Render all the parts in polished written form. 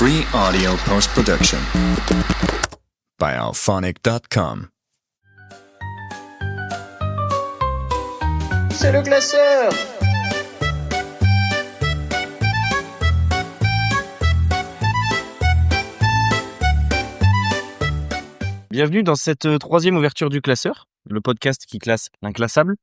Free audio post-production by alphonic.com. C'est le classeur. Bienvenue dans cette troisième ouverture du classeur, le podcast qui classe l'inclassable.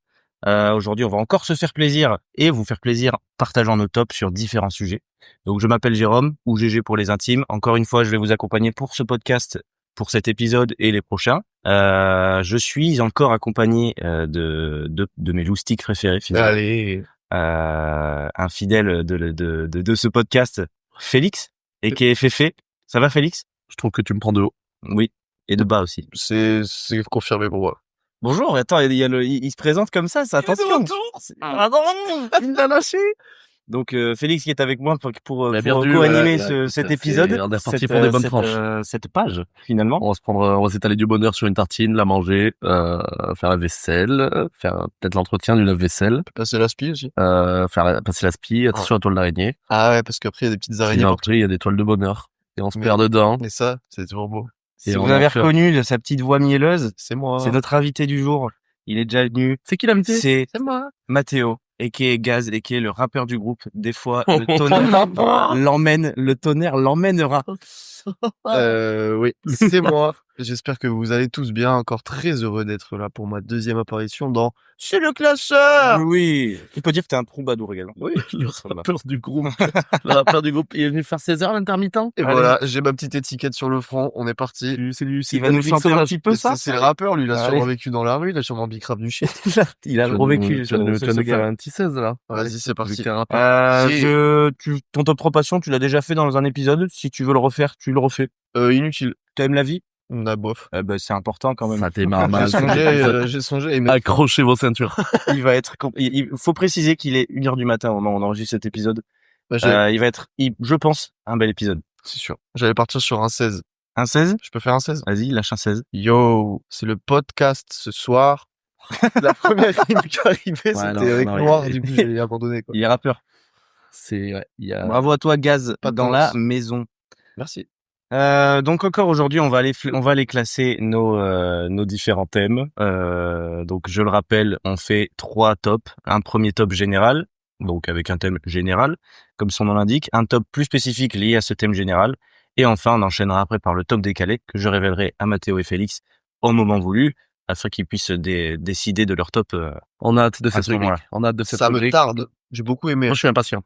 Aujourd'hui, on va encore se faire plaisir et vous faire plaisir en partageant nos tops sur différents sujets. Donc, je m'appelle Jérôme, ou GG pour les intimes. Encore une fois, je vais vous accompagner pour ce podcast, pour cet épisode et les prochains. Je suis encore accompagné de mes loustiques préférés, finalement. Allez. Un fidèle de ce podcast, Félix, a.k.a. Féfé. Ça va, Félix? Je trouve que tu me prends de haut. Oui, et de bas aussi. C'est confirmé pour moi. Bonjour, attends, il se présente comme ça, attention. Pardon, il l'a lâché. Donc Félix qui est avec moi pour co-animer cet épisode. On est parti pour des bonnes tranches. Cette page, finalement. On va s'étaler du bonheur sur une tartine, la manger, faire la vaisselle, faire peut-être l'entretien du lave-vaisselle. Passer l'aspi aussi. Faire passer l'aspi, attention à la toile d'araignée. Ah ouais, parce qu'après, il y a des petites araignées. Et après, il y a des toiles de bonheur. Et on se perd dedans. Et ça, c'est toujours beau. Si vous avez reconnu sa petite voix mielleuse, C'est moi. c'est notre invité du jour. Il est déjà venu. C'est qui l'invité? C'est moi. Mathéo, a.k.a. Gaz, a.k.a. le rappeur du groupe. Des fois, le tonnerre l'emmènera. Oui, c'est moi. J'espère que vous allez tous bien. Encore très heureux d'être là pour ma deuxième apparition dans C'est le classeur. Oui. Il peut dire que t'es un troubadour également. Oui. Le rappeur du groupe. Le rappeur du groupe. Il est venu faire 16 heures l'intermittent. Et voilà, j'ai ma petite étiquette sur le front. On est parti. Il va nous chanter un petit peu ça. C'est le rappeur, lui. Il a Allez. sûrement vécu dans la rue. Il a sûrement bicrave du shit. Il a revécu. Tu vas nous faire un petit 16 là. Vas-y, c'est parti. Vu que t'es un rappeur. Ton top 3 passions, tu l'as déjà fait dans un épisode. Si tu veux le refaire, tu le refais. Inutile. T'aimes la vie? On a bof. C'est important quand même. Ça démarre mal. J'ai songé. Et Accrochez vos ceintures. Il va être. Il faut préciser qu'il est 1h du matin au moment où on enregistre cet épisode. bah, Il va être, je pense, un bel épisode. c'est sûr. J'allais partir sur un 16. Un 16? Je peux faire un 16? Vas-y, lâche un 16. Yo, c'est le podcast ce soir. La première rime qui arrivait, c'était non, avec non, Noir, il- du coup, j'ai abandonné, quoi. Il est rappeur. Il y a... Bravo à toi, Gaz, Pas de dans tendance. la maison. Merci. Donc encore aujourd'hui, on va aller classer nos différents thèmes. Donc je le rappelle, on fait 3 tops. Un premier top général, donc avec un thème général, comme son nom l'indique. Un top plus spécifique lié à ce thème général. Et enfin, on enchaînera après par le top décalé que je révélerai à Mathéo et Félix au moment voulu, afin qu'ils puissent décider de leur top. On a hâte de à cette ce moment-là. rubrique. On a hâte de cette Ça me rubrique. tarde. J'ai beaucoup aimé. Moi, je suis impatient.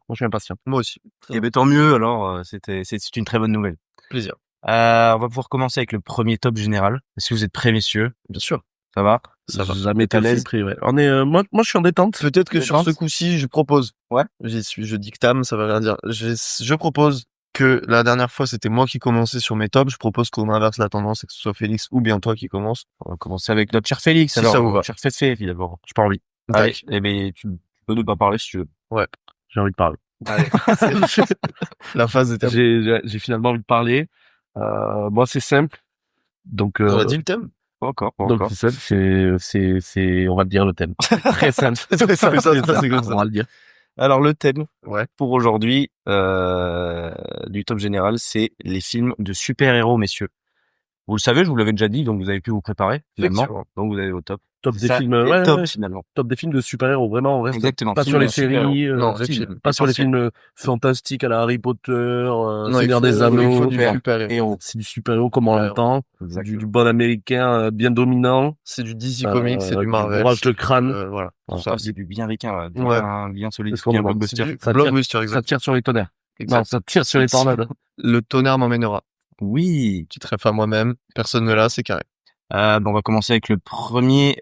Moi aussi. Et ben tant mieux. Alors, c'est une très bonne nouvelle. Plaisir. On va pouvoir commencer avec le premier top général. Est-ce que vous êtes prêts, messieurs? Bien sûr. Ça va? Ça va. Jamais été à l'aise? aussi pris, ouais. On est, moi, je suis en détente. Peut-être que sur Détente. ce coup-ci, je propose. Ouais. Je dictame, ça veut rien dire. Je propose que la dernière fois, c'était moi qui commençais sur mes tops. Je propose qu'on inverse la tendance et que ce soit Félix ou bien toi qui commence. On va commencer avec notre cher Félix. Si alors, ça vous va. cher Féfé, évidemment. J'ai pas envie. Allez, Tac. eh ben, tu peux ne pas parler si tu veux. J'ai envie de parler. Allez. La phase était. J'ai finalement envie de parler. Moi, c'est simple. Donc, On a dit le thème? Pas encore. c'est simple. C'est, on va le dire le thème. Très simple. C'est ça, C'est comme ça. On va le dire. Alors, le thème Ouais. pour aujourd'hui, du top général, c'est les films de super-héros, messieurs. Vous le savez, je vous l'avais déjà dit, donc vous avez pu vous préparer, finalement. Effectivement. Donc, vous avez vos tops. Top des Ça, films, les ouais, top, ouais. finalement. Top des films de super-héros. Vraiment, on reste Exactement. pas Films sur les de super-héros. séries, Non, les films. pas sur les Essentiel. films fantastiques à la Harry Potter, Non, Seigneur il faut- des Il faut Anneaux. du super. super-héros. Héros. C'est du super-héros comme on Ouais, l'entend. Exactement. Du bon américain, bien dominant. C'est du DC Comics, c'est du Marvel. Courage de crâne. Voilà. Ouais. Tout ça. C'est du bien ricain, là. Bien solide. Est-ce qu'on Bien demande blockbuster. C'est du Ça tire- blockbuster, Ça exact. tire sur les tonnerres. Exact. Non, ça tire sur les tornades. Le tonnerre m'emmènera. Oui. Petite ref à moi-même. Personne ne l'a, c'est carré. On va commencer avec le premier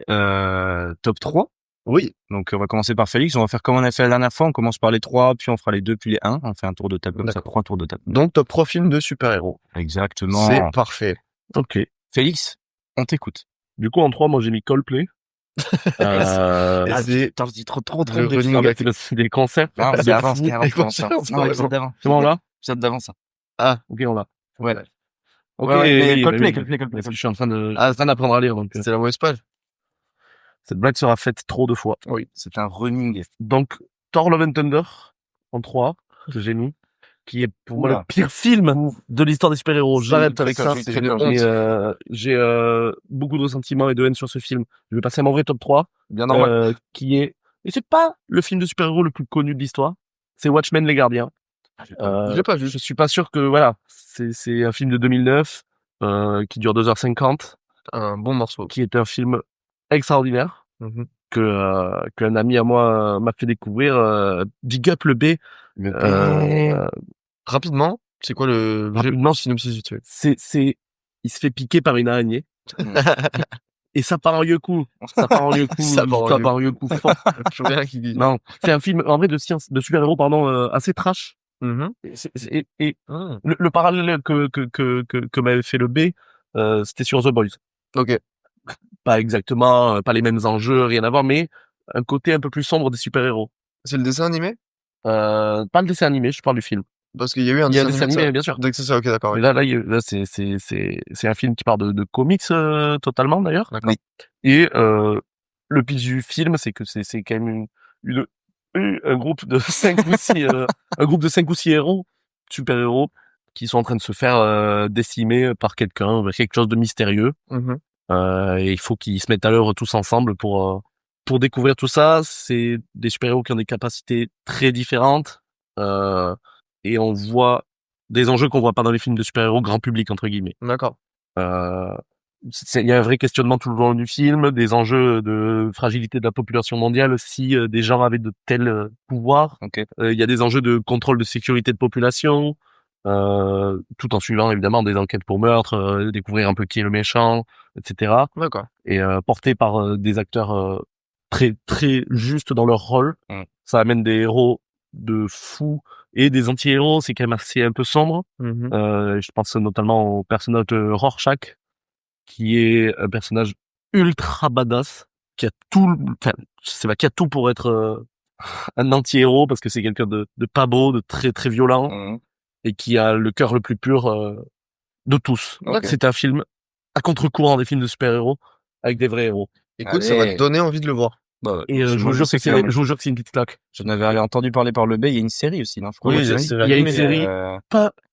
top 3. Oui. Donc, on va commencer par Félix. On va faire comme on a fait la dernière fois. On commence par les 3, puis on fera les 2, puis les 1. On fait un tour de table comme ça. D'accord. 3 tours de table. Donc, top 3 films de super-héros. Exactement. C'est parfait. Ok. Félix, on t'écoute. Du coup, en 3, moi, j'ai mis Coldplay. C'est Putain, je dis trop le de running films. gag. C'est des concerts. Non, c'est avant, c'était avant. Les c'est avant, concerts, ça. c'est Non, pas l'épisode d'avant. C'est bon, là? L'épisode d'avant, ça. Ok, on l'a. Ouais. Ok, Ouais, mais oui, Coldplay, oui, Coldplay. parce que je suis en train d'apprendre à lire, donc. C'était la mauvaise page. Cette blague sera faite trop de fois. Oui. C'est un running. Donc, Thor Love and Thunder, en 3, que j'ai mis. qui est pour moi Oula. le pire film de l'histoire des super-héros. J'arrête avec ça. C'est une honte. J'ai beaucoup de ressentiments et de haine sur ce film. Je vais passer à mon vrai top 3, Bien normal. qui est... Et c'est pas le film de super-héros le plus connu de l'histoire. C'est Watchmen, Les Gardiens. Je l'ai pas vu. Je suis pas sûr que, voilà, c'est un film de 2009, qui dure 2h50, Un bon morceau. qui est un film extraordinaire, Mhm. qu'un ami à moi m'a fait découvrir, Big Up le B. Rapidement, c'est quoi le Rapidement, synopsis vite fait? il se fait piquer par une araignée. Et ça part en yeux-coup. Ça part en yeux-coup. Ça part en yeux-coup fort. Je veux rien qui dit. Non. C'est un film, en vrai, de super-héros, pardon, assez trash. Mhm. Et Ah. le parallèle que m'avait fait le B, c'était sur The Boys. Ok. Pas exactement, pas les mêmes enjeux, rien à voir, mais un côté un peu plus sombre des super-héros. C'est le dessin animé? Pas le dessin animé, je parle du film. Parce qu'il y a eu un Il y a un dessin dessin animé. animé, bien sûr. Donc c'est ça, ok, d'accord. Mais Oui. là, c'est un film qui part de comics, totalement, d'ailleurs. D'accord. Oui. Et, le pitch du film, c'est que c'est quand même un groupe de 5 ou 6, un groupe de 5 ou 6 héros, super-héros, qui sont en train de se faire, décimer par quelqu'un, quelque chose de mystérieux. Mhm. Et il faut qu'ils se mettent à l'œuvre tous ensemble pour découvrir tout ça. C'est des super-héros qui ont des capacités très différentes, et on voit des enjeux qu'on voit pas dans les films de super-héros grand public, entre guillemets. D'accord. Il y a un vrai questionnement tout le long du film, des enjeux de fragilité de la population mondiale si des gens avaient de tels pouvoirs. Ok. Il y a des enjeux de contrôle de sécurité de population, tout en suivant évidemment des enquêtes pour meurtre, découvrir un peu qui est le méchant, etc. D'accord. Et porté par des acteurs très très justes dans leur rôle. Mm. Ça amène des héros de fous et des anti-héros, c'est quand même assez un peu sombre. Mhm. Je pense notamment au personnage de Rorschach, qui est un personnage ultra badass, qui a qui a tout pour être un anti-héros, parce que c'est quelqu'un de pas beau, de très très violent, Mhm. et qui a le cœur le plus pur de tous. Ok. C'est un film à contre-courant des films de super-héros, avec des vrais héros. Écoute, ça va Allez. te donner envie de le voir. Bah, Et je vous jure que c'est une petite claque. J'en avais entendu parler par le B. Il y a une série aussi, non? Je crois. Oui, Ouais, il y a c'est une vrai. Il y a une animée, série, Euh,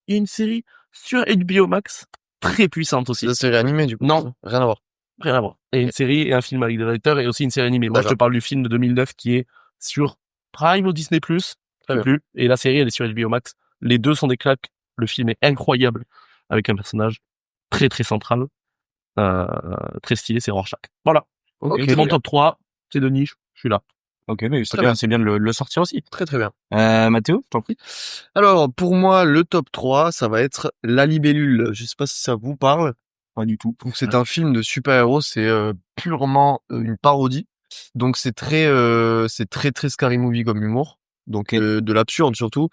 il y a une série sur HBO Max, très puissante aussi. C'est la série animée, du coup. Non. Rien à voir. Rien à voir. Et une série et un film avec des réalisateurs et aussi une série animée. Moi, je te D'accord. parle du film de 2009 qui est sur Prime ou Disney+, je sais bien. plus. Et la série, elle est sur HBO Max. Les deux sont des claques. Le film est incroyable, avec un personnage très très central, très stylé, c'est Rorschach. Voilà. Ok, C'est très mon bien. top 3, c'est de niche, je suis là. Ok, mais Très bien. c'est bien de le sortir aussi. Très très bien. Mathéo, je t'en prie. Alors, pour moi, le top 3, ça va être La Libellule. Je sais pas si ça vous parle. Pas du tout. Donc, c'est un film de super-héros. C'est purement une parodie. Donc, c'est très très Scary Movie comme humour. Donc, Ok. de l'absurde surtout.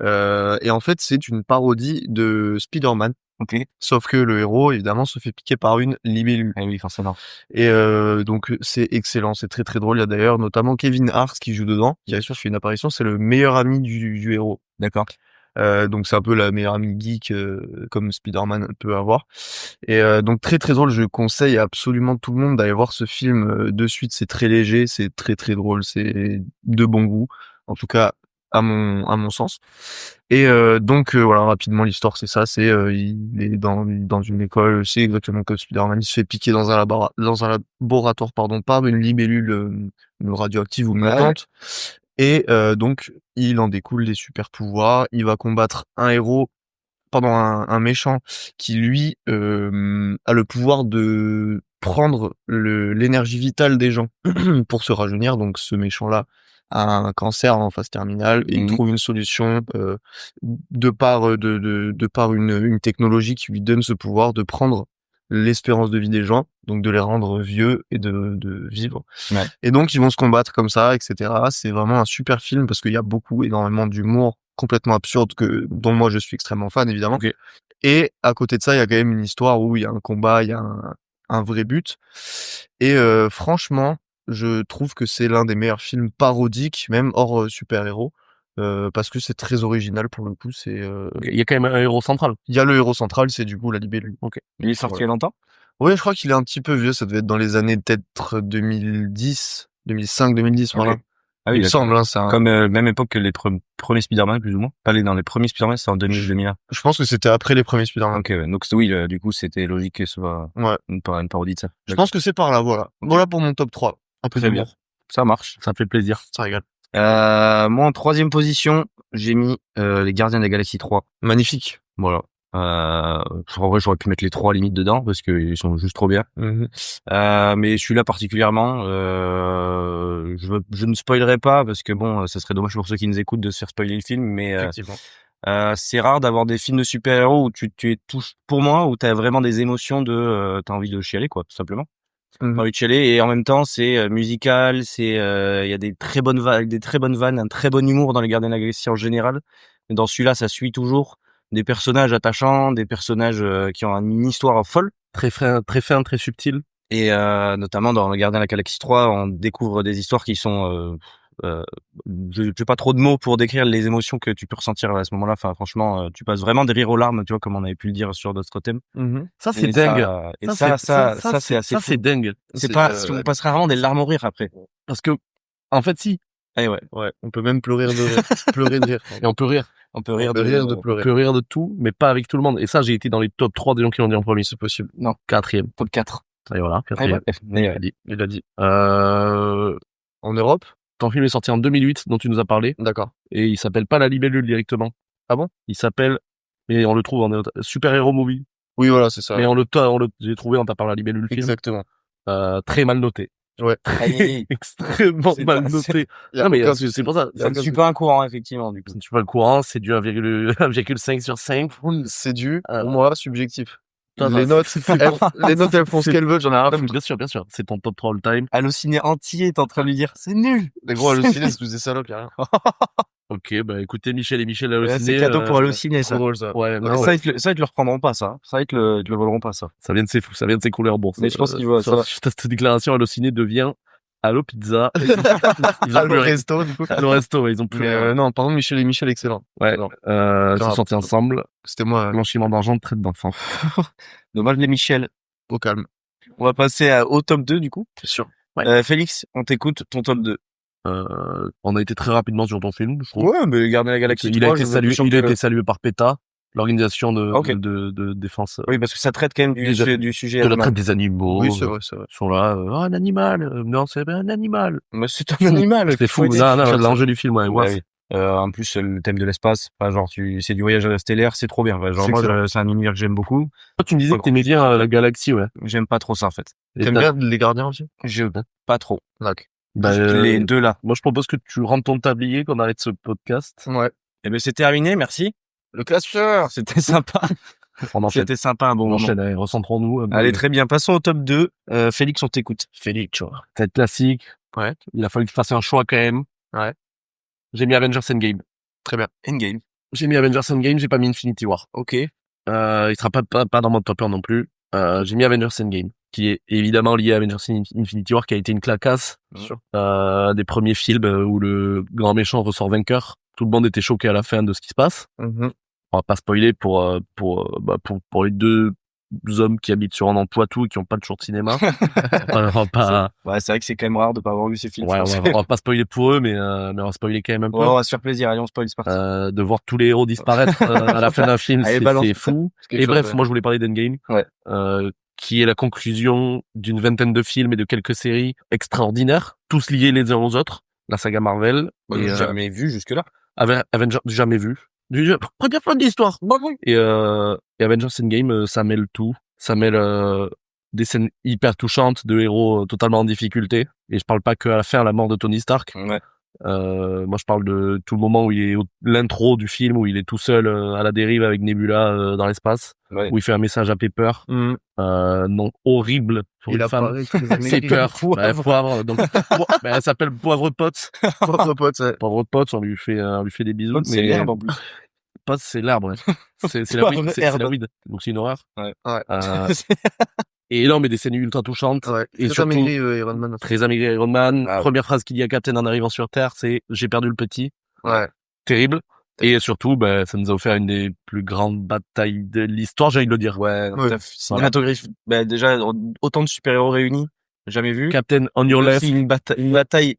Et en fait, c'est une parodie de Spider-Man. Ok. Sauf que le héros, évidemment, se fait piquer par une libellule. Ah oui, forcément. Et donc c'est excellent, c'est très très drôle. Il y a d'ailleurs notamment Kevin Hart qui joue dedans, qui fait une apparition. C'est le meilleur ami du héros. D'accord. Donc c'est un peu la meilleure amie geek comme Spider-Man peut avoir. Et donc très très drôle. Je conseille à absolument tout le monde d'aller voir ce film de suite. C'est très léger, c'est très très drôle, c'est de bon goût. En tout cas à mon sens. Et donc voilà, rapidement l'histoire c'est ça, c'est il est dans une école, c'est exactement comme Spider-Man, il se fait piquer dans un laboratoire par une libellule radioactive ou mutante. Et donc il en découle des super pouvoirs, il va combattre un méchant qui lui a le pouvoir de prendre l'énergie vitale des gens pour se rajeunir. Donc ce méchant-là a un cancer en phase terminale et il Mhm. trouve une solution de par une technologie qui lui donne ce pouvoir de prendre l'espérance de vie des gens, donc de les rendre vieux et de vivre. Ouais. Et donc ils vont se combattre comme ça, etc. C'est vraiment un super film parce qu'il y a énormément d'humour complètement absurde dont moi je suis extrêmement fan évidemment. Ok. Et à côté de ça, il y a quand même une histoire où il y a un combat, il y a un vrai but. Et franchement, je trouve que c'est l'un des meilleurs films parodiques, même hors super-héros, parce que c'est très original pour le coup. Il y a quand même un héros central. Il y a le héros central, c'est du coup la libellule. Ok. Il est sorti il y a longtemps? Ouais, je crois qu'il est un petit peu vieux, ça devait être dans les années peut-être 2010, 2005, 2010 par là. Ok. Ah oui, Il me d'accord. semble, hein, c'est un... Comme même époque que les premiers Spider-Man, plus ou moins. Pas dans les premiers Spider-Man, c'est en 2001. Je pense que c'était après les premiers Spider-Man. Ok, ouais. Donc oui, du coup, c'était logique que ce soit Ouais. une parodie de ça. Je pense que c'est par là, voilà. Voilà pour mon top 3. Un peu Très bien. d'humour. Ça marche. Ça fait plaisir. Ça régale. Moi, en troisième position, j'ai mis les Gardiens de la Galaxie 3. Magnifique. Voilà. En vrai, j'aurais pu mettre les 3 limites dedans parce qu'ils sont juste trop bien. Mais celui-là particulièrement, je ne spoilerai pas parce que bon, ça serait dommage pour ceux qui nous écoutent de se faire spoiler le film, mais Effectivement. c'est rare d'avoir des films de super-héros où tu es touché, pour moi, où t'as vraiment des émotions de t'as envie de chialer, quoi, tout simplement. T'as envie de chialer, et en même temps c'est musical, c'est il y a des très bonnes vannes, un très bon humour dans les Gardiens de la Galaxie en général. Mais dans celui-là, ça suit toujours des personnages attachants, des personnages qui ont une histoire folle. Très fin, très subtil. Et notamment dans le Gardien de la Galaxie 3, on découvre des histoires qui sont j'ai pas trop de mots pour décrire les émotions que tu peux ressentir à ce moment-là. Enfin, franchement, tu passes vraiment des rires aux larmes, tu vois, comme on avait pu le dire sur d'autres thèmes. Ça, c'est Et dingue. Et ça, c'est assez Ça, fou. c'est dingue. C'est pas, on passe rarement des larmes au rire après. Parce que, en fait, si. Eh ouais. Ouais. On peut même pleurer de rire. Pleurer de rire. Et on peut rire. On peut rire On peut rire de On pleurer. peut rire de tout, mais pas avec tout le monde. Et ça, j'ai été dans les top 3 des gens qui l'ont dit en premier. C'est possible. Non. 4e. Top 4. Et voilà, 4e. Il a dit. Euh, En Europe? ton film est sorti en 2008, dont tu nous as parlé. D'accord. Et il s'appelle pas La Libellule directement. Ah bon? Il s'appelle, mais on le trouve en Super Hero Movie. Oui, voilà, c'est ça. Mais j'ai trouvé en tapant La Libellule film. Exactement. Très mal noté. Ouais. Extrêmement C'est mal pas- noté. Il y a Non, mais aucun- c'est pour ça. Ça ne suit pas un courant, effectivement, du coup. Si tu vois le courant, c'est du 1,5 sur 5. C'est du, Ah. pour moi, subjectif. Toi, Les ça, notes, c'est- les notes, elles font ce c'est- qu'elles veulent, j'en ai rien à Non, mais foutre. bien sûr. C'est ton top 3 all time. Allociné entier est en train de lui dire, c'est nul. Les gros hallucinés, c'est tous des salopes, y'a rien. Ok, bah écoutez, Michel et Michel Ouais, Allociné. c'est cadeau pour Allociné, Trop ça. drôle, ça. Ouais, non, Ça, ils te le reprendront pas, ça. Ça, ils te le voleront pas, ça. ça vient de ses fous, ça vient de ses couleurs bourses. Mais je pense qu'il va, ça va. Cette déclaration, Allociné devient Allo Pizza. Ils Ah, ont le plus rien. resto, du coup. Allo Resto, ouais, ils ont plus Mais, rien. non, pardon, Michel et Michel, excellent. Ouais, non. ils sont Grave. sortis ensemble. C'était moi, Blanchiment d'argent, traite d'enfants. Dommage les Michel. au calme. On va passer au top 2, du coup. C'est sûr. Ouais. Félix, on t'écoute, ton top 2. On a été très rapidement sur ton film, je trouve. Ouais, mais le Gardien de la Galaxie Il a 3, été j'ai salué, l'impression il a que- été salué par PETA, l'organisation Ok. de défense Oui, parce que ça traite quand même du sujet de la animal. traite des animaux. Oui, c'est vrai, c'est vrai. Ils sont là, un animal. Non, c'est un animal. Mais c'est un animal. C'est fou. Non, l'enjeu du film, ouais. Ouais, ouais, oui. En plus, le thème de l'espace, enfin, genre, c'est du voyage stellaire, c'est trop bien. Enfin, genre, C'est moi, excellent. c'est un univers que j'aime beaucoup. Toi, tu me disais que t'aimais bien la galaxie, ouais. J'aime pas trop ça, en fait. Et T'aimes t'as- bien les gardiens aussi? Pas trop. D'accord. Bah, Juste les deux là. moi, je propose que tu rentres ton tablier, qu'on arrête ce podcast. Ouais. Eh ben, c'est terminé, merci. Le classeur! C'était sympa. On enchaîne. C'était sympa, un bon On moment. enchaîne, allez, recentrons-nous. Allez, très bien. Passons au top 2. Félix, on t'écoute. Félix, tu vois. Tête classique. Ouais. Il a fallu que je fasse un choix quand même. Ouais. J'ai mis Avengers Endgame. Très bien. Endgame. J'ai mis Avengers Endgame, j'ai pas mis Infinity War. Ok. Il sera pas dans mon top 1 non plus. J'ai mis Avengers Endgame, qui est évidemment lié à Avengers Infinity War, qui a été une clacasse. Bien sûr. Des premiers films où le grand méchant ressort vainqueur. Tout le monde était choqué à la fin de ce qui se passe. Mhm. On va pas spoiler pour les deux hommes qui habitent sur Poitou et qui ont pas de show de cinéma. On va pas, Ouais, c'est vrai que c'est quand même rare de pas avoir vu ces films. ouais, on va pas spoiler pour eux, mais on va spoiler quand même un peu. Ouais, on va se faire plaisir. Allez, on spoil, c'est parti. De voir tous les héros disparaître à la fin d'un film, Allez, c'est balance. fou. C'est quelque Et chose, bref, ouais. moi je voulais parler d'Endgame, Ouais. qui est la conclusion d'une vingtaine de films et de quelques séries extraordinaires, tous liés les uns aux autres. La saga Marvel. Moi, et, j'ai jamais vu jusque-là. Avengers, jamais vu. Première fois de l'histoire. Et Avengers Endgame, ça mêle tout. Ça mêle des scènes hyper touchantes de héros totalement en difficulté. Et je parle pas qu'à la fin, la mort de Tony Stark. Ouais. Moi, je parle de tout le moment où il est l'intro du film, où il est tout seul à la dérive avec Nebula dans l'espace, Ouais. où il fait un message à Pepper. Mhm. Non, horrible pour Il une femme. apparaît très C'est américain. peur. Poivre. Donc, elle s'appelle Poivre Pote. Pauvre pote, ouais. Poivre Pote, on lui fait des bisous. C'est l'herbe en plus. Pote, c'est l'arbre. Ouais. C'est la Poivre weed. C'est herbe. la weed. Donc c'est une horreur. Ouais. Et non, mais des scènes ultra touchantes. Ouais. Et Très surtout, amaigri, Iron Man. très amaigri Iron Man. Ah ouais. Première phrase qu'il dit à Captain en arrivant sur Terre, c'est « J'ai perdu le petit ». Ouais. Terrible. Et surtout, ça nous a offert une des plus grandes batailles de l'histoire, j'ai envie de le dire. Ouais, Ouais. cinématographe. Déjà, autant de super-héros réunis, jamais vu. Captain on your Mais left. aussi une bataille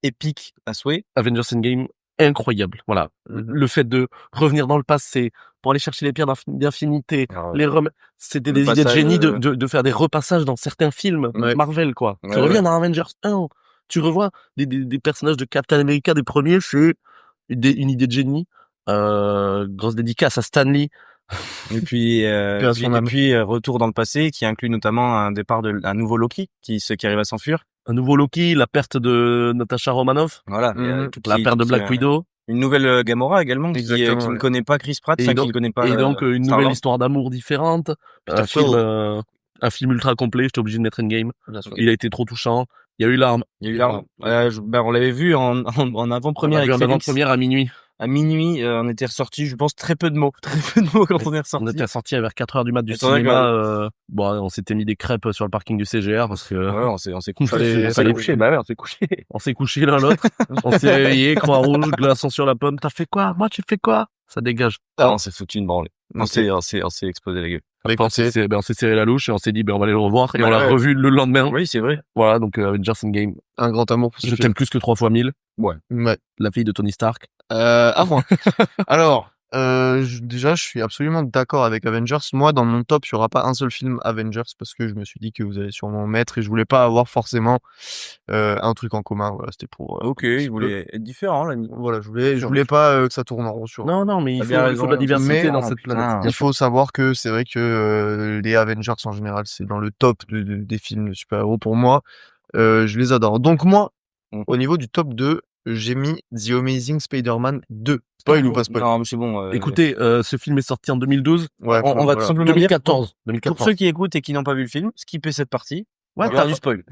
épique à souhait. Avengers Endgame, incroyable. Voilà. Le fait de revenir dans le passé pour aller chercher les pierres d'infinité, c'était Le des idées de passage, génie de faire des repassages dans certains films Ouais. Marvel, quoi. Ouais, Tu reviens dans Avengers 1, tu revois des personnages de Captain America des premiers, c'est une idée de génie. Grosse dédicace à Stan Lee. Et puis, Paix à son âme. retour dans le passé qui inclut notamment un nouveau Loki qui arrive à s'enfuir. Un nouveau Loki, la perte de Natasha Romanoff, Voilà. la perte de Black Widow. Une nouvelle Gamora également qui Exactement, ne ouais. connaît pas Chris Pratt, Et qui donc- ne connaît pas. Et donc, une Star-Lord. nouvelle histoire d'amour différente. Peter Un film ultra complet, j'étais obligé de mettre Endgame. Bien sûr. Il a été trop touchant. Il y a eu l'arme. Il y a eu l'arme. On l'avait vu en avant-première On a vu avec en Félix. avant-première à minuit. À minuit, on était ressorti, je pense, très peu de mots quand on est ressorti. On était sorti vers 4h du mat du Attends, cinéma. On s'était mis des crêpes sur le parking du CGR parce que Ouais, on s'est couché. Fallait coucher. Bah ouais, on s'est couché. on s'est couché l'un l'autre. On s'est réveillé, croix rouge, glaçon sur la pomme. T'as fait quoi? Moi, j'ai fait quoi? Ça dégage. On s'est foutu une branlée. On Ok. s'est explosé la gueule. Avec Après, on s'est serré la louche et on s'est dit, on va aller le revoir. Et Bah on l'a ouais. revu le lendemain. Oui, c'est vrai. Voilà, donc Avengers Endgame. un grand amour pour ce Je film. t'aime plus que 3 fois 1000. Ouais. La fille de Tony Stark. À moi. Alors, déjà, je suis absolument d'accord avec Avengers. Moi, dans mon top, il y aura pas un seul film Avengers parce que je me suis dit que vous allez sûrement en mettre et je voulais pas avoir forcément un truc en commun. Voilà, c'était pour. Ok, il voulait être différent, l'ami. Voilà, je voulais pas que ça tourne en rond sur. Non, mais T'as il bien faut raison. de la diversité Mais- dans cette planète. putain. Bien Il faut savoir que c'est vrai que les Avengers en général, c'est dans le top des films de super-héros pour moi. Je les adore. Donc moi, au niveau du top 2, j'ai mis The Amazing Spider-Man 2. Spoil ou pas spoil? Non, mais c'est bon. Écoutez, ce film est sorti en 2012. Ouais, on va tout simplement dire, 2014. pour ceux qui écoutent et qui n'ont pas vu le film, skippez cette partie. Ouais, Il y aura du spoil.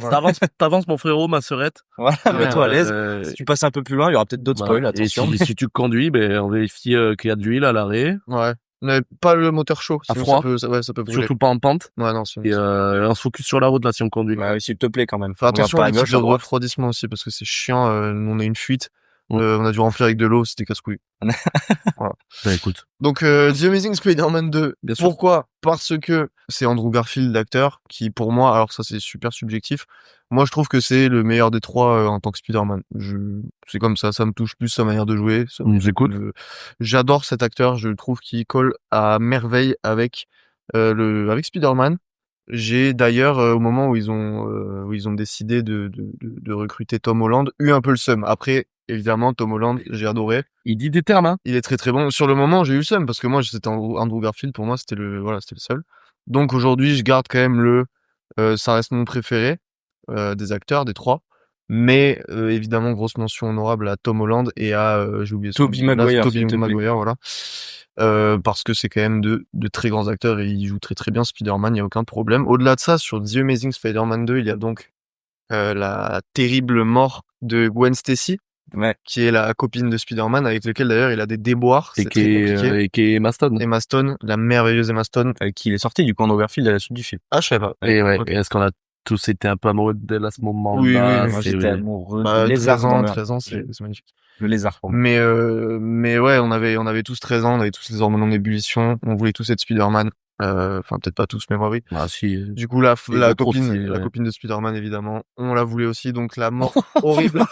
t'avances mon frérot, ma sœurette. Voilà, mets-toi à l'aise. Euh, Si tu passes un peu plus loin, il y aura peut-être d'autres spoils, Et attention. si tu conduis, on vérifie qu'il y a de l'huile à l'arrêt. Ouais. Mais pas le moteur chaud. À sinon froid. ça peut brûler. Surtout pas en pente. Ouais, non, sinon. Et on se focus sur la route là si on conduit. Bah, s'il te plaît, quand même. Fais attention On à va pas à l'équipe gauche, de à droite. refroidissement aussi parce que c'est chiant. Nous, on a une fuite. Mm. On a dû remplir avec de l'eau, c'était casse-couille. Écoute. Donc, The Amazing Spider-Man 2. Bien sûr. Pourquoi? Parce que c'est Andrew Garfield, l'acteur, qui pour moi, alors ça c'est super subjectif, moi je trouve que c'est le meilleur des trois en tant que Spider-Man. C'est comme ça me touche plus sa manière de jouer. J'écoute. J'adore cet acteur, je trouve qu'il colle à merveille avec avec Spider-Man. J'ai d'ailleurs au moment où ils ont décidé de recruter Tom Holland, eu un peu le seum. Après, évidemment, Tom Holland, j'ai adoré. Il dit des termes, hein. Il est très très bon. Sur le moment, j'ai eu le seum parce que moi, c'était Andrew Garfield. Pour moi, c'était le seul. Donc aujourd'hui, je garde quand même ça reste mon préféré des acteurs, des trois. Mais évidemment, grosse mention honorable à Tom Holland et à j'ai oublié son Tobey nom. Maguire, Tobey s'il te plaît. Maguire, voilà. Parce que c'est quand même de très grands acteurs et ils jouent très très bien Spider-Man, il y a aucun problème. Au-delà de ça, sur The Amazing Spider-Man 2, il y a donc la terrible mort de Gwen Stacy, Ouais. qui est la copine de Spider-Man, avec laquelle d'ailleurs il a des déboires, Et c'est très compliqué. qui est Emma Stone. Emma Stone, la merveilleuse Emma Stone. Qui est sorti du camp d'Overfield à la suite du film. Ah, je sais pas. Et ouais. Ok. Et est-ce qu'on a tous été un peu amoureux d'elle à ce moment-là? Oui, oui, Moi, C'est- j'étais amoureux Bah, du 13 lézard. ans, dans le- 13 ans, c'est magnifique. Le lézard, pour moi. Mais ouais, on avait tous 13 ans, on avait tous les hormones en ébullition, on voulait tous être Spider-Man. Enfin, peut-être pas tous, mais moi, oui. Ah, si. Du coup, la d'autres copine, aussi, la ouais. copine de Spider-Man, évidemment, on la voulait aussi, donc la mort horrible.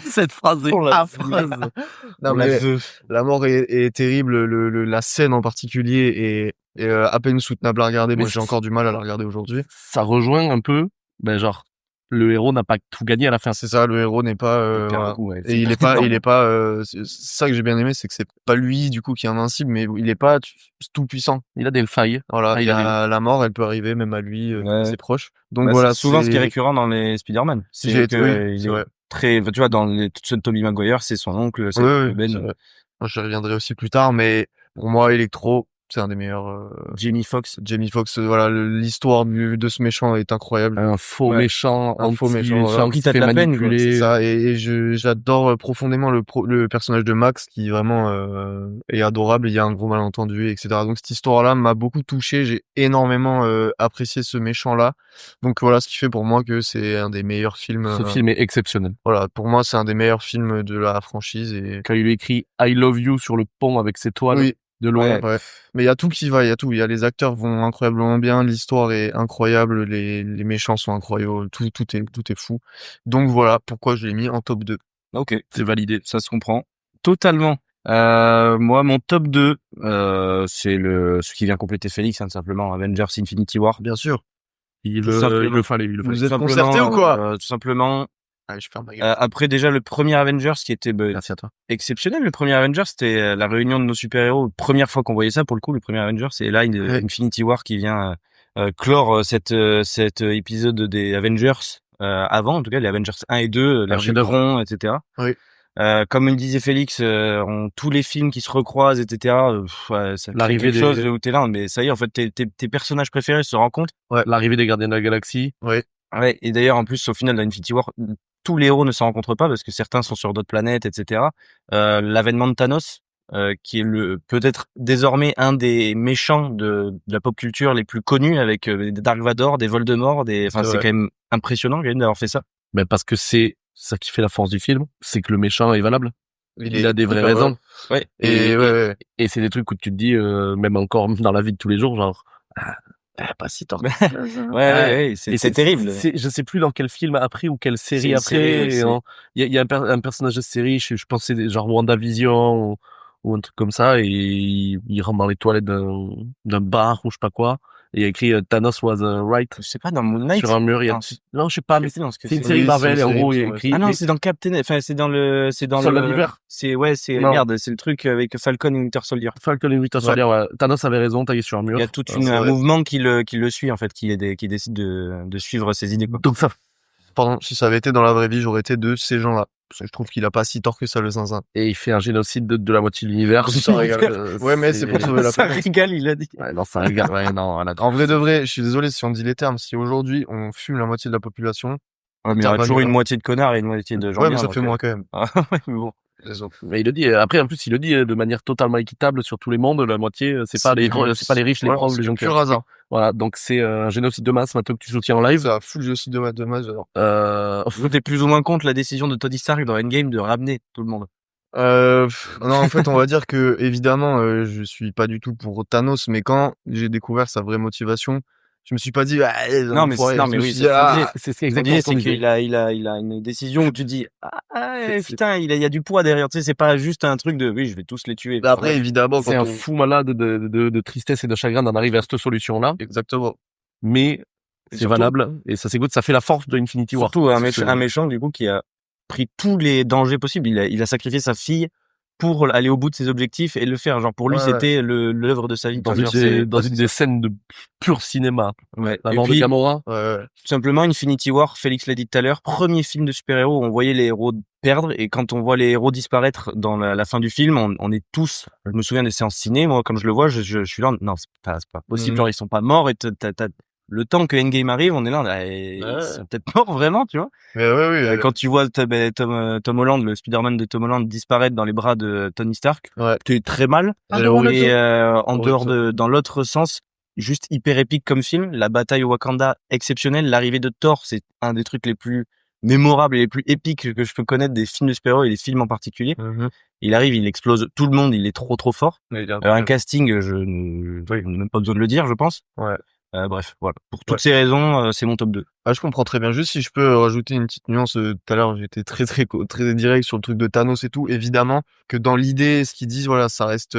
Cette phrase est On l'a affreuse. Non, mais la mort est terrible, la scène en particulier est à peine soutenable à regarder. Mais Moi, j'ai encore du mal à la regarder aujourd'hui. Ça rejoint un peu, genre, le héros n'a pas tout gagné à la fin. C'est ça, le héros n'est pas, Il perd voilà. beaucoup, ouais. Et il est pas, c'est ça que j'ai bien aimé, c'est que c'est pas lui, du coup, qui est invincible, mais il est pas tout puissant. Il a des failles. Voilà, Ah, il il y a la mort, elle peut arriver même à lui, Ouais. ses proches. Donc Bah, voilà, c'est souvent ce qui est c'est- récurrent dans les Spider-Man. C'est J'ai- que oui, il c'est est vrai. très, tu vois, dans ceux de Tobey Maguire, c'est son oncle, c'est Ouais, ouais, Ben. c'est vrai. Moi, je reviendrai aussi plus tard, mais pour moi, Electro, c'est un des meilleurs. Jamie Foxx. Jamie Foxx, voilà, l'histoire de ce méchant est incroyable. Un faux Ouais. méchant, Un faux méchant, voilà. Qui t'a de la peine, quoi, C'est manipuler. ça, et j'adore profondément le personnage de Max qui vraiment est adorable. Il y a un gros malentendu, etc. Donc cette histoire-là m'a beaucoup touché. J'ai énormément apprécié ce méchant-là. Donc voilà, ce qui fait pour moi que c'est un des meilleurs films. Ce film est exceptionnel. Voilà, pour moi, c'est un des meilleurs films de la franchise. Et Quand il lui écrit I love you sur le pont avec ses toiles, oui, De loin. Ouais. Ouais. Mais il y a tout qui va, il y a tout. Il y a les acteurs vont incroyablement bien, l'histoire est incroyable, les méchants sont incroyables, tout est fou. Donc voilà pourquoi je l'ai mis en top 2. Ok, C'est validé. ça se comprend totalement. Moi, mon top 2, c'est ce qui vient compléter Félix, hein, simplement Avengers Infinity War. Bien sûr. Il Tout le simplement. fallait. Vous êtes Tout concerté simplement, ou quoi? Tout simplement. Allez, je ferme ma gueule. Après déjà le premier Avengers qui était Merci à toi. exceptionnel. Le premier Avengers, c'était la réunion de nos super-héros. Première fois qu'on voyait ça pour le coup, le premier Avengers. Et là, Ouais. Infinity War qui vient clore cet épisode des Avengers. Avant, en tout cas, les Avengers 1 et 2, l'ère chef d'œuvre. d'Ultron, etc. Oui. Comme me disait Félix, tous les films qui se recroisent, etc. Ça crée L'arrivée quelque chose des- où t'es là, mais ça y est, en fait, tes personnages préférés se rencontrent. L'arrivée des Gardiens de la Galaxie. Ouais. Ouais, et d'ailleurs, en plus, au final, dans Infinity War, tous les héros ne se rencontrent pas parce que certains sont sur d'autres planètes, etc. L'avènement de Thanos, qui est peut-être désormais un des méchants de la pop culture les plus connus, avec des Dark Vador, des Voldemort, enfin, c'est Ouais. quand même impressionnant quand même d'avoir fait ça. Ben, parce que c'est ça qui fait la force du film, c'est que le méchant est valable. Il a des vraies raisons. Ouais. Et ouais. Et c'est des trucs où tu te dis, même encore dans la vie de tous les jours, genre, pas si tort. Ouais, c'est terrible. Je sais plus dans quel film après ou quelle série C'est une après. série, Il y a un personnage de série, je pense que c'est genre WandaVision ou un truc comme ça, et il rentre dans les toilettes d'un bar ou je sais pas quoi, et il y a écrit Thanos was right Je sais pas, dans Moon Knight. sur un mur. Non, je sais pas, mais c'est une série Marvel, et en gros, il y a écrit. Ah non, c'est dans Captain, enfin, c'est dans Soldat d'hiver. Non. Merde, c'est le truc avec Falcon et Winter Soldier. Falcon et Winter Soldier, ouais. Thanos avait raison, taillé sur un mur. Il y a tout Ah, c'est un vrai. mouvement qui le suit, en fait, qui décide de suivre ses idées, quoi. Donc ça, Pardon, si ça avait été dans la vraie vie, j'aurais été de ces gens-là. Parce que je trouve qu'il a pas si tort que ça, le zinzin. et il fait un génocide de la moitié de l'univers. Ça régale. Ouais, mais c'est pour sauver la Ça planète. régale, il a dit. Ouais, non, ça régale. Ouais, non, En vrai de vrai, je suis désolé si on dit les termes. Si aujourd'hui on fume la moitié de la population, Ouais, mais il y aura toujours une moitié de connards et une moitié de gens ouais, bien, mais ça donc, fait moins quand même. Ah, ouais, mais bon. Désolé. Mais il le dit, après, en plus, il le dit de manière totalement équitable sur tous les mondes. La moitié, c'est pas les riches, les pauvres, les gens qui. Pur hasard. Voilà, donc c'est un génocide de masse, maintenant que tu soutiens en live. Ça fout le aussi de masse, j'adore. Vous t'es plus ou moins contre la décision de Tony Stark dans Endgame de ramener tout le monde. Non, en fait, on va dire que, évidemment, je suis pas du tout pour Thanos, mais quand j'ai découvert sa vraie motivation, je me suis pas dit, ah, Non, mais enfoiré. non, Je mais me oui, suis c'est dit, ce qu'on ah, disait. c'est Ce qu'on exactement disait, ce qu'on c'est disait. qu'il a une décision où tu dis, C'est- putain, il y a du poids derrière, tu sais, c'est pas juste un truc de, oui, je vais tous les tuer. bah après, évidemment, C'est quand un on... fou malade de tristesse et de chagrin d'en arriver à cette solution-là, Exactement. mais Et c'est surtout- valable et ça s'écoute, ça fait la force de Infinity War. Surtout C'est- un méchant, du coup, qui a pris tous les dangers possibles. Il a sacrifié sa fille pour aller au bout de ses objectifs et le faire. Genre, pour lui, Ouais, c'était l'œuvre de sa vie. dans Enfin, une, je veux dire, dans une des scènes de pur cinéma. ouais. La Et mort de puis, Gamora. Ouais. tout simplement, Infinity War, Félix l'a dit tout à l'heure, premier film de super-héros où on voyait les héros perdre, et quand on voit les héros disparaître dans la fin du film, on est tous, je me souviens des séances ciné, moi, quand je le vois, je suis là, non, c'est pas possible, Mhm. genre, ils sont pas morts, et le temps que Endgame arrive, on est là, ils sont peut-être morts vraiment, tu vois. Mais ouais, Quand tu vois Tom Holland, le Spider-Man de Tom Holland disparaître dans les bras de Tony Stark, Ouais. t'es très mal. Ah, non, Et en Horrible, dehors ça. dans l'autre sens, juste hyper épique comme film. La bataille au Wakanda, exceptionnelle. L'arrivée de Thor, c'est un des trucs les plus mémorables et les plus épiques que je peux connaître des films de super-héros et les films en particulier. Mhm. Il arrive, il explose tout le monde, il est trop fort. Mais il y a- Un casting, je n'ai même pas besoin de le dire, je pense. Ouais. Bref, voilà. Pour toutes ces raisons, c'est mon top 2. Ah, je comprends très bien. Juste si je peux rajouter une petite nuance, tout à l'heure, j'étais très direct sur le truc de Thanos et tout. Évidemment que dans l'idée, ce qu'ils disent, voilà, ça reste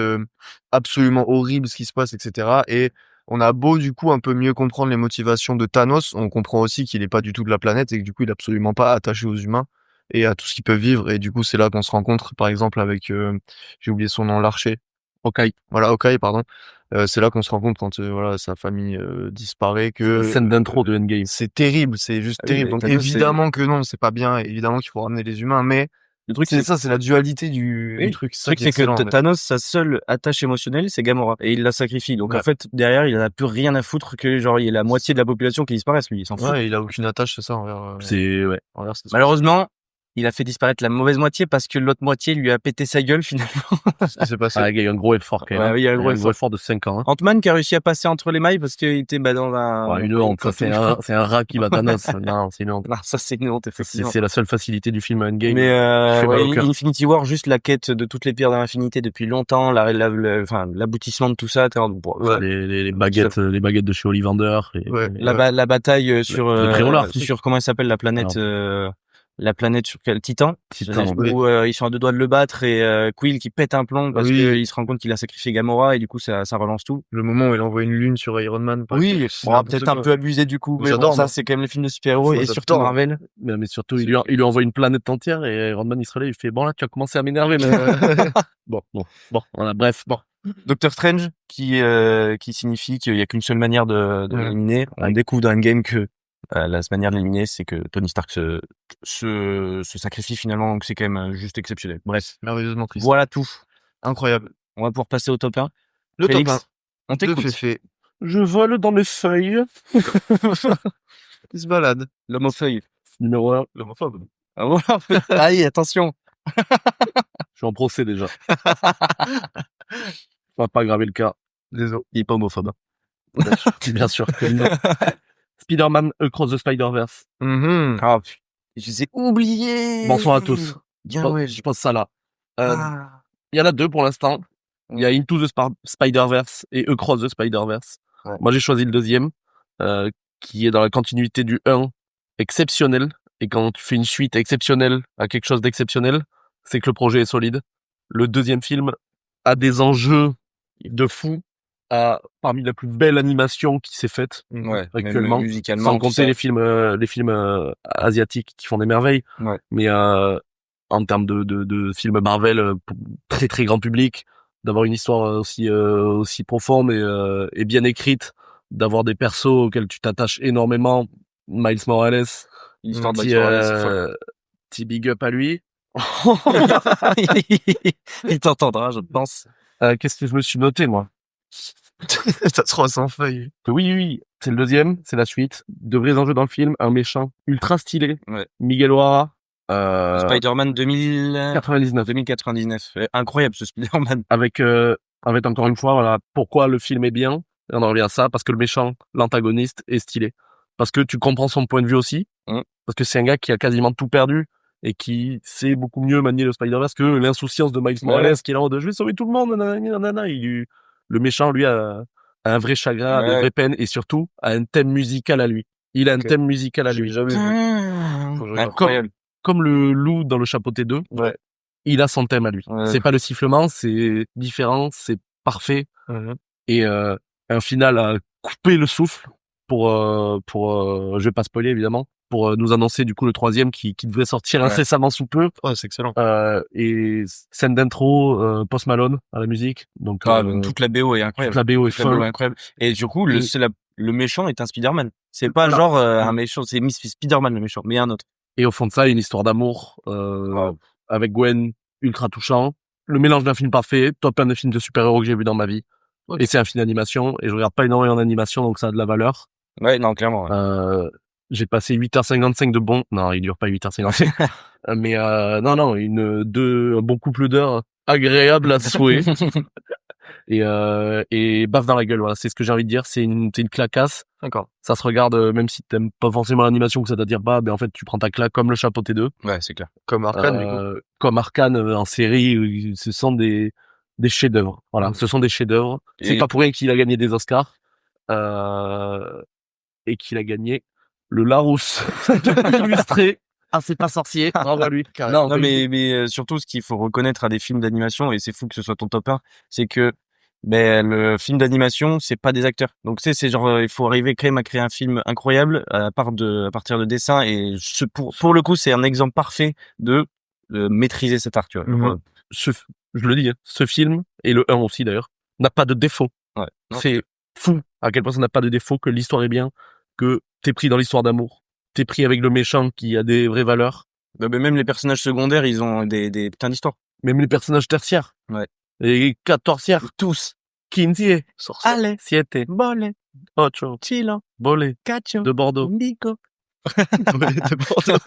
absolument horrible ce qui se passe, etc. Et on a beau, du coup, un peu mieux comprendre les motivations de Thanos, on comprend aussi qu'il est pas du tout de la planète et que du coup, il est absolument pas attaché aux humains et à tout ce qu'ils peuvent vivre. Et du coup, c'est là qu'on se rencontre, par exemple, avec, j'ai oublié son nom, l'archer. Hawkeye. Voilà, Hawkeye, pardon. C'est là qu'on se rend compte quand voilà, sa famille disparaît que Scène d'intro de Endgame. c'est terrible, c'est juste Ah oui, terrible. mais Donc Thanos, évidemment que non, c'est pas bien, évidemment qu'il faut ramener les humains, mais Le truc, c'est ça, c'est la dualité du Oui, truc. Le truc, c'est que Thanos, sa seule attache émotionnelle, c'est Gamora. Et il la sacrifie. Donc, Ouais. en fait, derrière, il en a plus rien à foutre que, genre, il y a la moitié de la population qui disparaisse, lui. Il s'en fout. Ouais, il a aucune attache, c'est ça, envers C'est, ouais. envers ses- Malheureusement, il a fait disparaître la mauvaise moitié parce que l'autre moitié lui a pété sa gueule finalement. C'est passé. Ah, il y a eu un gros effort quand même. Ouais, oui, il y a eu un gros effort de 5 ans. Hein. Ant-Man qui a réussi à passer entre les mailles parce qu'il était dans un... Ouais, une honte. Ça, c'est un rat qui va Thanos. Non, c'est une honte. Non, ça c'est une honte, effectivement. C'est la seule facilité du film Endgame. Mais fait mal au cœur. Infinity War, juste la quête de toutes les pierres de l'infinité depuis longtemps, enfin, l'aboutissement de tout ça. Les baguettes de chez Ollivander. La bataille sur sur comment elle s'appelle la planète. La planète sur quel Titan, où ils sont à 2 doigts de le battre et Quill qui pète un plomb parce qu'il se rend compte qu'il a sacrifié Gamora et du coup ça relance tout. Le moment où il envoie une lune sur Iron Man. Oui, peut-être un peu abusé du coup, mais bon, ça c'est quand même les films de super-héros et surtout Marvel. Mais surtout il lui envoie une planète entière et Iron Man il se relève, il fait bon là tu as commencé à m'énerver mais bon voilà, bref bon. Doctor Strange qui signifie qu'il y a qu'une seule manière de l'éliminer. On découvre dans Endgame que la manière de l'éliminer, c'est que Tony Stark se sacrifie finalement, donc c'est quand même juste exceptionnel. Bref. Merveilleusement triste. Voilà tout. Incroyable. On va pouvoir passer au top 1. Le Félix, top 1. on t'écoute. Féfé. Je vole dans mes feuilles. Il se balade. L'homme aux feuilles. Numéro 1. L'homophobe. Ah voilà. Aïe, attention. Je suis en procès déjà. On va pas aggraver le cas. Désolé. Il est pas homophobe. Bien sûr que non. Spider-Man Across the Spider-Verse. Ah, je les ai oubliés. Bonsoir à tous. Bien, je pense ça là. Il y en a 2 pour l'instant. Il y a Into the Spider-Verse et Across the Spider-Verse. Ouais. Moi, j'ai choisi le deuxième, qui est dans la continuité du 1, exceptionnel. Et quand tu fais une suite exceptionnelle à quelque chose d'exceptionnel, c'est que le projet est solide. Le deuxième film a des enjeux de fou, parmi la plus belle animation qui s'est faite actuellement, sans compter les films asiatiques qui font des merveilles. Ouais. Mais en termes de films Marvel, très très grand public, d'avoir une histoire aussi profonde et bien écrite, d'avoir des persos auxquels tu t'attaches énormément. Miles Morales, l'histoire de Miles Morales, petit big up à lui. Il t'entendra, je pense. Qu'est-ce que je me suis noté, moi? T'as 300 feuilles. Oui, c'est le deuxième, c'est la suite. De vrais enjeux dans le film, un méchant ultra stylé. Ouais. Miguel O'Hara. Spider-Man 2099. Incroyable ce Spider-Man. Avec encore une fois, voilà, pourquoi le film est bien. Et on en revient à ça, parce que le méchant, l'antagoniste, est stylé. Parce que tu comprends son point de vue aussi. Parce que c'est un gars qui a quasiment tout perdu et qui sait beaucoup mieux manier le Spider-Verse que l'insouciance de Miles Morales qui est là en mode je vais sauver tout le monde, nanana. Le méchant, lui, a un vrai chagrin, de vraies peines et surtout a un thème musical à lui. Il a un thème musical à lui. Jamais vu. Comme le loup dans le Chapeauté 2, il a son thème à lui. C'est pas le sifflement, c'est différent, c'est parfait. Et un final à couper le souffle pour je vais pas spoiler évidemment, pour nous annoncer du coup le troisième qui devrait sortir incessamment sous peu. Ouais, c'est excellent. Et scène d'intro, Post Malone à la musique. Donc toute la BO est incroyable. Toute la BO est folle. Incroyable. Et du coup, le méchant est un Spider-Man. C'est pas genre un méchant, c'est Spider-Man le méchant, mais un autre. Et au fond de ça, une histoire d'amour avec Gwen ultra touchant. Le mélange d'un film parfait, top 1 des films de super-héros que j'ai vu dans ma vie. Et c'est un film d'animation et je regarde pas énormément d'animation donc ça a de la valeur. Ouais, non, clairement. Ouais. J'ai passé 8h55 de bon. Non, il dure pas 8h55. Mais non, un bon couple d'heures agréable à souhait. Et baffe dans la gueule, voilà, c'est ce que j'ai envie de dire, c'est une claquasse. D'accord. Ça se regarde même si t'aimes pas forcément l'animation que ça t'attire pas, ben en fait tu prends ta claque comme le Chapeauté 2. Ouais, c'est clair. Comme Arcane du coup. Comme Arcane en série, ce sont des chefs-d'œuvre. Voilà, ce sont des chefs-d'œuvre. C'est pas pour rien qu'il a gagné des Oscars. Et qu'il a gagné le Larousse illustré. Ah, c'est pas sorcier. Bravo à lui. Non, mais surtout, ce qu'il faut reconnaître à des films d'animation, et c'est fou que ce soit ton top 1, c'est que le film d'animation, c'est pas des acteurs. Donc, c'est genre, il faut arriver quand même à créer un film incroyable à partir de dessins. Et pour le coup, c'est un exemple parfait de maîtriser cet art, tu vois. Je le dis, hein, ce film, et le 1 aussi d'ailleurs, n'a pas de défaut. Ouais. C'est fou à quel point ça n'a pas de défaut, que l'histoire est bien, que t'es pris dans l'histoire d'amour, t'es pris avec le méchant qui a des vraies valeurs. Mais même les personnages secondaires, ils ont des putains d'histoires. Même les personnages tertiaires. Ouais. Et quatorzières. Tous. Quinze. Ale. Siete. Bole. Ocho. Chilo. Bole. Cacho. De Bordeaux. Nico. Bole de Bordeaux.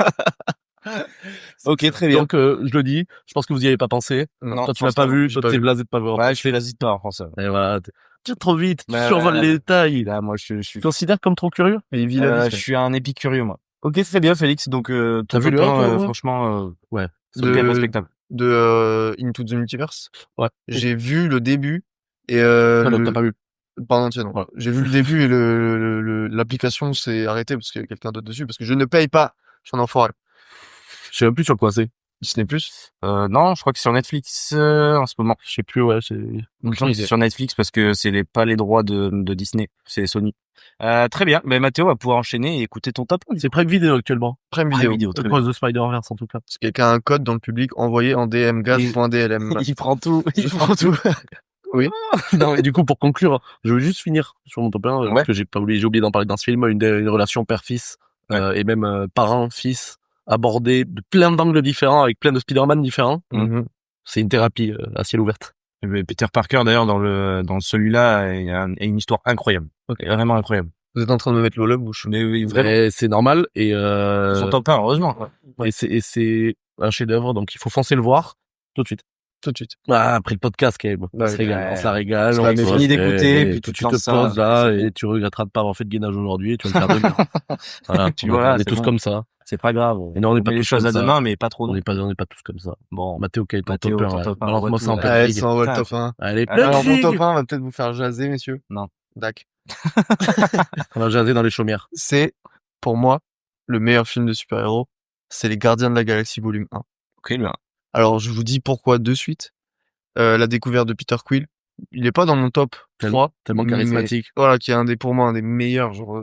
Ok, très bien. Donc, je le dis, je pense que vous y avez pas pensé. Non, Toi, tu l'as pas vu, toi, t'es blasé de pas voir. Ouais, je fais l'Asie de pas en français. Et voilà, tu trop vite, tu Ouais, survoles ouais, les détails. Là, moi, je suis Tu considères comme trop curieux? Et vit la vie, je suis un épicurieux, moi. Ok, très bien, Félix. Donc, ton T'as vu le top 1, un, toi, ouais franchement, Ouais. c'est bien de respectable. Into the Multiverse. Ouais. J'ai vu le début et Non, t'as pas vu. pardon, tiens, non. Voilà. J'ai vu le début et l'application s'est arrêtée parce qu'il y a quelqu'un d'autre dessus parce que je ne paye pas. Je suis un enfoiré. Je sais même plus sur quoi c'est. Disney+. Non, je crois que c'est sur Netflix en ce moment. Je sais plus, ouais, c'est... Je pense que c'est sur Netflix parce que c'est pas les droits de Disney, c'est Sony. Très bien. Ben Mathéo va pouvoir enchaîner et écouter ton top. C'est Prime Vidéo actuellement. Prime Prime Video. Video, très bien. Cross de Spider-Verse, en tout cas. Si quelqu'un a un code dans le public, envoyé en DM gaz.dlm. Il prend tout. Il prend tout. Oui. Non, et du coup, pour conclure, je veux juste finir sur mon top 1, Ouais. parce que j'ai oublié d'en parler dans ce film, une relation père-fils, Ouais. et même parent-fils, abordée de plein d'angles différents, avec plein de Spider-Man différents. Mhm. C'est une thérapie à ciel ouvert. Peter Parker d'ailleurs dans celui-là, il y a une histoire incroyable. Ok. Vraiment incroyable. Vous êtes en train de me mettre l'eau à la bouche. Mais oui, vraiment. Et c'est normal, et Son top 1, heureusement. et c'est un chef-d'œuvre, donc il faut foncer le voir tout de suite. Tout de suite. Ah, après le podcast, quand même. Ouais, On se régale, ouais. on se la régale. On a fini d'écouter, et puis tu tu te lances ça, poses là, c'est et tu regretteras de pas avoir fait de gainage aujourd'hui, et tu vas le faire demain. Voilà. Tu vois, on est c'est tous bon. comme ça. C'est pas grave. Et non, on n'est met pas les tous choses comme à ça. demain, mais pas trop. On non. n'est pas tous comme ça. Bon. Mathéo, quel est ton Mathéo, top 1, ton là? top 1, Balance-moi ça en envoie tout, pleine Allez, figue. ça envoie le Putain, top 1. Allez, pleine Alors, mon figue! top 1 va peut-être vous faire jaser, messieurs. Non. Dac. On va jaser dans les chaumières. C'est, pour moi, le meilleur film de super-héros. C'est Les Gardiens de la Galaxie volume 1. Ok, bien. Alors, je vous dis pourquoi de suite. La découverte de Peter Quill. Il est pas dans mon top 3. Tellement mais charismatique. Voilà, qui est pour moi, un des meilleurs, genre,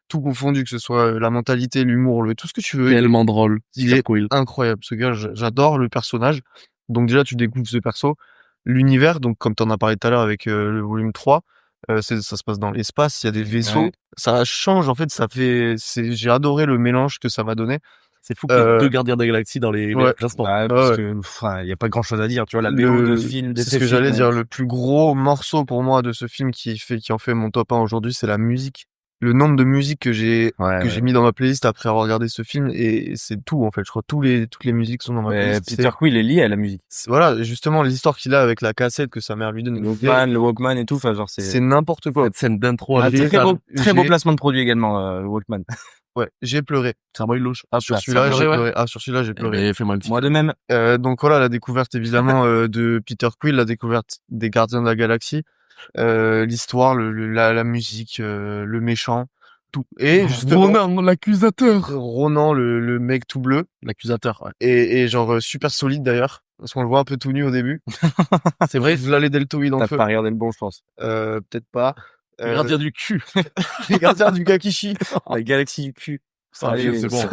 tout confondu, que ce soit la mentalité, l'humour, tout ce que tu veux. Tellement drôle. Il est cool. incroyable. Ce gars, j'adore le personnage. Donc déjà, tu découvres ce perso. L'univers, donc comme t'en as parlé tout à l'heure avec le volume 3, ça se passe dans l'espace, il y a des vaisseaux. Ouais. Ça change, en fait, j'ai adoré le mélange que ça m'a donné. C'est fou qu'il y ait deux gardiens de la galaxie dans les Ouais. classements. Ouais, parce que, il y a pas grand chose à dire, tu vois, la BO de ce film, c'est ce que j'allais dire, le plus gros morceau pour moi de ce film qui en fait mon top 1 aujourd'hui, c'est la musique. Le nombre de musiques que j'ai mis dans ma playlist après avoir regardé ce film, et c'est tout, en fait. Je crois toutes les musiques sont dans ma playlist. Peter Quill est lié à la musique. Voilà, justement, l'histoire qu'il a avec la cassette que sa mère lui donne. Le Walkman et tout, enfin, genre, C'est n'importe quoi. Cette scène d'intro, Ah, elle est très beau placement de produit également, le Walkman. Ouais, j'ai pleuré. c'est un boy louche. Sur celui-là, j'ai pleuré. Ah, sur celui-là, j'ai pleuré. Mais fais-moi un petit. Moi de même. Donc voilà, la découverte évidemment de Peter Quill, la découverte des Gardiens de la Galaxie, l'histoire, la musique, le méchant, tout. Et justement, Ronan, l'accusateur. Ronan, le mec tout bleu, L'accusateur, ouais. et genre super solide d'ailleurs, parce qu'on le voit un peu tout nu au début. C'est vrai. Là, les deltoïdes dans le T'as feu. pas regardé le bon, je pense. Peut-être pas. Le gardien du cul. Les Gardiens du Kakishi. La galaxie du cul. Ça, Allez, c'est bon. ça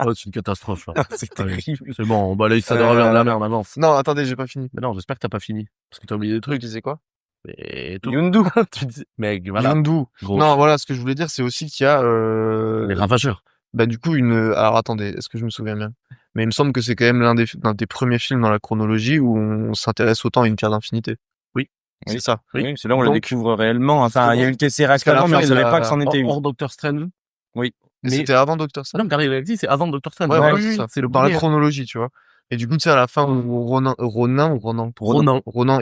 Oh, c'est une catastrophe, là. C'est terrible. C'est bon, on balaye ça de revers de la mer, on avance. Non, attendez, j'ai pas fini. Mais non, j'espère que t'as pas fini. Parce que t'as oublié des Le truc, trucs. tu disais quoi? Et tout. Yondu. Tu dis, mec, voilà. Yondu. Gros. Non, voilà, ce que je voulais dire, c'est aussi qu'il y a, Les ravageurs. bah, du coup, alors attendez, est-ce que je me souviens bien? Mais il me semble que c'est quand même l'un des premiers films dans la chronologie où on s'intéresse autant à une pierre d'infinité. Oui. C'est ça. Oui, c'est là où on la Donc, découvre réellement. Enfin, il y a eu le Tesseract qu'à la avant, mais fin, on il savait a- pas que c'en était une. Hors Doctor Strange. Oui. Mais Mais- c'était avant Doctor Ah Strange. non, Gardien de la Galaxie, c'est avant Doctor Strange. Ouais, Ouais, oui, c'est ça. c'est le Dans la premier. chronologie, tu vois. Et du coup, tu sais, à la fin où Ronan,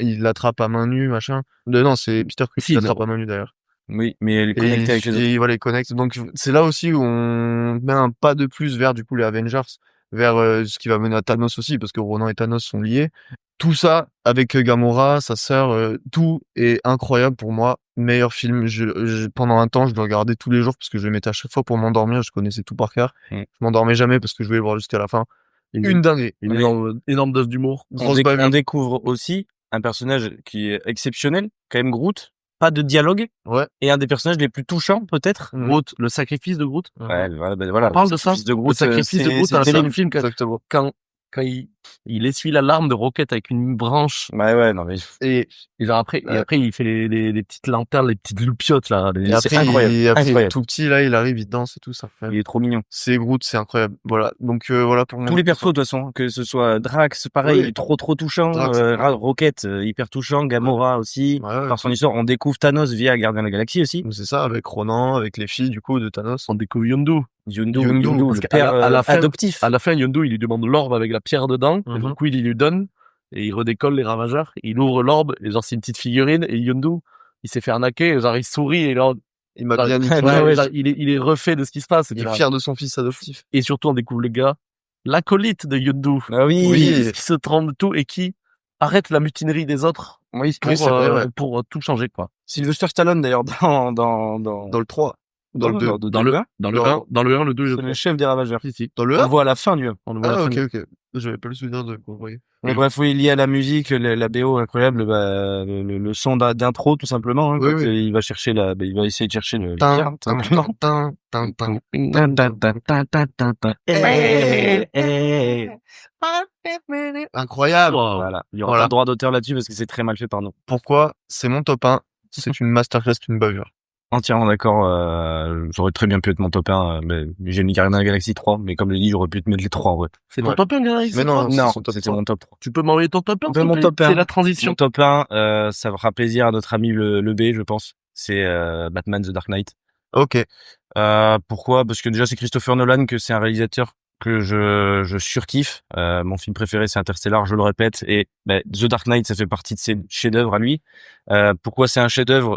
il l'attrape à main nue, machin. Non, c'est Peter Quill Si, qui l'attrape non. à main nue d'ailleurs. Oui, mais elle est Et connectée avec les autres. voilà, il connecte. Donc, c'est là aussi où on met un pas de plus vers, du coup, les Avengers, vers ce qui va mener à Thanos aussi, parce que Ronan et Thanos sont liés. Tout ça, avec Gamora, sa sœur, tout est incroyable pour moi. Meilleur film. Pendant un temps, je le regardais tous les jours, parce que je le mettais à chaque fois pour m'endormir. Je connaissais tout par cœur. Mm. Je m'endormais jamais, parce que je voulais le voir jusqu'à la fin. Une dinguerie. Une Oui. énorme dose d'humour. Grosse On bavure. découvre aussi un personnage qui est exceptionnel, quand même Groot. Pas de dialogue. Ouais. Et un des personnages les plus touchants, peut-être. Mhm. Groot, le sacrifice de Groot. Ouais, voilà. On parle le de ça. sacrifice de Groot, Le sacrifice de Groot à la c'est fin terrible. du film, Exactement. quand il essuie la larme de Rocket avec une branche. Ouais, non, mais Et Et genre après, Ouais. et après il fait les petites lanternes, les petites loupiottes, là. Et C'est après, incroyable, il est incroyable. tout petit, là, il arrive, il danse et tout, ça fait. il est trop mignon. C'est Groot, c'est incroyable. Voilà. Donc, voilà pour moi. Tous les persos, de toute façon, que ce soit Drax, pareil, Oui. il est trop touchant. Drax, Rocket, hyper touchant. Gamora aussi. Ouais, Par son histoire, on découvre Thanos via Gardien de la Galaxie aussi. c'est ça, avec Ronan, avec les filles, du coup, de Thanos. On découvre Yondu. Yondu, Yondu, parce le qu'à père à la fin, adoptif. À la fin, Yondu, il lui demande l'orbe avec la pierre dedans, et Mhm. du coup, il lui donne, et il redécolle les ravageurs, il ouvre l'orbe, et genre, c'est une petite figurine, et Yondu, il s'est fait arnaquer, et genre, il sourit, et genre, Il m'a bien Ouais, niqué. ouais, genre, il est refait de ce qui se passe, et Il t'es est là. fier de son fils adoptif. Et surtout, on découvre le gars, l'acolyte de Yondu, Ah oui, Oui. qui se trompe de tout, et qui arrête la mutinerie des autres oui. Oui, c'est vrai, ouais. pour tout changer, quoi. Sylvester Stallone d'ailleurs dans Dans le 3. Dans le 2. Dans le 1, le 2, c'est le chef des ravageurs. si. Dans le On le 1? voit à la fin du 1. On le voit à la Ah, fin ok, du- ok. J'avais pas le souvenir de quoi, oui. Mais bref, oui, lié à la musique, la BO incroyable, bah, le son d'intro tout simplement. Hein, Oui, quand oui. il va chercher il va essayer de chercher les Tin, pierres, tout tin, simplement. tin, tin, tin, Incroyable. Wow. Voilà, il y aura Voilà. pas de droit d'auteur là-dessus parce que c'est très mal fait par nous. Pourquoi? C'est mon top 1. C'est une masterclass, une bavure. Entièrement d'accord. J'aurais très bien pu être mon top 1, mais j'ai mis Guardians of the Galaxy 3, mais comme je l'ai dit, j'aurais pu te mettre les 3 en vrai. C'est ton Ouais. top 1, Galaxy Mais non, 3? c'est Non, son top c'était 3. mon top 3. Tu peux m'envoyer ton top 1? On fait mon top 1. C'est la Mon transition. top 1, ça fera plaisir à notre ami le B, je pense. C'est Batman The Dark Knight. Ok. Pourquoi? Parce que déjà c'est Christopher Nolan, que c'est un réalisateur que je surkiffe. Mon film préféré c'est Interstellar, je le répète, et The Dark Knight ça fait partie de ses chefs-d'œuvre à lui. Pourquoi c'est un chef-d'œuvre?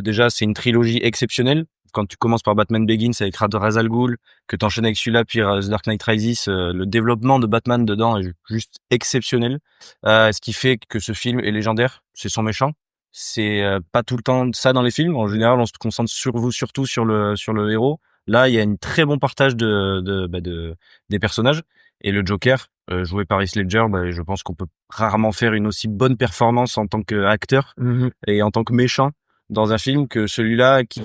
Déjà c'est une trilogie exceptionnelle. Quand tu commences par Batman Begins avec Ra's al Ghul, que t'enchaînes avec celui-là puis The Dark Knight Rises, le développement de Batman dedans est juste exceptionnel. Ce qui fait que ce film est légendaire, c'est son méchant. C'est pas tout le temps ça dans les films. En général, on se concentre surtout sur le héros. Là, il y a un très bon partage des personnages. Et le Joker, joué par Heath Ledger, je pense qu'on peut rarement faire une aussi bonne performance en tant qu'acteur et en tant que méchant dans un film que celui-là, qui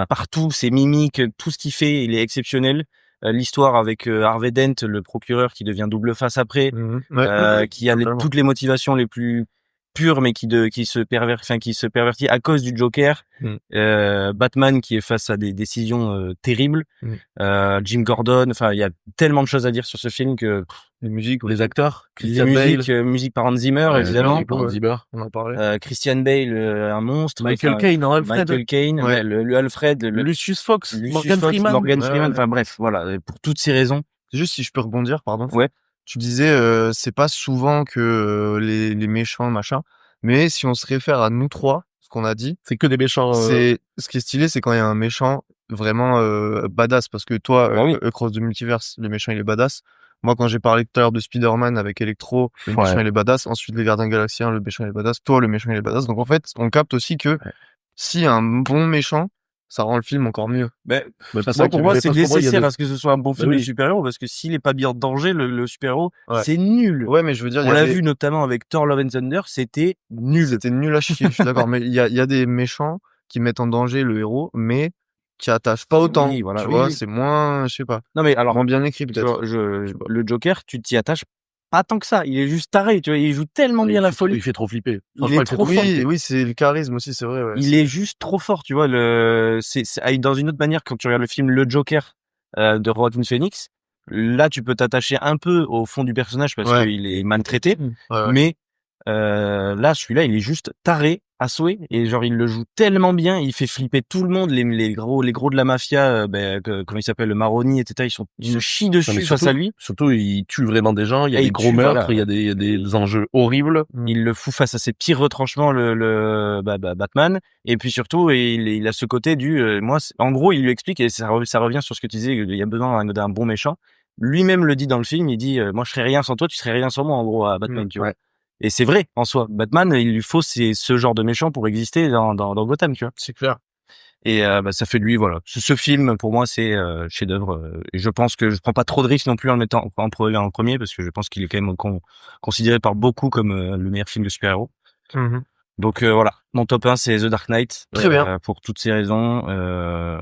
partout, ses mimiques, tout ce qu'il fait, il est exceptionnel. L'histoire avec Harvey Dent, le procureur qui devient double face après, Ouais. qui a totalement. toutes les motivations les plus pures, mais qui se pervertit à cause du Joker. Batman qui est face à des décisions terribles. Jim Gordon. Enfin, il y a tellement de choses à dire sur ce film que Les musiques, Les acteurs, les Christian Bale, musique par Hans Zimmer, évidemment. musique par Hans Zimmer, on en parlait. Christian Bale, un monstre. Michael Caine, non, Alfred, Michael Caine, Ouais. le Alfred, Lucius Fox, Lucius Morgan Fox, Freeman. Morgan Ouais, Freeman. ouais. Enfin bref, voilà. Et pour toutes ces raisons. C'est juste si je peux rebondir, pardon. Ouais. Tu disais, c'est pas souvent que les méchants, machin. Mais si on se réfère à nous trois, ce qu'on a dit, C'est que des méchants. c'est ce qui est stylé, c'est quand il y a un méchant vraiment badass. Parce que toi, Bah oui. Across the Multiverse, le méchant il est badass. Moi, quand j'ai parlé tout à l'heure de Spider-Man avec Electro, le Ouais. méchant il est badass. Ensuite, les Gardiens Galaxiens, le méchant il est badass. Toi, le méchant il est badass. Donc en fait, on capte aussi que si un bon méchant, ça rend le film encore mieux. Pour moi, c'est nécessaire à à ce que ce soit un bon film oui. de super-héros, parce que s'il est pas mis en danger, le super-héros, Ouais. c'est nul. Ouais, mais je veux dire, il On y a l'a des- vu notamment avec Thor Love and Thunder, c'était nul. C'était nul à chier, je suis d'accord. Mais il y a des méchants qui mettent en danger le héros, mais qui attachent pas autant. Oui, voilà, tu oui, vois, oui. c'est moins, je sais pas, Non mais alors, moins bien écrit peut-être. le Joker, tu t'y attaches pas tant que ça. Il est juste taré, tu vois. Il joue tellement bien la folie. Il fait trop flipper. Il Franchement, est fait trop fort. Oui, oui, c'est le charisme aussi, c'est vrai. Ouais. Il est juste trop fort, tu vois. Dans une autre manière, quand tu regardes le film Le Joker de Joaquin Phoenix, là, tu peux t'attacher un peu au fond du personnage parce Ouais. qu'il est maltraité. Ouais. Mais là, celui-là, il est juste taré à souhait et genre il le joue tellement bien, il fait flipper tout le monde, les gros de la mafia, comment il s'appelle, le Maroni, etc. Ils se chient dessus Non, mais face à lui. Surtout, il tue vraiment des gens, il y a Et des il gros tue, meurtres, voilà. il y a des enjeux horribles. Il le fout face à ses petits retranchements, Batman. Et puis surtout, il a ce côté en gros, il lui explique, et ça revient sur ce que tu disais, il y a besoin d'un bon méchant. Lui-même le dit dans le film, il dit, moi je serais rien sans toi, tu serais rien sans moi, en gros, à Batman, tu vois. Ouais. Et c'est vrai, en soi. Batman, il lui faut ce genre de méchant pour exister dans Gotham, tu vois. C'est clair. Et ça fait de lui, voilà. Ce film, pour moi, c'est chef-d'œuvre. Et je pense que je prends pas trop de risques non plus en le mettant en premier, parce que je pense qu'il est quand même considéré par beaucoup comme le meilleur film de super-héros. Donc voilà, mon top 1, c'est The Dark Knight. Très bien. Pour toutes ces raisons,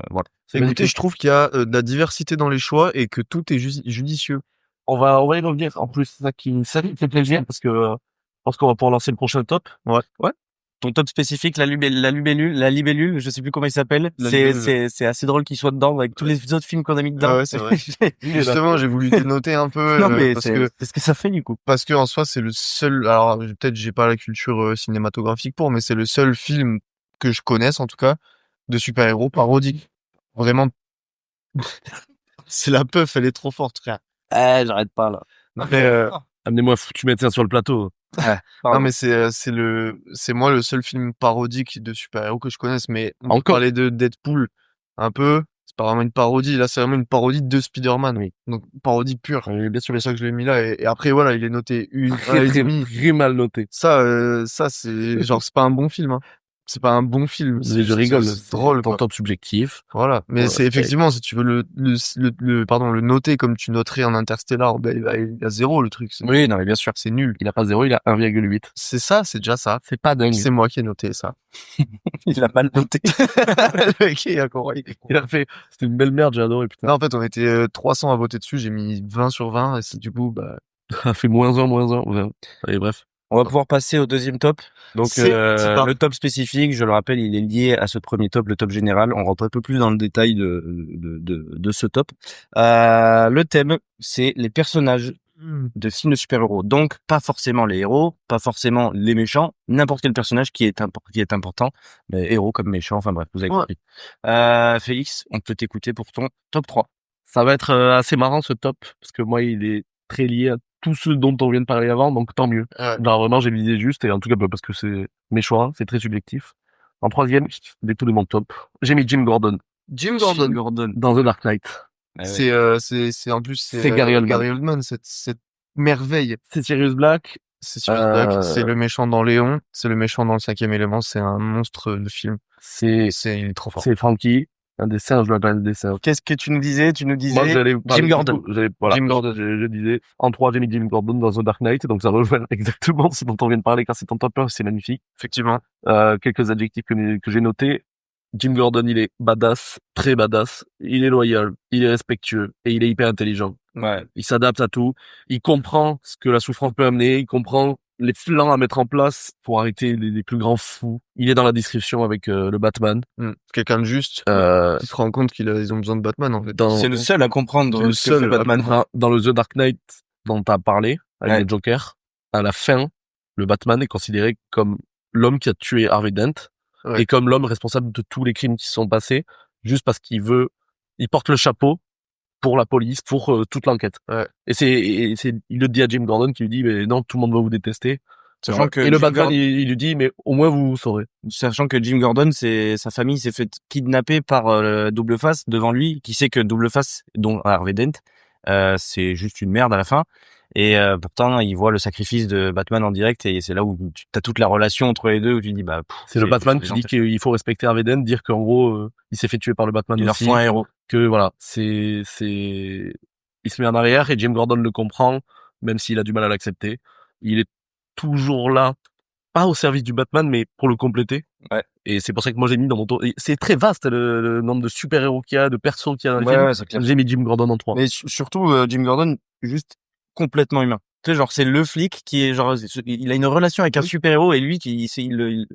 voilà. Écoutez, je trouve qu'il y a de la diversité dans les choix et que tout est judicieux. On va y revenir. En plus, ça qui me fait plaisir parce que je pense qu'on va pouvoir lancer le prochain top. Ton top spécifique, la libellule, je sais plus comment il s'appelle. La libellule. C'est assez drôle qu'il soit dedans avec tous les autres films qu'on a mis dedans. Ah ouais, c'est vrai. Justement, j'ai voulu dénoter un peu Non mais parce c'est ce que ça fait du coup. que en soi, c'est le seul. Alors peut-être j'ai pas la culture cinématographique mais c'est le seul film que je connaisse en tout cas de super-héros parodique. Vraiment. C'est la puff, elle est trop forte, frère. J'arrête pas, là. Non, mais, Amenez-moi un foutu médecin sur le plateau. non, mais c'est moi le seul film parodique de super-héros que je connaisse, mais on Encore. parlait de Deadpool un peu. C'est pas vraiment une parodie. Là, c'est vraiment une parodie de Spider-Man. Oui. Donc, parodie pure. Bien sûr, C'est pour ça que je l'ai mis là. Et après, voilà, il est noté une, très, très mal noté. Ça, c'est, genre, c'est pas un bon film, hein. C'est pas un bon film. Je rigole. C'est drôle, Ton quoi. top subjectif. Voilà. Mais Ouais, c'est effectivement, si tu veux le noter comme tu noterais un Interstellar, ben, il a 0, le truc. Oui, non, mais bien sûr. C'est nul. Il a pas 0, il a 1,8. C'est ça, c'est déjà ça. C'est pas dingue. C'est moi qui ai noté ça. Il a mal noté. Le mec, il a compris. Il a fait, c'était une belle merde, j'ai adoré, putain. Non, en fait, on était 300 à voter dessus. J'ai mis 20 sur 20. Et c'est du coup, bah, Ça a fait -1. Ouais. Allez, bref. On va pouvoir passer au deuxième top. Donc C'est pas- le top spécifique, je le rappelle, il est lié à ce premier top, le top général. On rentre un peu plus dans le détail de ce top. Le thème, c'est les personnages de films de super-héros. Donc pas forcément les héros, pas forcément les méchants, n'importe quel personnage qui est important, mais héros comme méchants, enfin bref, vous avez Ouais. compris. Félix, on peut t'écouter pour ton top 3. Ça va être assez marrant ce top, parce que moi, il est très lié à tout ce dont on vient de parler avant, donc tant mieux. Ouais. Genre vraiment, j'ai visé juste, et en tout cas, parce que c'est mes choix, c'est très subjectif. En troisième, des tous de mon top, j'ai mis Jim Gordon Jim Gordon. Gordon. dans The Dark Knight. C'est en plus, C'est Gary Oldman, cette merveille. C'est Sirius Black. C'est Sirius Black. C'est le méchant dans Léon. C'est le méchant dans le 5e élément. C'est un monstre de film. C'est Il est trop fort. Frankie, un dessin, je l'appelle un dessin. Qu'est-ce que tu nous disais? Tu nous disais Moi, j'allais parler Jim du Gordon. coup, voilà, Jim Gordon. je disais, en 3, j'ai mis Jim Gordon dans The Dark Knight, donc ça rejoint exactement ce dont on vient de parler, car c'est ton top 1, c'est magnifique. Effectivement. Quelques adjectifs que j'ai notés. Jim Gordon, il est badass, très badass, il est loyal, il est respectueux, et il est hyper intelligent. Ouais. Il s'adapte à tout, il comprend ce que la souffrance peut amener, il comprend les plans à mettre en place pour arrêter les plus grands fous. Il est dans la description avec le Batman. Quelqu'un de juste. Qui se rend compte ils ont besoin de Batman, en fait. C'est le seul à comprendre C'est le ce que fait seul, Batman. Dans le The Dark Knight dont tu as parlé, avec Ouais. le Joker, à la fin, le Batman est considéré comme l'homme qui a tué Harvey Dent, Ouais. et comme l'homme responsable de tous les crimes qui se sont passés, juste parce qu'il porte le chapeau pour la police, pour toute l'enquête. Ouais. Il le dit à Jim Gordon qui lui dit, mais non, tout le monde va vous détester. Sachant que Et le Jim Batman, Gordon- il lui dit, mais au moins vous saurez. Sachant que Jim Gordon, sa famille s'est fait kidnapper par Double Face devant lui, qui sait que Double Face, dont Harvey Dent, c'est juste une merde à la fin. Et pourtant, il voit le sacrifice de Batman en direct, et c'est là où tu as toute la relation entre les deux, où tu dis bah. C'est le Batman c'est qui dit qu'il faut respecter Harvey Dent, dire qu'en gros, il s'est fait tuer par le Batman il leur aussi. faut un héros. Que voilà, il se met en arrière et Jim Gordon le comprend, même s'il a du mal à l'accepter. Il est toujours là, pas au service du Batman, mais pour le compléter. Ouais. Et c'est pour ça que moi j'ai mis dans mon tour. Et c'est très vaste le nombre de super-héros qu'il y a, de persos qu'il y a dans les films. Ouais, c'est clair. J'ai mis Jim Gordon en 3. Mais surtout, Jim Gordon, juste complètement humain. Tu sais, genre, c'est le flic qui est genre, il a une relation avec un super-héros, et lui,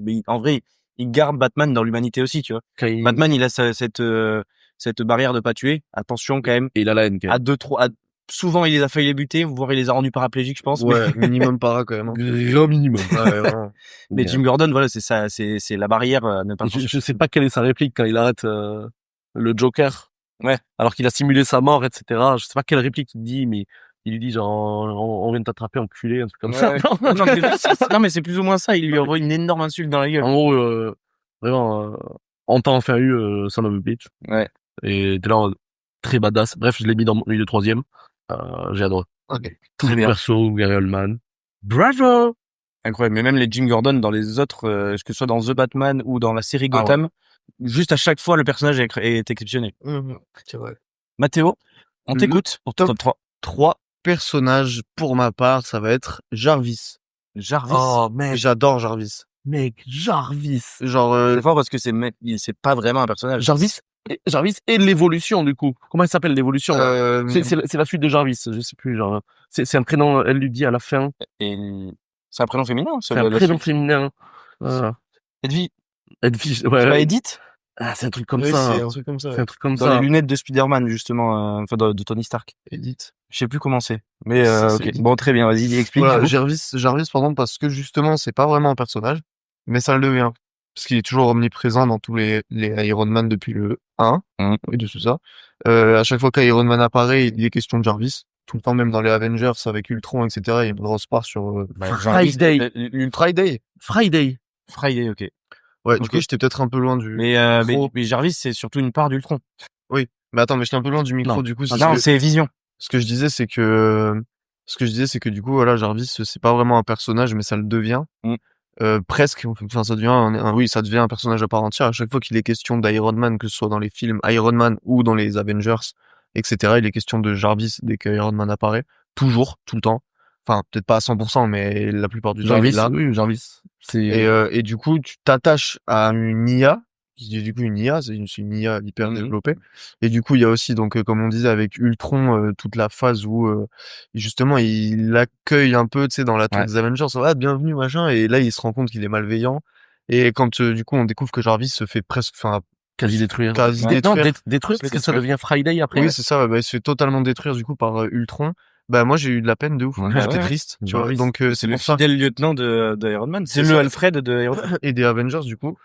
mais en vrai, il garde Batman dans l'humanité aussi, tu vois. Batman, il a cette barrière de pas tuer. Attention, quand même. Et il a la haine, quand même. À 2-3, souvent, il les a failli les buter, voire il les a rendus paraplégiques, je pense. Ouais, minimum para, quand même. Grand minimum. Ouais, vraiment. Mais Jim Gordon, voilà, c'est ça, c'est la barrière à ne pas Je sais pas quelle est sa réplique quand il arrête le Joker. Ouais. Alors qu'il a simulé sa mort, etc. Je sais pas quelle réplique il dit, mais il lui dit genre on vient de t'attraper, enculé, un truc comme ça. Ouais. Non, mais c'est plus ou moins ça. Il lui envoie une énorme insulte dans la gueule. En gros, vraiment, on t'a enfin eu, son of a bitch. Ouais. Et t'es là, très badass. Bref, je l'ai mis dans le troisième. J'ai adoré. Ok. Très bien. Perso, Gary Oldman. Bravo! Incroyable. Mais même les Jim Gordon dans les autres, que ce soit dans The Batman ou dans la série Ah ouais. Gotham, juste à chaque fois, le personnage est exceptionnel. C'est vrai. Mathéo, on Le t'écoute pour ton top 3. 3 personnages, pour ma part, ça va être Jarvis. Jarvis. Oh, mec, J'adore Jarvis. Jarvis. Genre, C'est fort parce que c'est pas vraiment un personnage. Jarvis et l'évolution, du coup. Comment elle s'appelle, l'évolution? C'est la suite de Jarvis, je sais plus, genre. C'est un prénom, elle lui dit à la fin. Et c'est un prénom féminin, C'est un prénom féminin. Voilà. Edwige. Edwige, C'est ouais. pas Edith? Ah, c'est un truc comme oui, ça. c'est un truc comme ça. C'est un truc comme Dans ça. les lunettes de Spider-Man, justement, enfin, de Tony Stark. Edith. Je sais plus comment c'est. Mais, C'est ok. Edith. Bon, très bien, vas-y, explique. Voilà, du coup. Jarvis, pardon, parce que justement, c'est pas vraiment un personnage, mais ça le devient. parce qu'il est toujours omniprésent dans tous les Iron Man depuis le 1, oui, de tout ça. À chaque fois qu'Iron Man apparaît, il est question de Jarvis. Tout le temps, même dans les Avengers, avec Ultron, etc., il y a une grosse part sur, Friday. Friday. Friday, ok. Ouais, du Ok. coup, j'étais peut-être un peu loin du Mais Jarvis, c'est surtout une part d'Ultron. Oui. Mais attends, mais j'étais un peu loin du micro, Non. du coup, Non, c'est Vision. ce que je disais, c'est que du coup, voilà, Jarvis, c'est pas vraiment un personnage, mais ça le devient. Presque. Enfin, ça devient oui, ça devient un personnage à part entière. À chaque fois qu'il est question d'Iron Man, que ce soit dans les films Iron Man ou dans les Avengers, etc., il est question de Jarvis dès que Iron Man apparaît. Toujours, tout le temps. Enfin, peut-être pas à 100%, mais la plupart du temps, il est là. Oui, Jarvis. Et du coup, tu t'attaches à une IA, qui est du coup une IA, c'est une IA hyper développée. Et du coup, il y a aussi, donc, comme on disait avec Ultron, toute la phase où, justement, il accueille un peu, tu sais, dans la tour des Avengers, ah, bienvenue, machin, et là, il se rend compte qu'il est malveillant. Et quand, du coup, on découvre que Jarvis se fait presque, enfin, quasi détruire. Détruire parce que ça devient Friday après. Oui, c'est ça, bah, il se fait totalement détruire, du coup, par Ultron. Bah, moi, j'ai eu de la peine de ouf. J'étais triste, tu vois. Donc, c'est le fidèle lieutenant de Iron Man. C'est le Alfred de Iron Man. Et des Avengers, du coup.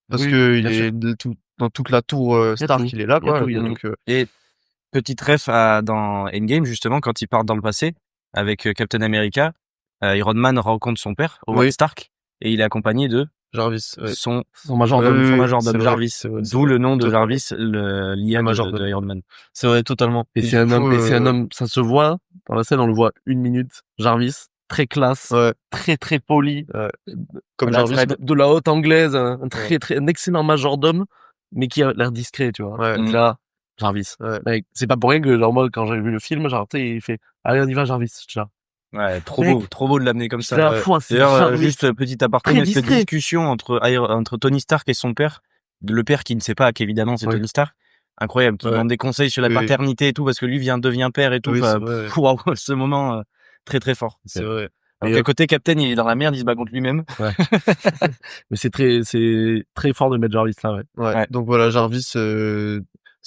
Parce que il est dans toute la tour Stark, il est là, quoi. Donc, et petite ref dans Endgame, justement, quand ils partent dans le passé avec Captain America, Iron Man rencontre son père, Howard Stark, et il est accompagné de Jarvis, son majordome, Jarvis. D'où le nom de Jarvis, l'IA de Iron Man. C'est vrai, totalement. Et c'est un homme, ça se voit, dans la scène, on le voit 1 minute, Jarvis, très classe, très très poli, comme Jarvis, de la haute anglaise, un excellent majordome, mais qui a l'air discret, tu vois. Là, Jarvis. Mec, c'est pas pour rien que, genre, moi, quand j'ai vu le film, genre, tu sais, il fait, allez, on y va, Jarvis, genre. Ouais, trop beau de l'amener comme ça. D'ailleurs, juste petit aparté, cette discussion entre Tony Stark et son père, le père qui ne sait pas qu'évidemment c'est Tony Stark, incroyable, qui demande des conseils sur la paternité et tout, parce que lui devient père et tout. Waouh, ce moment très très fort. C'est vrai. Donc à côté, Captain, il est dans la merde, il se bat contre lui-même. Mais c'est très fort de mettre Jarvis là, ouais. Donc voilà, Jarvis,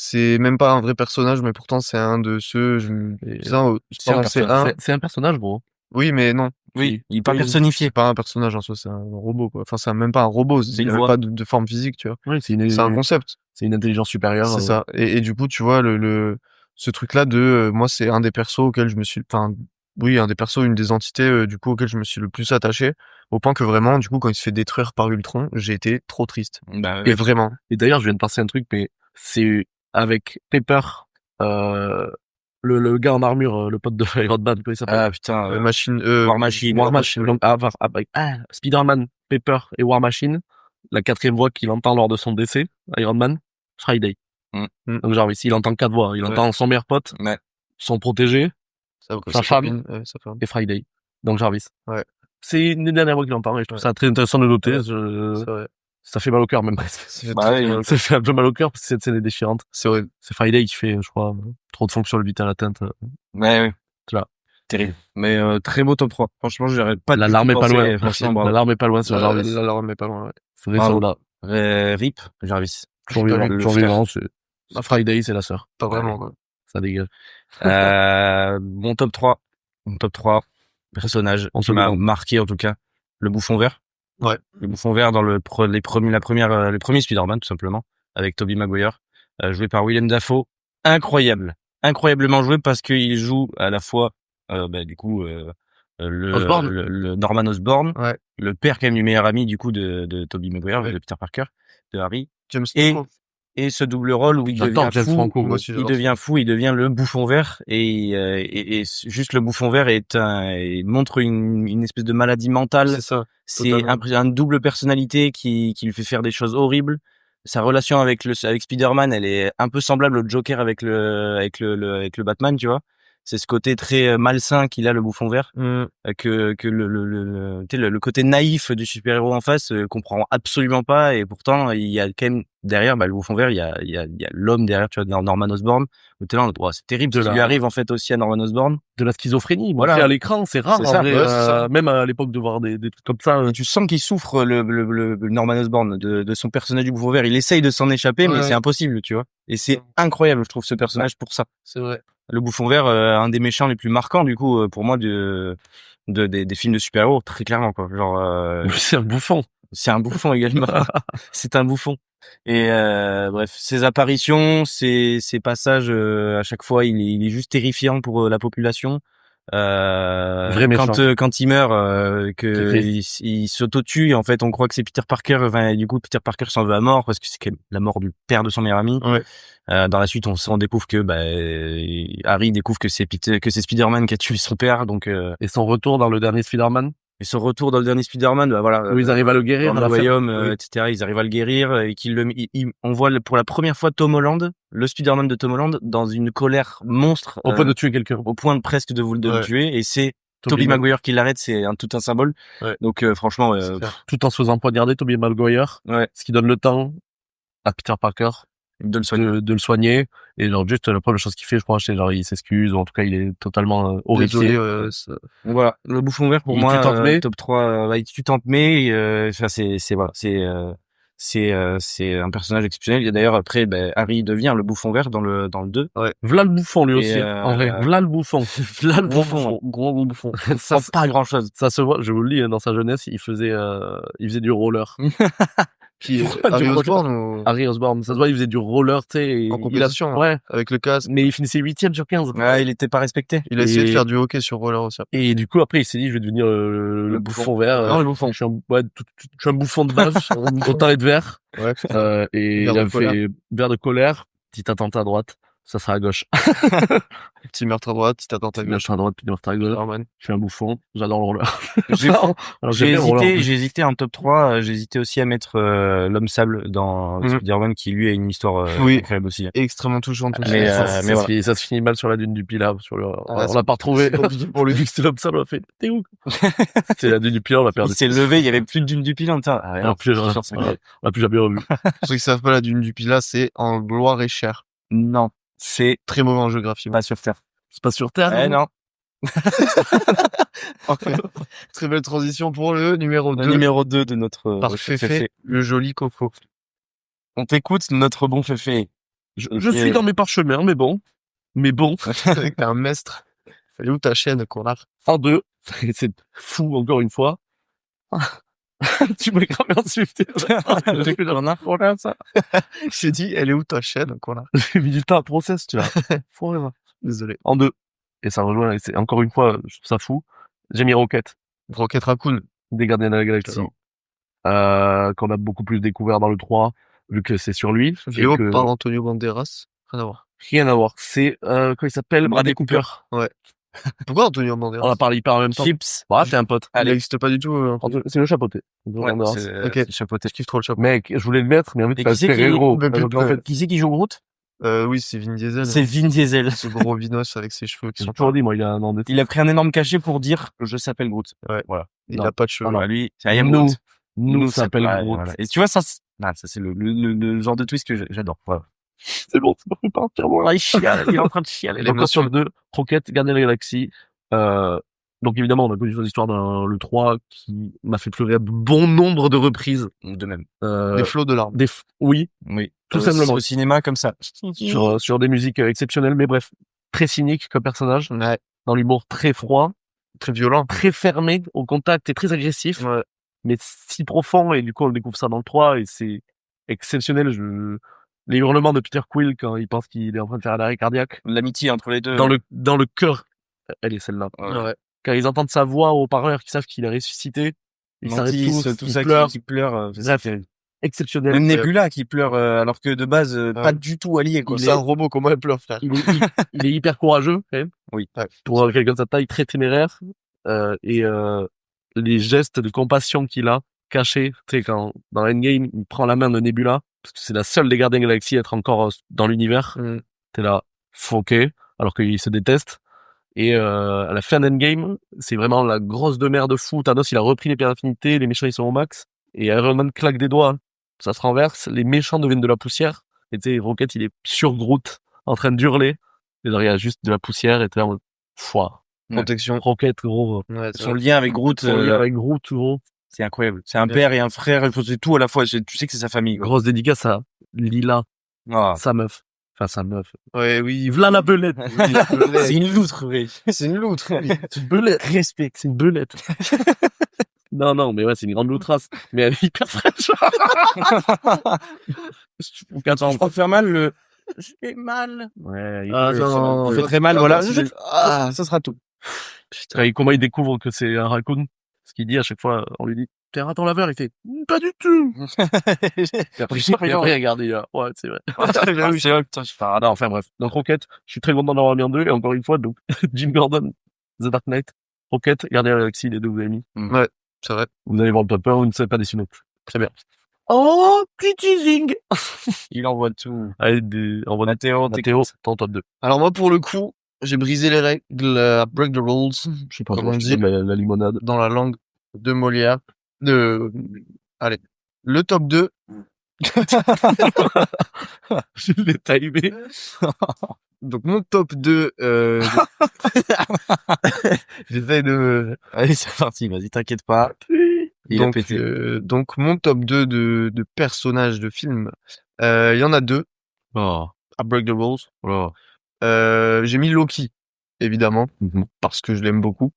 c'est même pas un vrai personnage, mais pourtant c'est un de ceux. C'est un personnage, bro. Oui, mais non. Oui, il est pas personnifié. C'est pas un personnage en soi, c'est un robot, quoi. Enfin, c'est même pas un robot, il a pas de forme physique, tu vois. Oui, c'est un concept. C'est une intelligence supérieure. C'est ça. Et du coup, tu vois, ce truc-là moi, c'est un des persos auxquels je me suis, un des persos, une des entités, du coup, auxquelles je me suis le plus attaché, au point que vraiment, du coup, quand il se fait détruire par Ultron, j'ai été trop triste. Et vraiment. Et d'ailleurs, je viens de penser un truc, mais c'est avec Pepper, le gars en armure, le pote de Iron Man, comment il s'appelle? Ah, putain, War Machine. Donc, Spider-Man, Pepper et War Machine, la 4e voix qu'il entend lors de son décès, Iron Man, Friday. Donc, Jarvis, il entend 4 voix. Il entend son meilleur pote, son protégé, sa femme, et Friday. Donc, Jarvis. Ouais. C'est une dernière voix qu'il entend, et je trouve ça très intéressant de noter. C'est vrai. Ça fait mal au cœur, même presque. Ça fait un peu mal au cœur, parce que cette scène est déchirante. C'est vrai. C'est Friday qui fait, je crois, trop de fonctions vitales atteintes. Ouais. Là. Terrible. Mais très beau top 3. Franchement, j'aurais pas l'alarme est pas loin. L'alarme est pas loin sur Jarvis. L'alarme est pas loin, ouais. Faudrait ça là. RIP, Jarvis. Toujours vivant, c'est Friday, c'est la sœur. Pas vraiment, quoi. Ça dégage. Mon top 3. Personnage qui m'a marqué, en tout cas. Le bouffon vert. Ouais. Le bouffon vert dans le premier Spider-Man, tout simplement, avec Tobey Maguire, joué par Willem Dafoe. Incroyablement joué parce qu'il joue à la fois, du coup, le Norman Osborn, le père quand même du meilleur ami, du coup, de Tobey Maguire, de Peter Parker, de Harry. Et ce double rôle où il devient fou, il devient le bouffon vert et juste le bouffon vert il montre une espèce de maladie mentale. C'est ça. C'est un double personnalité qui lui fait faire des choses horribles. Sa relation avec Spider-Man, elle est un peu semblable au Joker avec le Batman, tu vois. C'est ce côté très malsain qu'il a, le bouffon vert, que le côté naïf du super-héros en face comprend absolument pas, et pourtant il y a quand même derrière le bouffon vert, il y a l'homme derrière, tu vois, Norman Osborn. C'est terrible ce qui lui arrive en fait aussi à Norman Osborn. De la schizophrénie, voilà. À l'écran, c'est rare, en vrai, même à l'époque de voir des trucs comme ça. Et tu sens qu'il souffre, le Norman Osborn, de son personnage du bouffon vert. Il essaye de s'en échapper, mais c'est impossible, tu vois. Et c'est incroyable, je trouve, ce personnage pour ça. C'est vrai. Le bouffon vert, un des méchants les plus marquants, du coup, pour moi, des films de super-héros, très clairement, quoi. Genre, c'est un bouffon. C'est un bouffon également. C'est un bouffon. Et bref, ses apparitions, ses passages, à chaque fois, il est juste terrifiant pour la population. Vrai méchant. Quand il meurt, que C'est il s'auto-tue, et en fait, on croit que c'est Peter Parker. Enfin, du coup, Peter Parker s'en veut à mort parce que c'est quand même la mort du père de son meilleur ami. Ouais. Dans la suite, on découvre que Harry découvre que c'est Spider-Man qui a tué son père. Donc, Et son retour dans le dernier Spider-Man, et son retour dans le dernier Spider-Man, voilà. où ils arrivent à le guérir Dans à le la fin. royaume, Oui. etc. Ils arrivent à le guérir et on voit pour la première fois Tom Holland, le Spider-Man de Tom Holland, dans une colère monstre, Au point de tuer quelqu'un. au point de presque de le Ouais. tuer. Et c'est Tobey Maguire qui l'arrête, c'est tout un symbole. Ouais. Donc franchement, C'est clair. Tout en se faisant poignarder, Tobey Maguire, ouais, ce qui donne le temps à Peter Parker de le soigner. de le soigner. Et genre, juste, la première chose qu'il fait, je crois, c'est genre, il s'excuse, ou en tout cas, il est totalement horrifié. Désolé, Donc voilà, le bouffon vert pour Il moi, tue Tante May. top 3, il tue Tante May, enfin c'est un personnage exceptionnel. Et d'ailleurs après, Harry devient le bouffon vert dans le 2. V'là le bouffon, lui Et, aussi. En vrai, v'là le bouffon. Là le Gros bouffon, gros bouffon. ça pas grand chose. Ça se voit, je vous le dis, dans sa jeunesse, il faisait du roller. Qui Du Harry roller. Osborn ou Harry Osborn, ça se voit, il faisait du roller, tu sais. et en compétition, Ouais. avec le casque. Mais il finissait 8e sur 15. Ouais, il était pas respecté. Il a essayé de Et- faire du hockey sur roller aussi. Et du coup, après, il s'est dit, je vais devenir le bouffon vert. Non, le bouffon. Je suis un bouffon de base, autant être vert. Ouais. Et Vert il de a fait vert de colère, petit attentat à droite, ça sera à gauche. Petit meurtre à droite, petit attentat à Petit gauche. meurtre à droite, petit meurtre à gauche. Norman. Je suis un bouffon, j'adore le roller. J'ai Alors, j'aime bien le roller. j'ai hésité en top 3, j'ai hésité aussi à mettre l'homme sable dans Mhm. Spider-Man qui lui a une histoire Oui. incroyable aussi. Extrêmement touchante aussi. Mais, Ça voilà. ça se finit mal sur la dune du Pilat. On c'est- l'a pas retrouvé. c'est compliqué pour lui. Vu que c'est l'homme sable, on a fait, t'es où? C'est la dune du Pilat, on l'a perdu. Il s'est levé, il y avait plus de dune du pilon, tiens. Ah, ouais, On l'a plus, non, on l'a plus jamais revu. Pour ceux qui savent pas, la dune du Pilat, c'est en Loire-et-Cher. non, c'est Très mauvais en géographie. pas sur Terre. C'est pas sur Terre? Eh non. Parfait. Très belle transition pour le numéro Le 2. numéro 2 de notre Par Féfé, le joli Coco. On t'écoute, notre bon Féfé. Je suis dans mes parchemins, mais bon. Avec un mestre. Elle est où ta chaîne, connard? En 2. C'est fou, encore une fois. Tu m'as grave insulté. J'ai cru dans n'importe quoi, ça. J'ai dit, elle est où ta chaîne, connard? J'ai mis du temps à process, tu vois. Forever. Désolé. En 2. Et ça rejoint, et c'est encore une fois, je trouve ça fou. J'ai mis Rocket, Rocket Raccoon. des Gardiens de la Galaxie. Qu'on a beaucoup plus découvert dans le 3, vu que c'est sur lui. et Véo que- par Antonio Banderas. Rien à voir. Rien à voir. C'est, comment il s'appelle? Bradley Cooper. Pourquoi Antonio Banderas? On a parlé hyper en même temps. Chips. Bah, t'es un pote. Il n'existe pas du tout. C'est le chapeauté. Ouais, c'est Ok. c'est chapeauté. Je kiffe trop le chapeau. Mec, je voulais le mettre, mais en fait, Et ça qui c'est fait qui- gros. Mais Donc, en fait, Qui c'est qui joue Groot? Oui, c'est Vin Diesel. C'est Vin Diesel. Ce gros vinos avec ses cheveux qui j'ai sont toujours dit, moi, il a un an de Il a pris un énorme cachet pour dire je s'appelle Groot. Il Non. a pas de cheveux. Voilà, lui, c'est I am Nous, Groot. nous s'appelle ouais, Groot. voilà. Et tu vois, ça c'est le genre de twist que j'adore. Voilà. C'est bon, ça peut partir, moi. Il chiale, il est en train de chialer. Et Donc, l'émotion. sur le 2, Rocket, Gardien de la Galaxie. Donc, évidemment, on a connu l'histoire dans le 3 qui m'a fait pleurer à bon nombre de reprises. De même. Des flots de larmes. Oui, Oui. Tout simplement. Au cinéma, comme ça. sur des musiques exceptionnelles, mais bref, très cynique comme personnage, Ouais. dans l'humour très froid, Très violent. très fermé au contact et très agressif, Ouais. mais si profond, et du coup on découvre ça dans le 3 et c'est exceptionnel. Les hurlements de Peter Quill quand il pense qu'il est en train de faire un arrêt cardiaque, L'amitié entre les deux. dans le cœur, elle est celle-là. Ouais. Quand ils entendent sa voix au haut-parleur, qu'ils savent qu'il est ressuscité, ils s'arrêtent Mantis, tous, tout ils ça pleurent, qui pleure. Bref. exceptionnel. Même Nebula qui pleure, alors que de base, pas Ouais. du tout allié, quoi. C'est un robot, comment elle pleure, frère? Il est hyper courageux, quand même. Oui. Ouais. Pour quelqu'un de sa taille, très téméraire. Et les gestes de compassion qu'il a, cachés, tu sais, quand, dans Endgame, il prend la main de Nebula, parce que c'est la seule des Gardiens de la Galaxie à être encore dans l'univers. Mm. T'es là, ok, alors qu'ils se détestent. Et à la fin d'Endgame, c'est vraiment la grosse de merde fou. Thanos, il a repris l'épée d'infinité, les méchants, ils sont au max. Et Iron Man claque des doigts, ça se renverse, les méchants deviennent de la poussière. Et tu sais, Rocket, il est sur Groot, en train d'hurler. Et genre, il y a juste de la poussière, et t'es là en mode, foi. Protection. Rocket, gros. Ouais, Son lien avec Groot, Son lien avec Groot, gros. c'est incroyable. C'est un père et un frère, il faut c'est tout à la fois. Tu sais que c'est sa famille, quoi. Grosse dédicace à Lila, Ah. sa meuf. Enfin, sa meuf. Ouais, oui. V'là la belette. C'est une loutre, oui. C'est une loutre, oui. C'est une belette. Respect, c'est une belette. Non, mais ouais, c'est une grande loutrasse. Mais elle est hyper fraîche. Attends, je préfère mal le... J'ai mal. Ouais, Ah, non, ça fait très mal, voilà. Ah, Ça sera tout. Comment il découvre que c'est un raccoon, ce qu'il dit à chaque fois, on lui dit, t'es un raton laveur, il fait, pas du tout. Et après, il regarde, il dit, ouais, c'est vrai. C'est vrai, putain, Ah, non, enfin bref. Donc Rocket, je suis très content d'avoir mis en 2, et encore une fois, donc, Jim Gordon, The Dark Knight, Rocket, Gardien de la Galaxie, les deux vous avez mis. Ouais, c'est vrai. Vous allez voir le top 1, vous ne savez pas dessiner. Très bien. Oh, petit teasing! il envoie tout. Allez, envoie Mathéo, Mathéo, ton top 2. Alors moi, pour le coup, j'ai brisé les règles, break the rules, Je sais pas, comment on je dit, donne la limonade. dans la langue de Molière. Allez, le top 2. Je l'ai timé. Donc mon top 2, j'essaie de... Allez, c'est parti, vas-y, t'inquiète pas. Il a pété. Donc mon top 2 de personnages de films, il y en a 2 Oh, à break the rules. oh. J'ai mis Loki, évidemment, Mhm. parce que je l'aime beaucoup,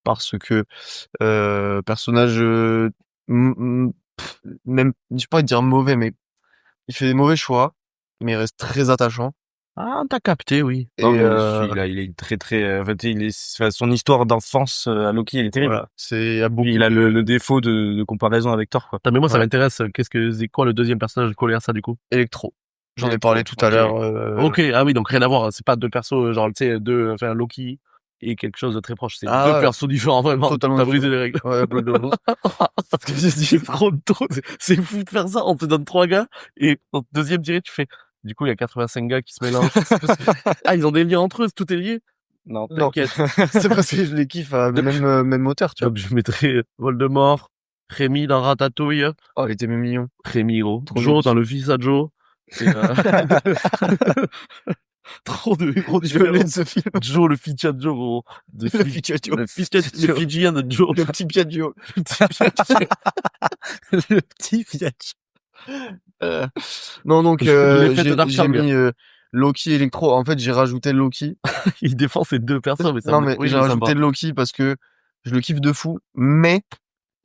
parce que personnage même je sais pas dire mauvais, mais il fait des mauvais choix, mais il reste très attachant. Ah, t'as capté, oui. Non, Et, mais il est très très, en fait, enfin, son histoire d'enfance à Loki, elle est terrible. voilà, il y a beaucoup. Il a le défaut de comparaison avec Thor, quoi. Attends, mais moi, ça Ouais. m'intéresse. C'est quoi le deuxième personnage collé à ça, du coup? Électro. J'en ai Electro, parlé tout à ok. l'heure. Ok, ah oui, donc rien à voir. C'est pas deux persos, genre, tu sais, enfin, Loki et quelque chose de très proche. C'est Ah deux ouais. persos différents, vraiment. Totalement T'as brisé les règles. Ouais, break the rules. Parce que j'ai dit trop tôt. C'est fou de faire ça. On te donne 3 gars et en deuxième tiré, tu fais. Du coup, il y a 85 gars qui se mélangent. C'est parce que- Ah, ils ont des liens entre eux, tout est lié. Non, Non. T'inquiète. C'est parce que je les kiffe à même hauteur, tu vois. Donc, je mettrais Voldemort, Rémi dans Ratatouille, Oh, il était même mignon. Rémi, gros. Trop Joe mignon. dans le fils à Joe. Et, trop de héros Je différents. l'aime ce film. Joe, le Fidget Joe, gros. Le Fidget Joe. Le Fidjian de Joe. Le petit Piaggio. le petit Fiat. Non, donc, L'effet de j'ai Dark mis Loki Electro. En fait, j'ai rajouté Loki. Il défend ses deux personnes, mais ça Non, me- mais oui, j'ai mais ça me rajouté va. Loki parce que je le kiffe de fou. Mais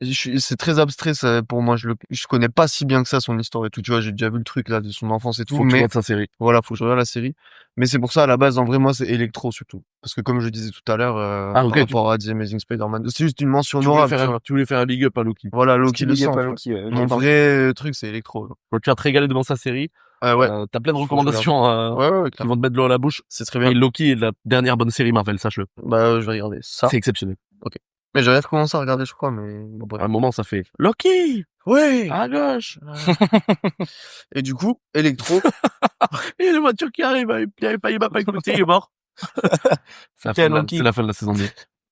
c'est très abstrait ça, pour moi. Je connais pas si bien que ça son histoire et tout. Tu vois, j'ai déjà vu le truc là de son enfance et tout. Faut que tu Mais regardes sa série. voilà, faut que je regarde la série. Mais c'est pour ça, à la base, en vrai, moi, c'est Electro surtout. Parce que comme je disais tout à l'heure, Ah, ok, par rapport à The Amazing Spider-Man, c'est juste une mention Tu voulais honorable. Tu vois. faire un big up à Loki. Voilà, Loki le Big up sang. à Loki, ouais. Mon vrai truc, c'est Electro. Donc, tu vas te régaler devant sa série. Ouais, T'as plein de Faut que je recommandations ouais, qui clairement. vont te mettre de l'eau à la bouche. C'est très bien. Et Loki est la dernière bonne série Marvel, sache-le. Bah, je vais regarder ça. C'est exceptionnel. Mais j'avais recommencé à regarder, je crois, mais bon, bref. À un moment, ça fait Loki Ouais! à gauche. Et du coup, Electro, Et la voiture qui arrive, il m'a pas écouté, il est mort. C'est la, fin de la- Loki. c'est la fin de la saison 2.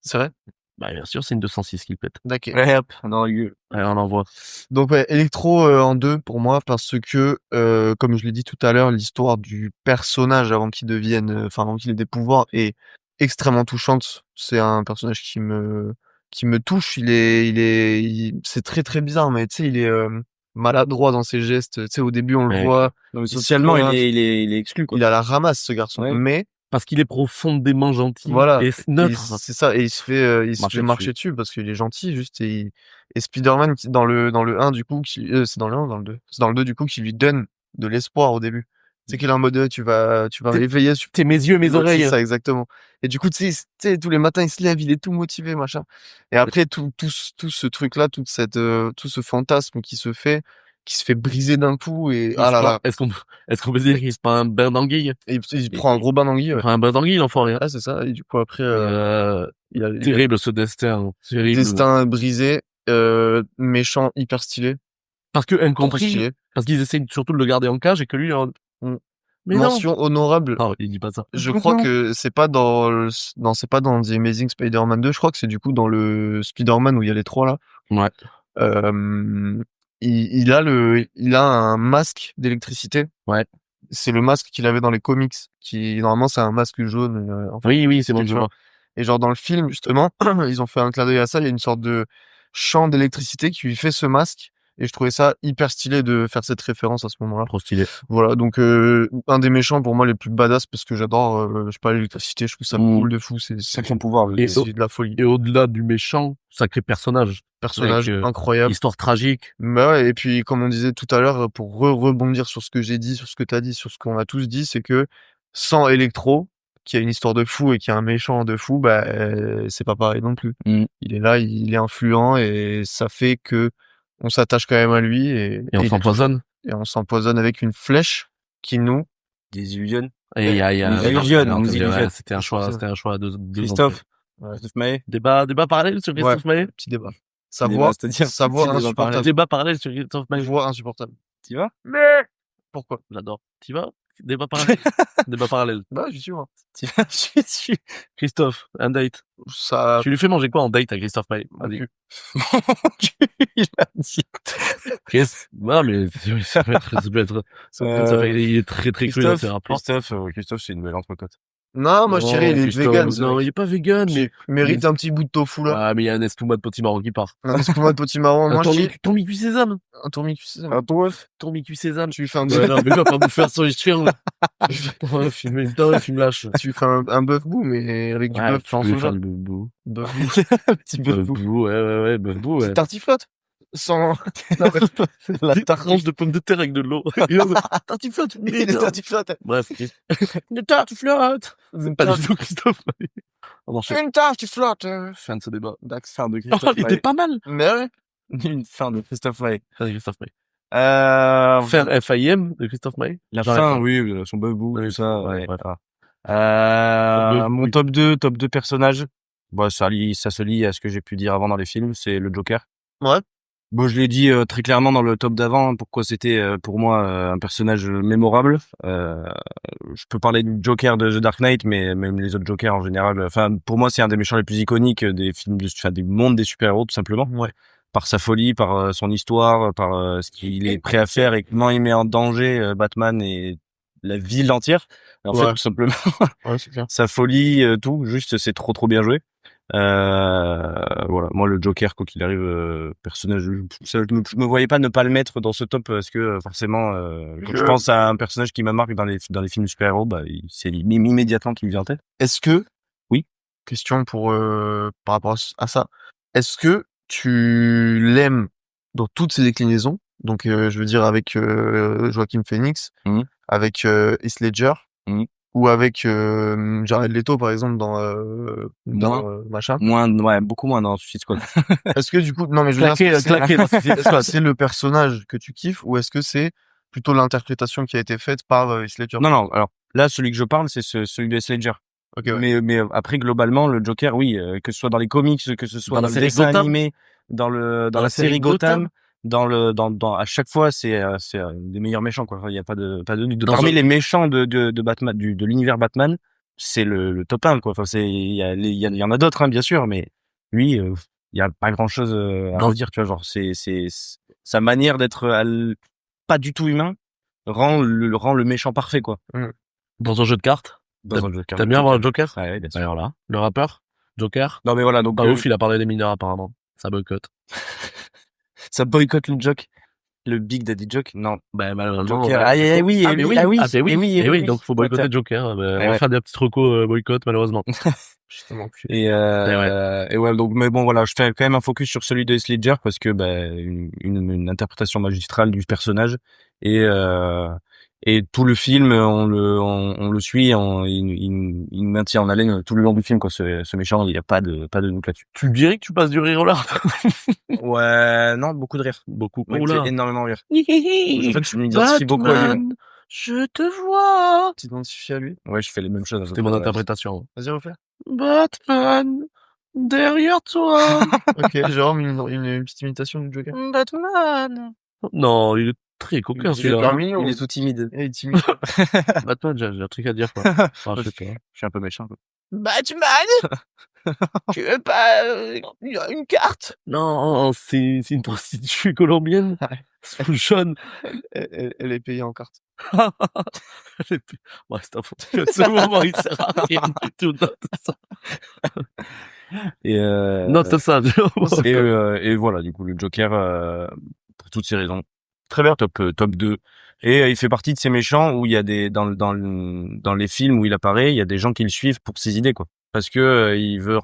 c'est vrai? Bah, bien sûr, c'est une 206 qui le pète. D'accord. Ouais, hop, dans la gueule. Allez, on envoie. Donc ouais, Electro en 2 pour moi parce que comme je l'ai dit tout à l'heure, l'histoire du personnage avant qu'il devienne avant qu'il ait des pouvoirs est extrêmement touchante. C'est un personnage qui me touche, c'est très très bizarre mais tu sais il est maladroit dans ses gestes, tu sais au début on le Ouais, voit, Non, mais socialement, Ouais. il est exclu, quoi. il a la ramasse ce garçon Ouais. mais Parce qu'il est profondément gentil. voilà, Et neutre. c'est ça et il se fait marcher dessus parce qu'il est gentil juste et Spider-Man dans le 1 du coup c'est dans le 1 ou dans le 2? C'est dans le 2 du coup qui lui donne de l'espoir au début. C'est qu'il est en mode tu vas réveiller T'es mes yeux, mes oreilles. c'est ça exactement. Et du coup tu sais tous les matins il se lève, il est tout motivé machin. Et après tout ce truc là, toute cette tout ce fantasme qui se fait briser d'un coup et ah là là, Est-ce qu'on peut dire qu'il se prend un bain d'anguille? et il prend un gros bain d'anguille. Il Ouais. prend un bain d'anguille, l'enfoiré. Hein. Ah c'est ça et du coup après il y a Terrible ce destin. Terrible. destin brisé, méchant hyper stylé, Parce que trop incompris. stylé. Parce qu'ils essayent surtout de le garder en cage et que lui, Mm. mais Mention honorable. non. Non, il dit pas ça. Je crois que c'est pas c'est pas dans The Amazing Spider-Man 2, je crois que c'est du coup dans le Spider-Man où il y a les trois là. Ouais. Il a un masque d'électricité. Ouais. C'est le masque qu'il avait dans les comics, qui normalement c'est un masque jaune. En fait, Oui, c'est bon, tu je vois. vois. Et genre dans le film justement, ils ont fait un clin d'œil à ça. Il y a une sorte de champ d'électricité qui lui fait ce masque. Et je trouvais ça hyper stylé de faire cette référence à ce moment-là. Trop stylé. Voilà, donc un des méchants pour moi les plus badass parce que j'adore, je sais pas, l'électricité, je trouve ça cool de fou, c'est Sacré pouvoir. Et c'est de la folie. Et au-delà du méchant, sacré personnage. Personnage Avec, incroyable. Histoire tragique. Bah ouais, et puis comme on disait tout à l'heure, pour rebondir sur ce que j'ai dit, sur ce que t'as dit, sur ce qu'on a tous dit, c'est que sans Electro, qui a une histoire de fou et qui a un méchant de fou, bah c'est pas pareil non plus. Il est là, il est influent et ça fait que on s'attache quand même à lui Et il on est s'empoisonne. et on s'empoisonne avec une flèche qui nous Désillusionne. Et il y a, Nous illusionne, non, nous illusionne. ouais, c'était un choix de Christophe. Ouais. Christophe Maé. Débat parallèle sur Christophe Maé. petit débat. Petit débat, c'est-à-dire Sa petit voix débat insupportable. Débat parallèle sur Christophe Maé. Voix insupportable. Tu vas? Mais pourquoi? J'adore. T'y vas? Débat parallèle. Débat parallèle. Bah j'y suis moi. Tu vas? Je suis. Christophe, un date. Ça Tu lui fais manger quoi en date à Christophe Maé? Vas-y. Il a dit. Chris. Non, mais ça peut être, il est très cru dans ses rapports. Christophe, c'est une belle entrecôte. Non, moi je dirais il est Christophe, vegan. Non, il est pas vegan, mais. Il mérite un petit bout de tofu là. Ah, mais il y a un estomac de potimarron qui part. Un escouade de potimarron. Moi je dis Ton mi-cuit sésame. un tourmicu sésame. Un toi? Ton mi-cuit sésame. Tu lui fais un Ouais, non, mais va pas vous faire sur les chiens, là. Film lâche. tu lui fais un bœuf bout mais avec du bœuf sans soja. Du bœuf Bœuf Petit bœuf bout, ouais, bœuf bout, ouais. C'est tartiflotte. Sans Des tranches de pommes de terre avec de l'eau. Tartiflotte. des tartiflottes. Bref, Chris. Des tartiflottes. C'est pas du tout Christophe. On enchaîne. Une tartiflotte. Fin de ce débat. Fin de Oh, Christophe il était pas mal. Mais ouais. Une fin de Christophe Maé. Fin de Christophe Maé. Faire Faire FIM de Christophe Maé. la J'en ai fin, pas. oui, son bubou, Oui, tout ça. ouais, Ouais. bref. Mon oui. top 2 personnages. Bon, ça se lie à ce que j'ai pu dire avant dans les films, c'est le Joker. Ouais. Bon, je l'ai dit très clairement dans le top d'avant, pourquoi c'était pour moi un personnage mémorable. Je peux parler du Joker de The Dark Knight, mais même les autres Jokers en général. Enfin, pour moi, c'est un des méchants les plus iconiques des films, du monde des super-héros, tout simplement. Ouais. Par sa folie, par son histoire, par ce qu'il est prêt à faire et comment il met en danger Batman et la ville entière. En fait, Ouais. tout simplement, Ouais, c'est clair. sa folie, tout, juste, c'est trop bien joué. Voilà, moi le Joker quoi qu'il arrive, personnage, je me voyais pas ne pas le mettre dans ce top parce que forcément quand je pense à un personnage qui m'a marqué dans les films de super-héros, bah c'est immédiatement qui me vient en tête. Est-ce que Oui. Question pour par rapport à ça. Est-ce que tu l'aimes dans toutes ses déclinaisons? Donc je veux dire avec Joaquin Phoenix, avec Heath Ledger, ou avec Jared Leto par exemple dans machin. Ouais, beaucoup moins dans Suicide Squad. Est-ce que du coup non mais je veux dire, Claqué dans Suicide est-ce que Squad. c'est le personnage que tu kiffes ou est-ce que c'est plutôt l'interprétation qui a été faite par Heath Ledger? Non, alors là celui que je parle c'est celui de Heath Ledger. Ok, ouais. Mais après globalement le Joker oui, que ce soit dans les comics, que ce soit Dans la dans le série dessin Gotham. animé, dans la série Gotham, dans à chaque fois c'est des meilleurs méchants quoi. Il y a pas de doute. Parmi les méchants de Batman de l'univers Batman, c'est le top 1 quoi. Enfin il y en a d'autres hein, bien sûr, mais lui il y a pas grand-chose à en dire, tu vois, genre c'est sa manière d'être pas du tout humain rend le méchant parfait quoi. Dans un jeu de cartes. Dans un Joker. T'aimes bien voir le Joker? Ouais, bien sûr. Alors là, le rappeur, Joker. Non mais voilà, donc Pas ouf, il a parlé des mineurs apparemment. Ça boycotte. ça boycotte le joke. Le Big Daddy Joke? Non. Ben malheureusement. Joker. Oui. Oui, donc faut boycotter Joker. On va faire des petits recos boycott malheureusement. Justement. Et ouais, donc, mais bon, voilà, je fais quand même un focus sur celui de Heath Ledger parce que, une interprétation magistrale du personnage et tout le film, on le suit, il maintient en haleine tout le long du film, quoi, ce méchant, il y a pas de doute là-dessus. Tu dirais que tu passes du rire au larmes? Ouais, non, beaucoup de rire. Beaucoup. Ouais, Oula. énormément de rire. En fait, je m'identifie beaucoup à lui. Batman, je te vois. T'identifies à lui? Ouais, je fais les mêmes choses. C'était mon interprétation. Vas-y, refais. Batman, derrière toi. Ok, Jérôme, une petite imitation du Joker. Batman. Non, il est très coquin celui-là. mignon. Il est tout timide. Il est timide. Batman, j'ai un truc à dire quoi. Enfin, je sais pas. Je suis un peu méchant, quoi. Batman! Tu veux pas une carte? Non, c'est une prostituée colombienne. Sous jaune. Elle est payée en carte. Ouais, c'est un faux. Ce moment, il sert à rien du tout. Note ça. Et Note ça. et voilà, du coup, le Joker, pour toutes ces raisons. Très bien. Top 2. Et il fait partie de ces méchants où il y a dans les films où il apparaît, il y a des gens qui le suivent pour ses idées, quoi. Parce que il veut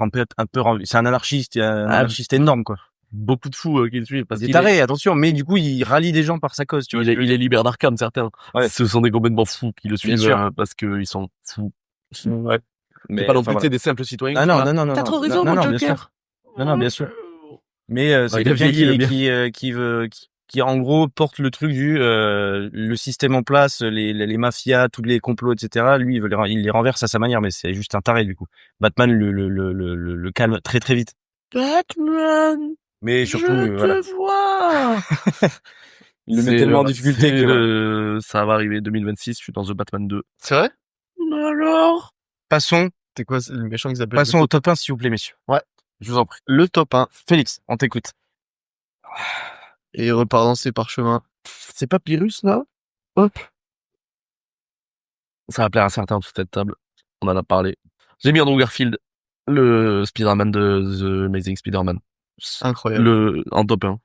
c'est un anarchiste, anarchiste énorme, quoi. Beaucoup de fous qui le suivent parce Il est qu'il taré, attention, mais du coup, il rallie des gens par sa cause, tu vois. il est libère d'Arkham, certains. Ouais. Ce sont des complètement fous qui le suivent sûr. parce que ils sont fous. Ouais. Mais pas non enfin, plus voilà. des simples citoyens. Ah qui non, sont là, non, non, non. T'as non, trop raison, non, mon non, bien sûr. Joker. Non, bien sûr. Mais c'est il a quelqu'un vieilli, le mien. qui en gros porte le truc du le système en place, les mafias, tous les complots, etc. Lui, il les renverse à sa manière, mais c'est juste un taré du coup. Batman le calme très très vite. Batman, Mais surtout, voilà. vois. Il le met tellement en difficulté que. Ça va arriver 2026. Je suis dans The Batman 2. C'est vrai? Mais alors? Passons C'est quoi le méchant qui s'appelle? au top 1 s'il vous plaît, messieurs. Ouais. Je vous en prie. Le top 1. Félix, on t'écoute. Et il repart dans ses parchemins. C'est pas Pyrrhus, là? Hop. Ça va plaire à certains sous cette table. On en a parlé. J'ai mis Andrew Garfield, le Spider-Man de The Amazing Spider-Man. Incroyable. En top 1.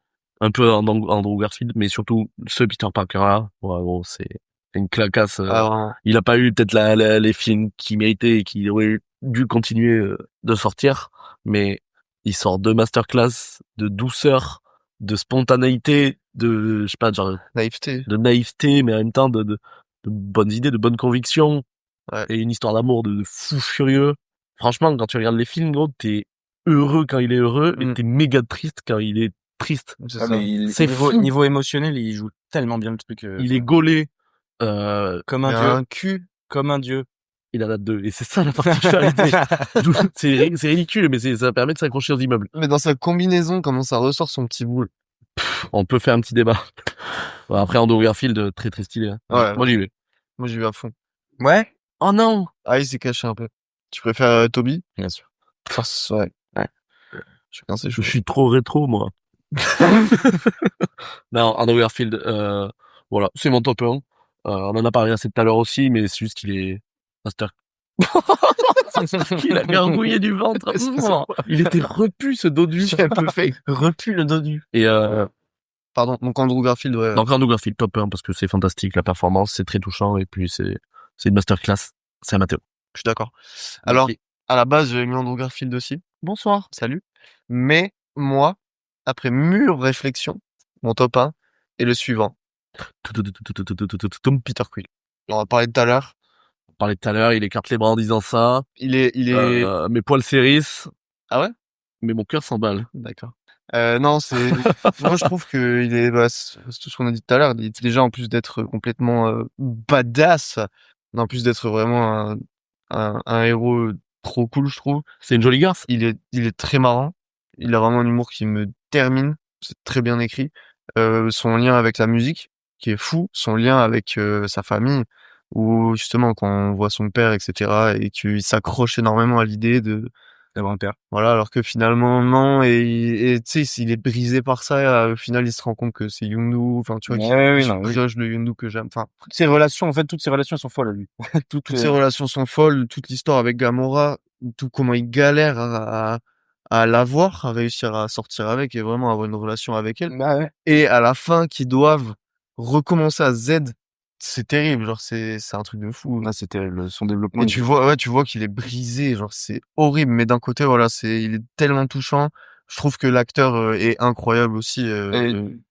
Un peu Andrew Garfield, mais surtout ce Peter Parker-là. Ouais, gros, c'est une clacasse. Alors, Il a pas eu peut-être les films qu'il méritait et qu'il aurait dû continuer de sortir, mais il sort de masterclass, de douceur, de spontanéité, de, je sais pas, genre, naïveté. de naïveté, mais en même temps de bonnes idées, de bonnes convictions. Ouais. Et une histoire d'amour de fou furieux. Franchement, quand tu regardes les films, gros, t'es heureux quand il est heureux et t'es méga triste quand il est triste. C'est Ah, ça. mais C'est fou. niveau émotionnel, il joue tellement bien le truc. Il est gaulé. Comme Il un a dieu. un cul. Comme un dieu. Il en a 2. Et c'est ça la particularité. c'est ridicule, mais ça permet de s'accrocher aux immeubles. Mais dans sa combinaison, comment ça ressort son petit boule. On peut faire un petit débat. Bon, après, Andrew Garfield, très très stylé. Hein. Ouais. Moi, j'y vais. Moi, j'y vais à fond. Ouais. Oh non! Ah, il s'est caché un peu. Tu préfères Toby? Bien sûr. Ouais. Ouais. Chacun ses Je choix. suis trop rétro, moi. Non, Andrew Garfield, voilà, c'est mon top 1. On en a parlé assez tout à l'heure aussi, mais c'est juste qu'il est master. Il a gargouillé du ventre. Il était repu, ce dodu. C'est un peu fake. Repu, le dodu. Et Pardon. Donc Andrew Garfield, ouais. donc Andrew Garfield, top 1, parce que c'est fantastique, la performance, c'est très touchant, et puis c'est une masterclass. C'est amateur. Je suis d'accord. Alors, Merci. à la base, j'avais mis Andrew Garfield aussi. Bonsoir. Salut. Mais, moi, après mûre réflexion, mon top 1 est le suivant. Peter Quill. On en a parlé tout à l'heure. On parlait tout à l'heure, il écarte les bras en disant ça. Il est... Mes poils s'hérissent. Ah ouais? Mais mon cœur s'emballe. D'accord. Non, c'est... Moi, je trouve que il est... c'est tout ce qu'on a dit tout à l'heure. Il est déjà, en plus d'être complètement badass, en plus d'être vraiment un héros trop cool, je trouve. C'est une jolie garce. Il est très marrant. Il a vraiment un humour qui me termine. C'est très bien écrit. Son lien avec la musique, qui est fou. Son lien avec sa famille, où justement, quand on voit son père, etc., et qu'il s'accroche énormément à l'idée D'avoir un père. voilà, alors que finalement, non, et tu sais, il est brisé par ça, au final, il se rend compte que c'est Yondu, enfin, tu vois, Ouais, qui oui, oui. brioche le Yondu que j'aime. Enfin, Toutes ces relations sont folles, lui. toutes ces relations sont folles, toute l'histoire avec Gamora, tout comment il galère à l'avoir, à réussir à sortir avec et vraiment avoir une relation avec elle. Bah ouais. Et à la fin, qu'ils doivent recommencer à Z, c'est terrible, genre, c'est un truc de fou. Là, c'était son développement. Et tu vois qu'il est brisé, genre, c'est horrible, mais d'un côté, voilà, il est tellement touchant. Je trouve que l'acteur est incroyable aussi.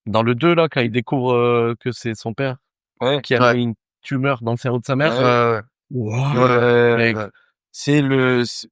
Dans le 2, là, quand il découvre que c'est son père Ouais. qui a une tumeur dans le cerveau de sa mère. Mec.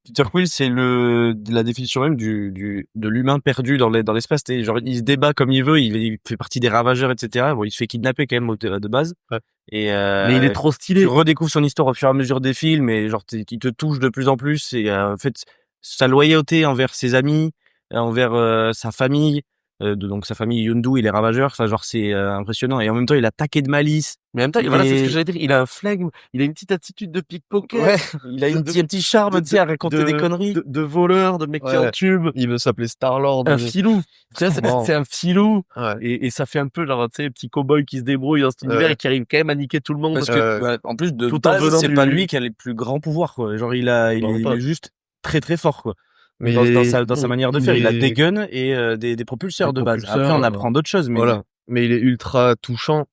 Peter Quill, c'est la définition même de l'humain perdu dans l'espace. Genre, il se débat comme il veut, il fait partie des ravageurs, etc. Bon, il se fait kidnapper quand même de base. Ouais. Et, mais il est trop stylé. Tu redécouvres son histoire au fur et à mesure des films et genre, il te touche de plus en plus et, en fait, sa loyauté envers ses amis, envers sa famille, donc sa famille Yondu, il est ravageur. Enfin, genre, c'est impressionnant. Et en même temps, il a taqué de malice. Mais en même temps, voilà, c'est ce que j'allais dire. Il a un flegme, il a une petite attitude de pickpocket. Ouais, il a un petit charme, tu sais, à raconter des conneries. De voleur, de mec qui en tube. Il veut s'appeler Star-Lord. Un filou. C'est un filou. Ouais. Et ça fait un peu, genre, tu sais, petit cow-boy qui se débrouille dans cet univers et qui arrive quand même à niquer tout le monde. Parce que, en plus de tout base, en venant c'est pas lui qui a les plus grands pouvoirs, quoi. Genre, il est juste très très fort, quoi. Mais dans sa manière de faire, il a des guns et des propulseurs de base. Après, on apprend d'autres choses, mais voilà. mais il est ultra touchant.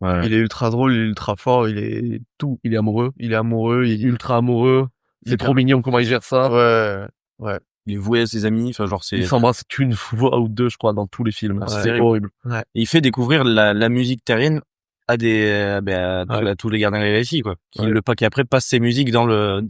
Ouais. Il est ultra drôle, il est ultra fort, il est tout. Il est amoureux. Il est amoureux, Il est ultra amoureux. C'est trop mignon comment il gère ça. ouais. Il est voué à ses amis. Enfin, genre, Il s'embrasse qu'une fois ou deux, je crois, dans tous les films. Ah, c'est C'est terrible. horrible. Et il fait découvrir la musique terrienne à à tous les gardiens de la galaxie, quoi. Qui après passe ses musiques dans le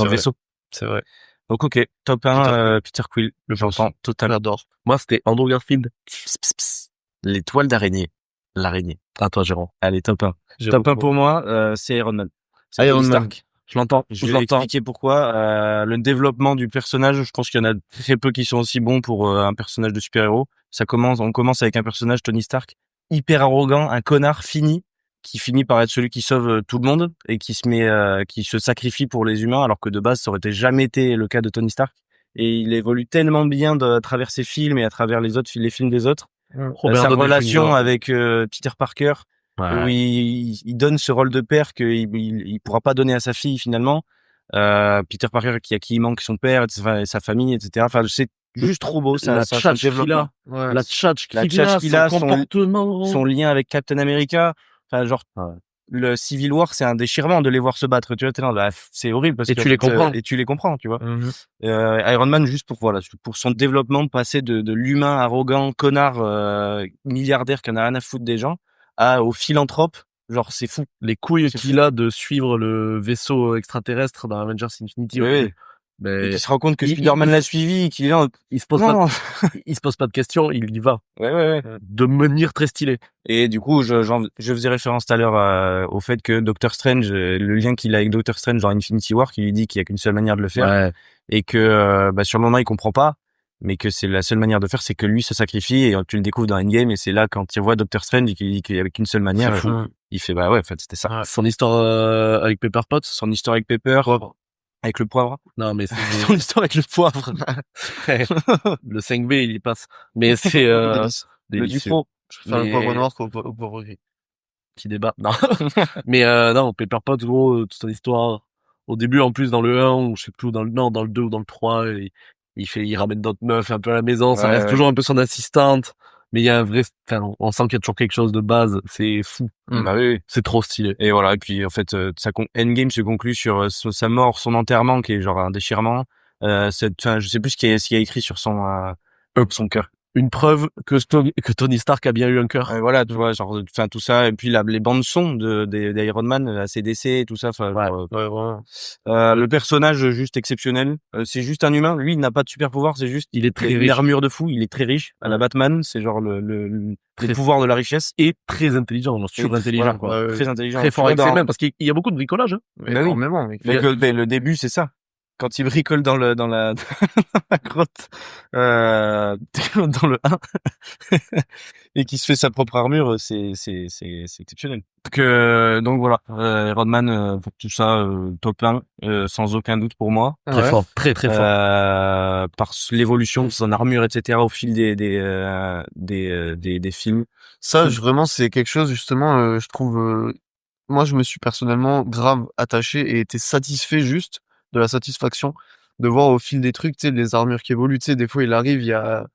vaisseau. C'est vrai. Donc, ok. Top 1, Peter Quill. J'entends totalement. J'adore. Moi, c'était Andrew Garfield. Pss, pss, pss. L'étoile d'araignée. L'araignée. À toi, Jérôme. Allez, top 1. Top 1 pour moi, c'est Iron Man. C'est Iron Tony Man. Stark. Je l'entends. Je vais expliquer pourquoi. Le développement du personnage, je pense qu'il y en a très peu qui sont aussi bons pour un personnage de super-héros. On commence avec un personnage, Tony Stark, hyper arrogant, un connard fini, qui finit par être celui qui sauve tout le monde et qui se sacrifie pour les humains, alors que de base, ça aurait jamais été le cas de Tony Stark. Et il évolue tellement bien à travers ses films et à travers les films des autres. Robert Sa Downey relation Jr. avec Peter Parker, où il donne ce rôle de père qu'il pourra pas donner à sa fille finalement. Peter Parker qui il manque son père, sa famille, etc. Enfin, c'est juste trop beau. La tchatch qu'il a. Ouais. La tchatch qu'il a, son comportement. son lien avec Captain America. Enfin, genre, le Civil War, c'est un déchirement de les voir se battre. Tu vois, t'es là, bah, c'est horrible parce Et que tu les comprends. et tu les comprends, tu vois. Mhm. Iron Man, juste pour son développement, passer de l'humain arrogant, connard, milliardaire qui en a rien à foutre des gens, au philanthrope. Genre, c'est fou. Les couilles C'est qu'il a de suivre le vaisseau extraterrestre dans Avengers Infinity. Oui. Mais Et qui se rend compte que il- Spider-Man l'a suivi, qu'il est là. il se pose Non. il se pose pas de questions, il y va. Ouais. De manière très stylée. Et du coup, je faisais référence tout à l'heure au fait que Doctor Strange, le lien qu'il a avec Doctor Strange dans Infinity War, qui lui dit qu'il y a qu'une seule manière de le faire, Ouais. et que sur le moment il comprend pas, mais que c'est la seule manière de faire, c'est que lui se sacrifie, et tu le découvres dans Endgame, et c'est là quand il voit Doctor Strange et qu'il dit qu'il y avait qu'une seule manière, C'est fou. il fait bah ouais, en fait c'était ça. Son histoire avec Pepper Potts. Son histoire avec Pepper, avec le poivre. Non, mais c'est Son histoire avec le poivre. le 5B, il y passe. Mais c'est Le délicieux. Dupro. Je préfère le Mais- poivre noir qu'au poivre gris. Petit débat. Non. Mais non, Pepper Potts, gros, toute son histoire. Au début, en plus, dans le 1, ou je sais plus, où, dans le 2 ou dans le 3, il ramène d'autres meufs un peu à la maison. Ça Ouais, reste ouais. toujours un peu son assistante. Mais il y a un vrai, enfin, on sent qu'il y a toujours quelque chose de base. C'est fou. Bah oui. C'est trop stylé. Et voilà, et puis en fait, Endgame se conclut sur sa mort, son enterrement, qui est genre un déchirement. Je sais plus ce qu'il y a écrit sur son cœur. Une preuve que Tony Stark a bien eu un cœur. Voilà, tu vois, genre, enfin tout ça, et puis les bandes son d'Iron Man, AC/DC, tout ça. Enfin, genre, Ouais, vraiment. le personnage juste exceptionnel. C'est juste un humain. Lui, il n'a pas de super pouvoir. C'est juste, Il est très une riche. armure de fou. Il est très riche. À la Batman, c'est genre les pouvoirs de la richesse. Et très intelligent, genre surintelligent, Voilà, quoi. très intelligent. Très fort Tu avec vois, ses mains, parce qu'il y a beaucoup de bricolage, hein. Mais Bah oui. énormément, mec. Le début, c'est ça. Quand il bricole dans la grotte, dans le 1, et qui se fait sa propre armure, c'est exceptionnel. Donc voilà, Iron Man, pour tout ça, top 1, sans aucun doute pour moi. Très fort, très très fort. Par l'évolution de son armure, etc., au fil des films. Ça, vraiment, c'est quelque chose, justement, je trouve, moi, je me suis personnellement grave attaché et été satisfait juste de la satisfaction de voir au fil des trucs, tu sais, les armures qui évoluent, tu sais, des fois, il arrive, il y a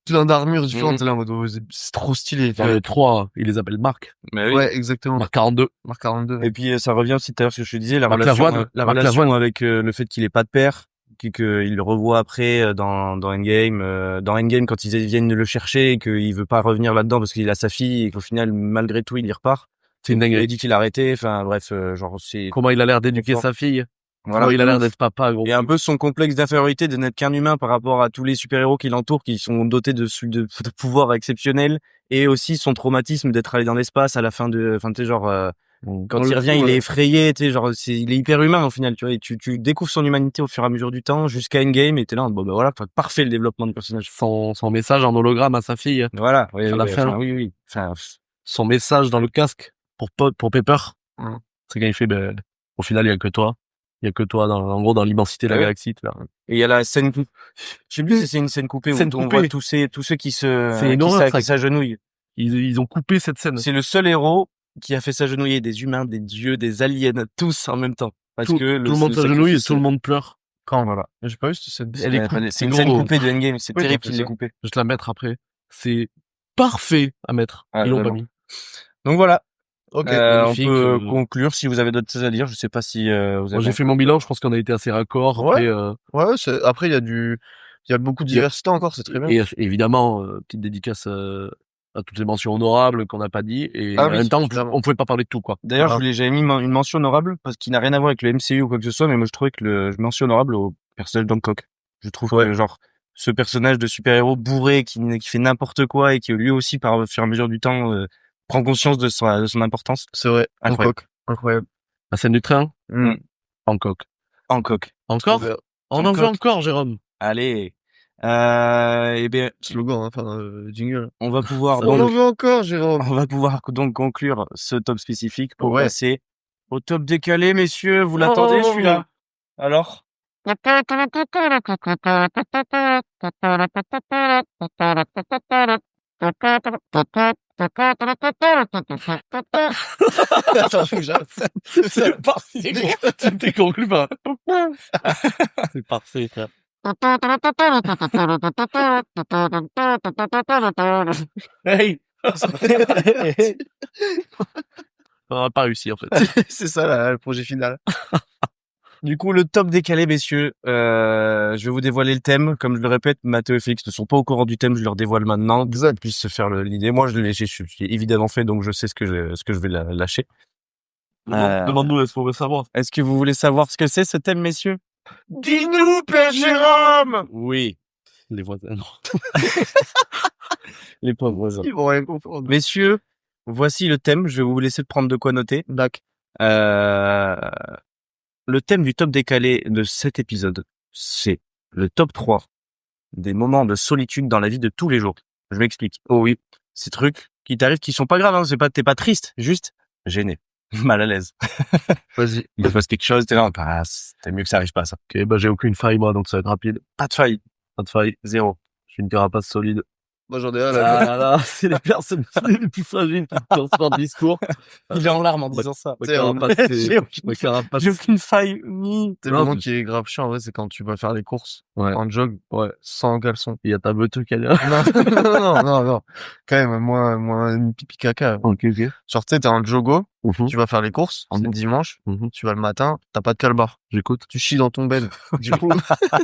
plein d'armures différentes, t'es là en mode, oh, c'est trop stylé. Dans les 3, il les appelle Marc. Mais oui. Ouais, exactement. Marc 42. Mark 42. Et puis ça revient aussi tout à l'heure ce que je te disais, la Marc relation, Lavoine. Marc relation Lavoine. avec le fait qu'il ait pas de père, qu'il le revoit après dans Endgame. Dans Endgame, quand ils viennent le chercher et qu'il veut pas revenir là-dedans parce qu'il a sa fille et qu'au final, malgré tout, il y repart. C'est une Il a dinguerie. dit qu'il a arrêté. Enfin bref, genre c'est Comment il a l'air d'éduquer fort. sa fille. voilà. Comment il a l'air d'être papa, gros. Et un peu son complexe d'infériorité de n'être qu'un humain par rapport à tous les super-héros qui l'entourent, qui sont dotés de pouvoirs exceptionnels, et aussi son traumatisme d'être allé dans l'espace à la fin enfin tu sais genre quand il revient, il est effrayé, tu sais, genre il est hyper humain au final, tu vois, et tu découvres son humanité au fur et à mesure du temps jusqu'à Endgame, et t'es là, bon bah voilà, parfait le développement du personnage. Son message en hologramme à sa fille. Voilà, oui, À la fin. enfin, oui. Enfin, Son message dans le casque pour Pepper. Mm. C'est quand il fait, au final, il y a que toi. Il y a que toi, en gros, dans l'immensité de la Ouais. galaxie, tu vois. et il y a la scène, je sais plus si c'est une scène coupée Scène où on coupée. voit tous ceux qui C'est une horreur, ça. qui s'agenouillent. Ils ont coupé cette scène. C'est le seul héros qui a fait s'agenouiller des humains, des dieux, des aliens, tous en même temps. Parce Tout que le monde s'agenouille et sacrifice- tout le monde pleure. Quand voilà. J'ai pas vu cette scène. Elle est C'est une gros. scène coupée de Endgame, c'est Oui, terrible t'as fait qu'il l'ait ça. coupée. Je vais te la mettre après. C'est parfait à mettre. Ouais, Ils l'ont pas vraiment. mis. Donc voilà. Ok. On magnifique, peut conclure si vous avez d'autres choses à dire. Je sais pas si vous Moi, avez. j'ai fait mon bilan, je pense qu'on a été assez raccord. Ouais. Après, Ouais, après, il y a beaucoup de Il y a- diversité encore, c'est très bien. et évidemment, petite dédicace à toutes les mentions honorables qu'on n'a pas dit. Et Ah en oui, même temps, clairement. on pouvait pas parler de tout, quoi. D'ailleurs, Ah. j'avais mis une mention honorable parce qu'il n'a rien à voir avec le MCU ou quoi que ce soit, mais moi je trouvais que je mention honorable au personnage d'Hancock. Je trouve que genre ce personnage de super-héros bourré qui fait n'importe quoi et qui lui aussi par au fur et à mesure du temps prend conscience de son importance. C'est vrai. Incroyable. Incroyable. La scène du train, Mm. Hancock. Hancock. Encore? Trop bien. On en veut Hancock. encore, Jérôme. Allez. Eh bien, Slogan, hein, enfin, jingle. on va pouvoir On en donc veut encore, Jérôme. on va pouvoir donc conclure ce top spécifique pour Ouais. passer au top décalé, messieurs. Vous l'attendez celui-là? Alors? Attends, faut que j'arrête. C'est parti. T'es conclu par. C'est parfait, frère. Hey! On n'a pas réussi, en fait. C'est ça, le projet final. Du coup, le top décalé, messieurs, je vais vous dévoiler le thème. Comme je le répète, Mathéo et Félix ne sont pas au courant du thème, je leur dévoile maintenant, pour qu'ils puissent se faire l'idée. Moi, je l'ai évidemment fait, donc je sais ce que je vais lâcher. Demande-nous, est-ce qu'on veut savoir? Est-ce que vous voulez savoir ce que c'est, ce thème, messieurs? Dis-nous, Père Jérôme! Oui. Les voisins, non. Les pauvres voisins. Ils vont rien comprendre. Messieurs, voici le thème. Je vais vous laisser prendre de quoi noter. D'accord. Le thème du top décalé de cet épisode, c'est le top 3 des moments de solitude dans la vie de tous les jours. Je m'explique. Oh oui. Ces trucs qui t'arrivent qui sont pas graves, hein. T'es pas triste, juste gêné, mal à l'aise. Vas-y. Il se passe quelque chose, t'es là, c'est mieux que ça arrive pas, ça. Ok, bah, j'ai aucune faille, moi, donc ça va être rapide. Pas de faille. Pas de faille. Zéro. Je suis une carapace solide. Moi, j'en ai un, là. Là, c'est les personnes les plus fragiles qui dans ce genre de discours. Il est en larmes en disant ça. Ma T'sais, carapace, J'ai aucune- ma carapace. J'ai aucune faille. C'est le moment qui est grave chiant, en vrai, c'est quand tu vas faire les courses. Ouais. En jog. Ouais. Sans caleçon. Il y a ta beuteuse qui est là. Non. Quand même, moins une pipi caca. Ok. Genre, tu sais, t'es en jogo, Mhm. tu vas faire les courses, c'est dimanche, Mhm. tu vas le matin, t'as pas de calbar. J'écoute. Tu chies dans ton bed. Du coup,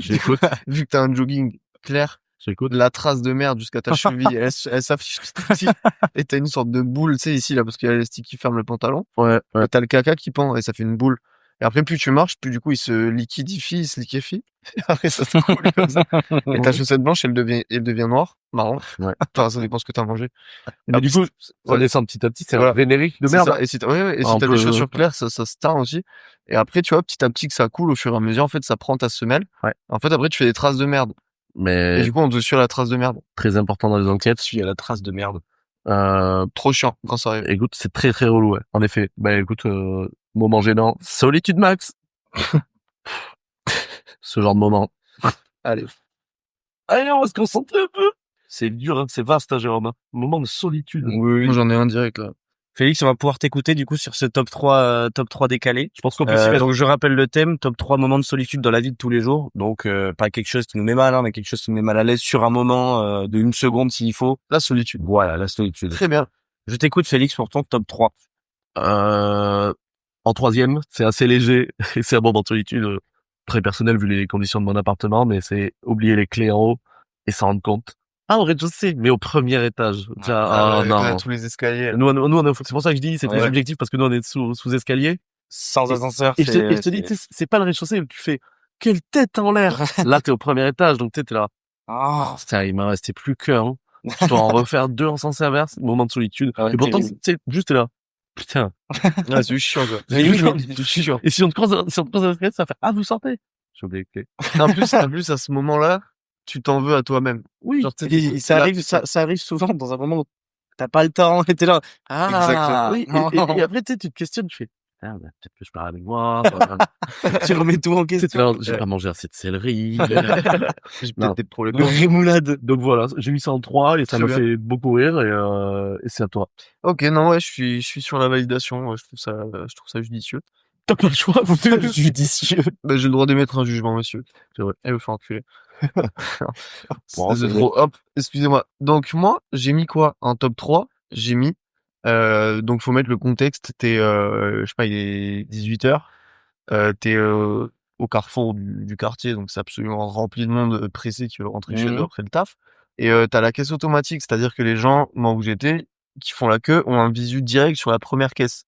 J'écoute. vu que t'as un jogging clair, J'écoute. la trace de merde jusqu'à ta cheville, elle s'affiche petit à petit. Et t'as une sorte de boule, tu sais, ici, là, parce qu'il y a l'élastique qui ferme le pantalon. Ouais. Et t'as le caca qui pend et ça fait une boule. Et après, plus tu marches, plus du coup, il se liquidifie, il se liquéfie. Et après, ça se coule comme ça. Et ta chaussette blanche, elle devient noire, marron. Ouais. Enfin, ça dépend ce que t'as mangé. Mais du coup, ça ouais. descend petit à petit, c'est Voilà. un générique de C'est merde. ça. Et si t'as, et si Un t'as peu- des chaussures claires, ça se teint aussi. Et après, tu vois, petit à petit que ça coule au fur et à mesure, en fait, ça prend ta semelle. Ouais. En fait, après, tu fais des traces de merde. Et Mais du coup, on te suit la trace de merde. très important dans les enquêtes. Il y a la trace de merde. Trop chiant quand ça arrive. Écoute, c'est très très relou, ouais. En effet. Bah écoute, moment gênant. Solitude max. Ce genre de moment. Allez. Allez, on va se concentrer un peu. C'est dur, hein. C'est vaste, hein, Jérôme. Hein. Moment de solitude. Moi, j'en ai un direct, là. Félix, on va pouvoir t'écouter du coup sur ce top 3 décalé. Je pense qu'on peut s'y mettre. Donc je rappelle le thème, top 3 moments de solitude dans la vie de tous les jours. Donc pas quelque chose qui nous met mal, hein, mais quelque chose qui nous met mal à l'aise sur un moment de une seconde s'il faut. La solitude. Voilà, la solitude. Très bien. Je t'écoute Félix pour ton top 3. En troisième, c'est assez léger et c'est un moment de solitude très personnel vu les conditions de mon appartement, mais c'est oublier les clés en haut et s'en rendre compte. Ah, au rez-de-chaussée, mais au premier étage. Tiens, Ah, non. là, tous les escaliers. C'est pour ça que je dis, c'est très Ouais. subjectif parce que nous, on est sous escalier. Sans ascenseur, Et je te dis, tu sais, c'est pas le rez-de-chaussée où tu fais, quelle tête en l'air! Là, t'es au premier étage, donc tu sais, t'es là. Ah, Putain, il m'a resté plus qu'un. Je dois en refaire 2 en sens inverse, moment de solitude. Ouais, et pourtant, terrible. tu sais, juste t'es là. Putain. Ouais, c'est chiant, quoi. Mais oui, C'est chiant. Et si on te croise à l'escalier, ça fait, ah, vous sortez? J'ai oublié les clés. En plus, à ce moment-là, tu t'en veux à toi-même. Oui. Genre, tu sais, Et ça là, arrive, ça arrive souvent dans un moment où t'as pas le temps et t'es là. Ah, Exactement. Oui, et après, tu sais, tu te questionnes, tu fais, ah, bah, peut-être que je parle avec moi. tu remets tout en Tu sais, question. j'ai pas mangé assez de céleri. J'ai Non. peut-être des problèmes. Le rémoulade. Donc voilà, j'ai mis ça en 3 et ça Très me bien. fait beaucoup rire et c'est à toi. Ok, non, ouais, je suis sur la validation. Ouais, je trouve ça judicieux. T'as pas le choix, vous Judicieux. Bah, j'ai le droit d'émettre un jugement, monsieur. C'est vrai. Et me faire enculer. Bon, C'est c'est trop, hop, excusez-moi. Donc, moi, j'ai mis quoi? En top 3, j'ai mis, donc faut mettre le contexte, je sais pas, il est 18h, t'es, au carrefour du quartier, donc c'est absolument rempli de monde, pressé qui veut rentrer chez eux après le taf. Et tu la caisse automatique, c'est-à-dire que les gens, moi où j'étais, qui font la queue, ont un visu direct sur la première caisse.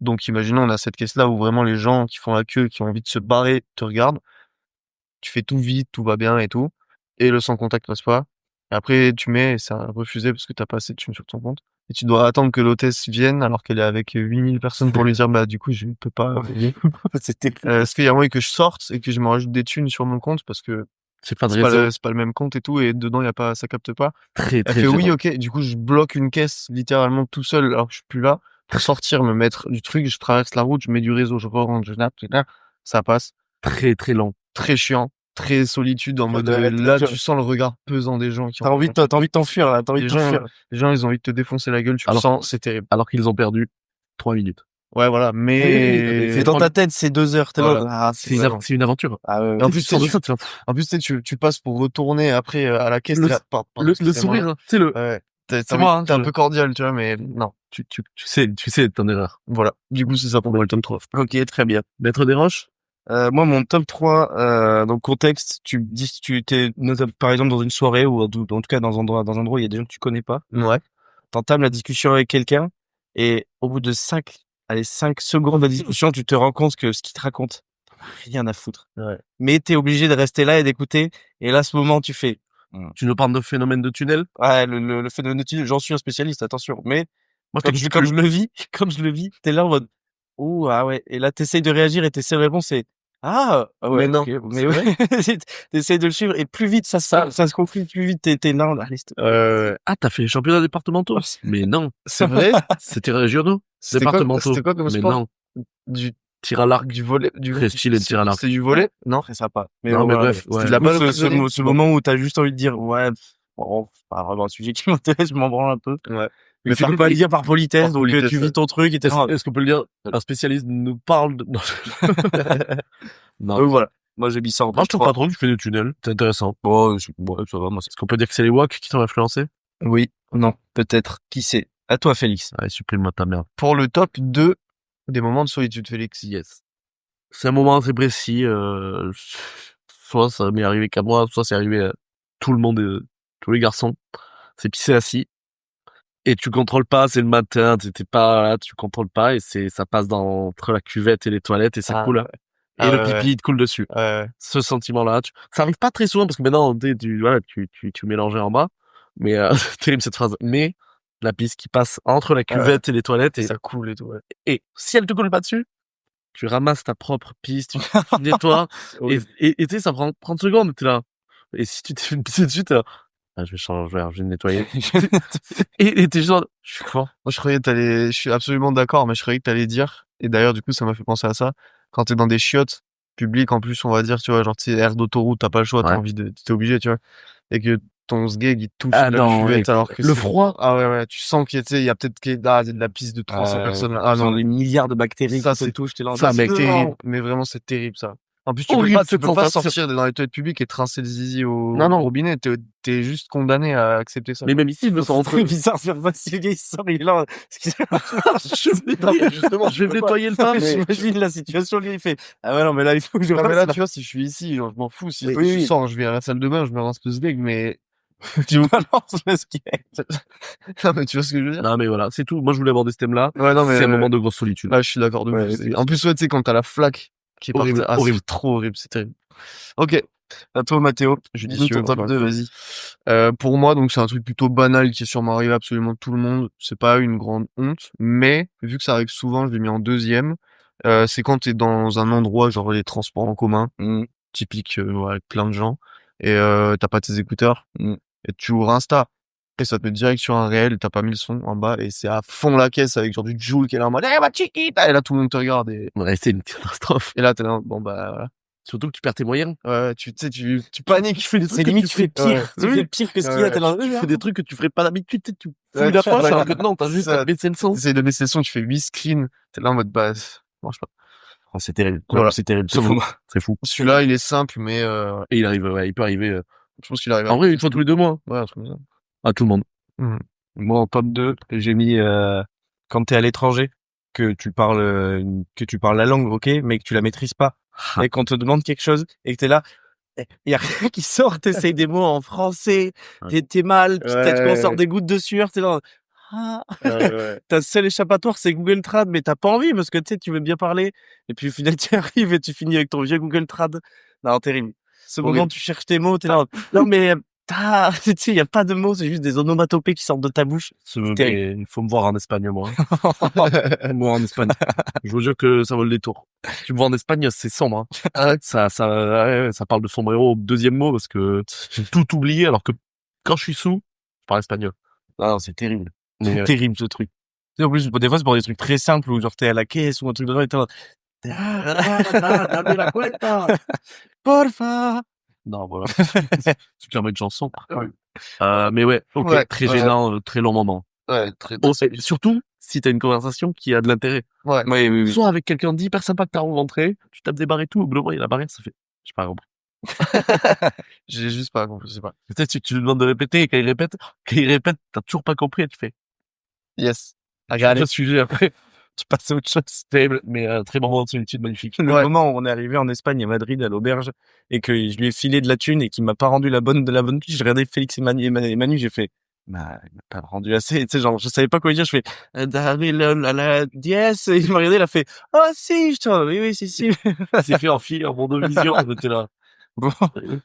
Donc imaginons, on a cette caisse-là où vraiment les gens qui font la queue, qui ont envie de se barrer, te regardent. Tu fais tout vite, tout va bien et tout, et le sans contact passe pas. Après tu mets et c'est refusé parce que t'as pas assez de thunes sur ton compte et tu dois attendre que l'hôtesse vienne alors qu'elle est avec 8000 personnes pour lui dire: «Bah, du coup, je peux pas payer». C'était Est-ce qu'il y a moyen que je sorte et que je me rajoute des thunes sur mon compte parce que C'est pas de réseau. c'est pas le même compte et tout et dedans il y a pas ça capte pas? Très, Elle très fait: «Oui, gênant. OK». Du coup, je bloque une caisse littéralement tout seul alors que je suis plus là pour sortir, me mettre du truc, je traverse la route, je mets du réseau, je re-rentre, je nappe, ça passe. Très, très lent. Très chiant, très solitude en Ça mode, doit être là, dur. tu sens le regard pesant des gens qui T'as envie de t'enfuir, là. T'as envie de les gens t'enfuir. les gens, ils ont envie de te défoncer la gueule, tu le Alors- sens, c'est terrible. Alors qu'ils ont perdu 3 minutes. Ouais, voilà, mais C'est dans ta tête, c'est 2 heures. T'es Voilà. là. Ah, C'est une aventure. Ah ouais, Et en ouais. plus, Tu sors de tu ça, tu vas- en plus, tu sais, tu passes pour retourner après, à la caisse, Le- t'es là, pardon, le excusez-moi. sourire, tu sais, Ouais, t'as c'est envie moi, hein, tu un je- peu cordial, tu vois, mais non. tu sais ton erreur. Voilà. Du coup, c'est ça pour moi le tome 3. Ok, très bien. Maître des roches? Moi, mon top 3, donc contexte, tu dis, tu t'es, par exemple, dans une soirée ou en tout cas dans un endroit où il y a des gens que tu connais pas. Ouais. T'entames la discussion avec quelqu'un et au bout de 5 secondes de discussion, tu te rends compte que ce qu'il te raconte, rien à foutre. Ouais. Mais t'es obligé de rester là et d'écouter. Et là, à ce moment, tu fais, Tu nous parles de phénomène de tunnel? ouais, le phénomène de tunnel, j'en suis un spécialiste, attention. Mais Moi, quand je le vis, t'es là en mode, ouh, ah ouais. Et là, t'essayes de réagir et tes réponses, c'est, ah ouais, Mais non, ok, mais c'est ouais. T'essayes de le suivre et plus vite ça se conclut, plus vite t'es là, allez, s'il te plaît. Ah, t'as fait les championnats départementaux? Mais non. c'est vrai? C'était régionaux? C'était quoi Départementaux. c'était quoi comme Mais sport? non. Du Tir à l'arc. du volley du Très stylé, le tir à l'arc. C'est du volley? Non? Très sympa. Non, mais voilà. bref, ouais. C'était de la Du coup, balle au prisonnier? ce moment où t'as juste envie de dire, ouais, bon, c'est pas vraiment un sujet qui m'intéresse, je m'en branle un peu. Ouais. Mais tu peux pas le dire par politesse, Par donc politesse, tu ouais. vis ton truc et t'es là. Est-ce qu'on peut le dire? Un spécialiste nous parle de... Non. Non. Donc voilà. Moi, j'ai mis ça en Moi, je trouve top pas trop que tu fais des tunnels. C'est intéressant. Bon, ça va, moi, Est-ce qu'on peut dire que c'est les WAC qui t'ont influencé? oui, non, peut-être. Qui sait? À toi, Félix. Allez, supprime-moi ta merde. Pour le top 2 des moments de solitude, Félix. Yes. C'est un moment très précis. Soit ça m'est arrivé qu'à moi, soit c'est arrivé à tout le monde, tous les garçons. C'est pisser assis. Et tu contrôles pas, c'est le matin, t'es pas là, tu contrôles pas et ça passe entre la cuvette et les toilettes et ça Ah, coule. ouais. Et Ah, le ouais, pipi, il te coule dessus. Ouais. Ce sentiment-là, ça arrive pas très souvent parce que maintenant, voilà, tu mélangeais en bas. Mais, c'est terrible cette phrase. Mais, la pisse qui passe entre la cuvette et les toilettes Et et ça coule et tout, ouais. et si elle te coule pas dessus, tu ramasses ta propre pisse, tu nettoies, et tu sais, ça prend 30 secondes, t'es là. Et si tu t'es fait une pisse dessus, t'es là, ah, je vais changer, je vais nettoyer. et t'es genre, je suis quoi? Moi, je suis absolument d'accord, mais je croyais que t'allais dire, et d'ailleurs, du coup, ça m'a fait penser à ça, quand t'es dans des chiottes publiques, en plus, on va dire, tu vois, genre, tu sais, aire d'autoroute, t'as pas le choix, Ouais. t'es obligé, tu vois, et que ton sgeg, il touche Ah la non, cuvette, alors que le froid. Ah ouais, tu sens qu'il y a, tu sais, il y a peut-être de la pisse de 300 personnes là. Ah non, non, des milliards de bactéries ça, qui te c'est- touchent, t'es là. ça, mec, c'est non. terrible, mais vraiment, c'est terrible, ça. En plus, tu Horrible, tu cette peux pas sensation. sortir dans les toilettes publiques et trincer le zizi au Non. robinet, t'es juste condamné à accepter ça. Mais même ici, je me sens C'est très bizarre, c'est pas si le gars il sort, il est là. Justement, je vais nettoyer le taf. J'imagine la situation, lui, il fait, ah ouais, non, mais là, il faut que je Non, mais là, reste. tu vois, si je suis ici, genre, je m'en fous. Si Oui, je oui. sors, je vais à la salle de bain, je me rince le sgeg, mais Tu balances le ski. non, mais tu vois ce que je veux dire? Non, mais voilà, c'est tout. Moi, je voulais aborder ce thème-là. Ouais, non, mais C'est un moment de grosse solitude. là, je suis d'accord de Ouais, ouf. c'est- En plus, ouais, tu sais, quand t'as la flaque qui est par Horrible, terre, ah, horrible. c'est trop horrible, c'est terrible. Ok, À toi, Mathéo. judicieux. Dis-nous ton top encore 2, une fois. vas-y. Pour moi, donc, c'est un truc plutôt banal qui est sûrement arrivé à absolument tout le monde. C'est pas une grande honte, mais vu que ça arrive souvent, je l'ai mis en deuxième. C'est quand t'es dans un endroit, genre les transports en commun, typique, ouais, avec plein de gens, et t'as pas tes écouteurs, et tu ouvres Insta, et ça te met direct sur un réel, et t'as pas mis le son en bas, et c'est à fond la caisse avec genre du Jul qui est là en mode, eh, ma chiquita! Et là, tout le monde te regarde, et Ouais, c'est une catastrophe. là, t'es là, bon, bah, voilà. Surtout que tu perds tes moyens. Ouais, tu sais, tu paniques. Tu fais des C'est trucs que limite, tu fais pire. Ouais. Tu fais pire que ce qu'il y a, t'es là. tu fais des trucs que tu ferais pas d'habitude, tu Ouais, fouilles la tu- poche, ouais. alors que non, t'as juste Ça- à baisser le son. T'essayes de baisser le son, tu fais 8 screens, t'es là en mode, bah, ça marche pas. Oh, c'est terrible. Voilà. C'est terrible. C'est fou. C'est fou. Celui-là, il est simple, mais Et il peut arriver, je pense qu'il arrive. en vrai, une fois tous les 2 mois. Ouais, un truc comme ça. À tout le monde. Moi, en top 2, j'ai mis quand t'es à l'étranger, que tu parles la langue, ok, mais que tu la maîtrises pas. Et qu'on te demande quelque chose et que t'es là, il y a rien qui sort, t'essayes des mots en français, t'es mal, peut-être qu'on sort des gouttes de sueur, t'es là, ta seul échappatoire, c'est Google Trad, mais t'as pas envie parce que tu sais, tu veux bien parler. Et puis au final, tu arrives et tu finis avec ton vieux Google Trad. Non, terrible. Ce moment où tu cherches tes mots, t'es là, non mais, tu sais, y a pas de mots, c'est juste des onomatopées qui sortent de ta bouche. Il faut me voir en Espagne, moi. Moi, en Espagne. Je vous jure que ça vaut le détour. Tu me vois en Espagne, c'est sombre, hein. Ça parle de sombrero au 2e mot parce que j'ai tout oublié alors que quand je suis sous, je parle espagnol. Non, c'est terrible. Mais, C'est terrible, ce truc. Tu sais, en plus, des fois, c'est pour des trucs très simples où genre t'es à la caisse ou un truc de et t'es là, dame la cuenta, porfa. non, voilà. C'est clairement une chanson. Mais ouais, ok, Ouais, très ouais. gênant, très long moment. Ouais, très. Et surtout, si t'as une conversation qui a de l'intérêt. Ouais. Oui. Soit avec quelqu'un d'hyper sympa que t'as rencontré, tu tapes des barres et tout, au bout d'un moment, il y a la barrière, ça fait, j'ai pas compris. J'ai juste pas compris, je sais pas. Peut-être si tu lui demandes de répéter et quand il répète, t'as toujours pas compris et tu fais, Yes. regarde le sujet après, tu passes à autre chose. Terrible, mais très bon moment de solitude magnifique. Le Ouais. moment où on est arrivé en Espagne, à Madrid, à l'auberge, et que je lui ai filé de la thune et qu'il m'a pas rendu la bonne thune, j'ai regardé Félix et Manu, j'ai fait, bah, il m'a pas rendu assez, tu sais, genre, je savais pas quoi lui dire, je fais, dame la dièse, et il m'a regardé, il a fait, oh, si, je te, oui, si. Il s'est fait enfiler en mondovision, t'es là. Bon,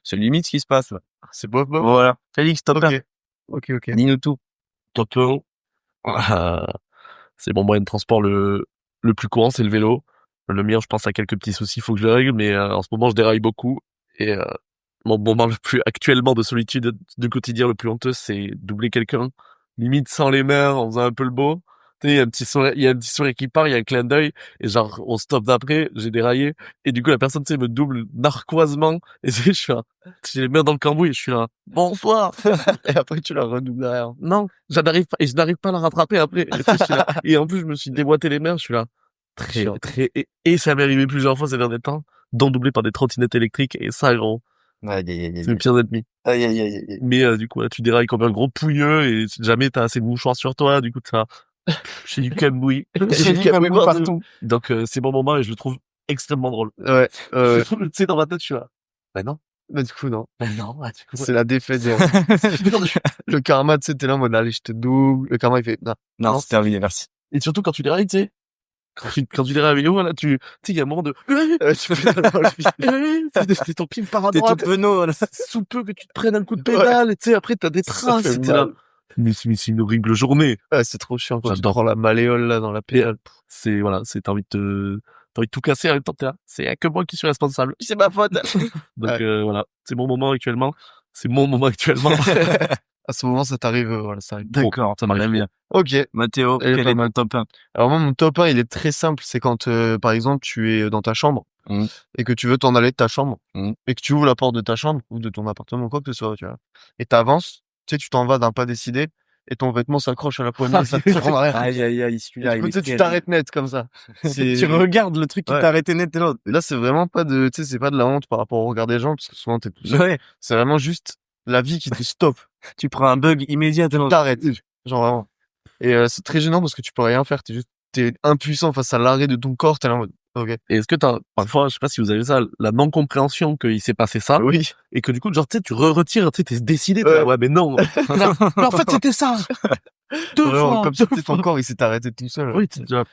c'est limite ce qui se passe, là. C'est bof. Voilà. Félix, top 1. Ok. Dis-nous tout. Top 1, c'est mon moyen de transport le plus courant, c'est le vélo. Le mien, je pense à quelques petits soucis, faut que je le règle, mais en ce moment, je déraille beaucoup. Et mon moment le plus actuellement de solitude du quotidien le plus honteux, c'est doubler quelqu'un, limite sans les mains, en faisant un peu le beau. Tu sais, il y a un petit sourire qui part, il y a un clin d'œil, et genre, on stoppe d'après, j'ai déraillé, et du coup, la personne, tu sais, me double narquoisement, et je suis là, j'ai les mains dans le cambouis, et je suis là, bonsoir! Et après, tu la redoubles derrière. Non, je n'arrive pas à la rattraper après. Et, tu sais, je suis là. Et en plus, je me suis déboîté les mains, je suis là. Chiant. Et ça m'est arrivé plusieurs fois ces derniers temps, d'en doubler par des trottinettes électriques, et ça, gros, c'est mes pires ennemis. Aïe. Mais du coup, là, tu dérailles comme un gros pouilleux, et jamais t'as assez de mouchoirs sur toi, du coup, j'ai du cambouis. J'ai du cambouis partout. Donc, c'est mon moment, et je le trouve extrêmement drôle. Ouais. Tu sais, dans ma tête, je suis là. Bah non. Bah, du coup, non. Bah non, bah, du coup, C'est la défaite. Le karma, tu sais, t'es là en mode, allez, je te double. Le karma, il fait, non. Non, c'est terminé, merci. Et surtout, quand tu dérailles, tu sais, quand tu dérailles à vélo, là, tu sais, il y a un moment de, Tu fais c'est ton pied par à T'es tout droite. penaud, là. Sous peu que tu te prennes un coup de pédale, et tu sais, après, t'as des Ça traces, fait et t'es là. mal. Mais c'est une horrible journée. Ouais, c'est trop chiant quand tu J'adore. prends la malléole, là, dans la pédale. Voilà, t'as envie de tout casser en même temps, t'es là. C'est que moi qui suis responsable. C'est ma faute. Donc, Ouais. voilà. C'est mon moment actuellement. C'est mon moment actuellement. À ce moment, ça t'arrive, voilà, ça arrive. D'accord, ça m'arrive très bien. Ok. Mathéo, Elle est quel pas est mal. ton top 1? Alors moi, mon top 1, il est très simple. C'est quand, par exemple, tu es dans ta chambre et que tu veux t'en aller de ta chambre et que tu ouvres la porte de ta chambre ou de ton appartement, quoi que ce soit, tu vois. Et t'avances, tu sais, tu t'en vas d'un pas décidé et ton vêtement s'accroche à la poignée et ça te tire en arrière. Aïe, Et celui-là, du coup, il tu sais, est tu t'arrêtes net comme ça. Tu regardes le truc qui Ouais. t'a arrêté net, t'es là. Et là, c'est vraiment pas de, tu sais, c'est pas de la honte par rapport au regard des gens parce que souvent t'es tout seul. Ouais. C'est vraiment juste la vie qui te stoppe. Tu prends un bug immédiat, t'es là. T'arrêtes. Genre vraiment. Et c'est très gênant parce que tu peux rien faire. T'es impuissant face à l'arrêt de ton corps. T'es là en mode, ok. Et est-ce que parfois, je sais pas si vous avez ça, la non-compréhension qu'il s'est passé ça, Oui. et que du coup, genre, tu sais, tu retires, tu sais, t'es décidé, Ouais. ouais, mais non. Mais en fait, c'était ça. Deux Vraiment, fois. comme si ton corps, il s'est arrêté tout seul. Oui, tu vois.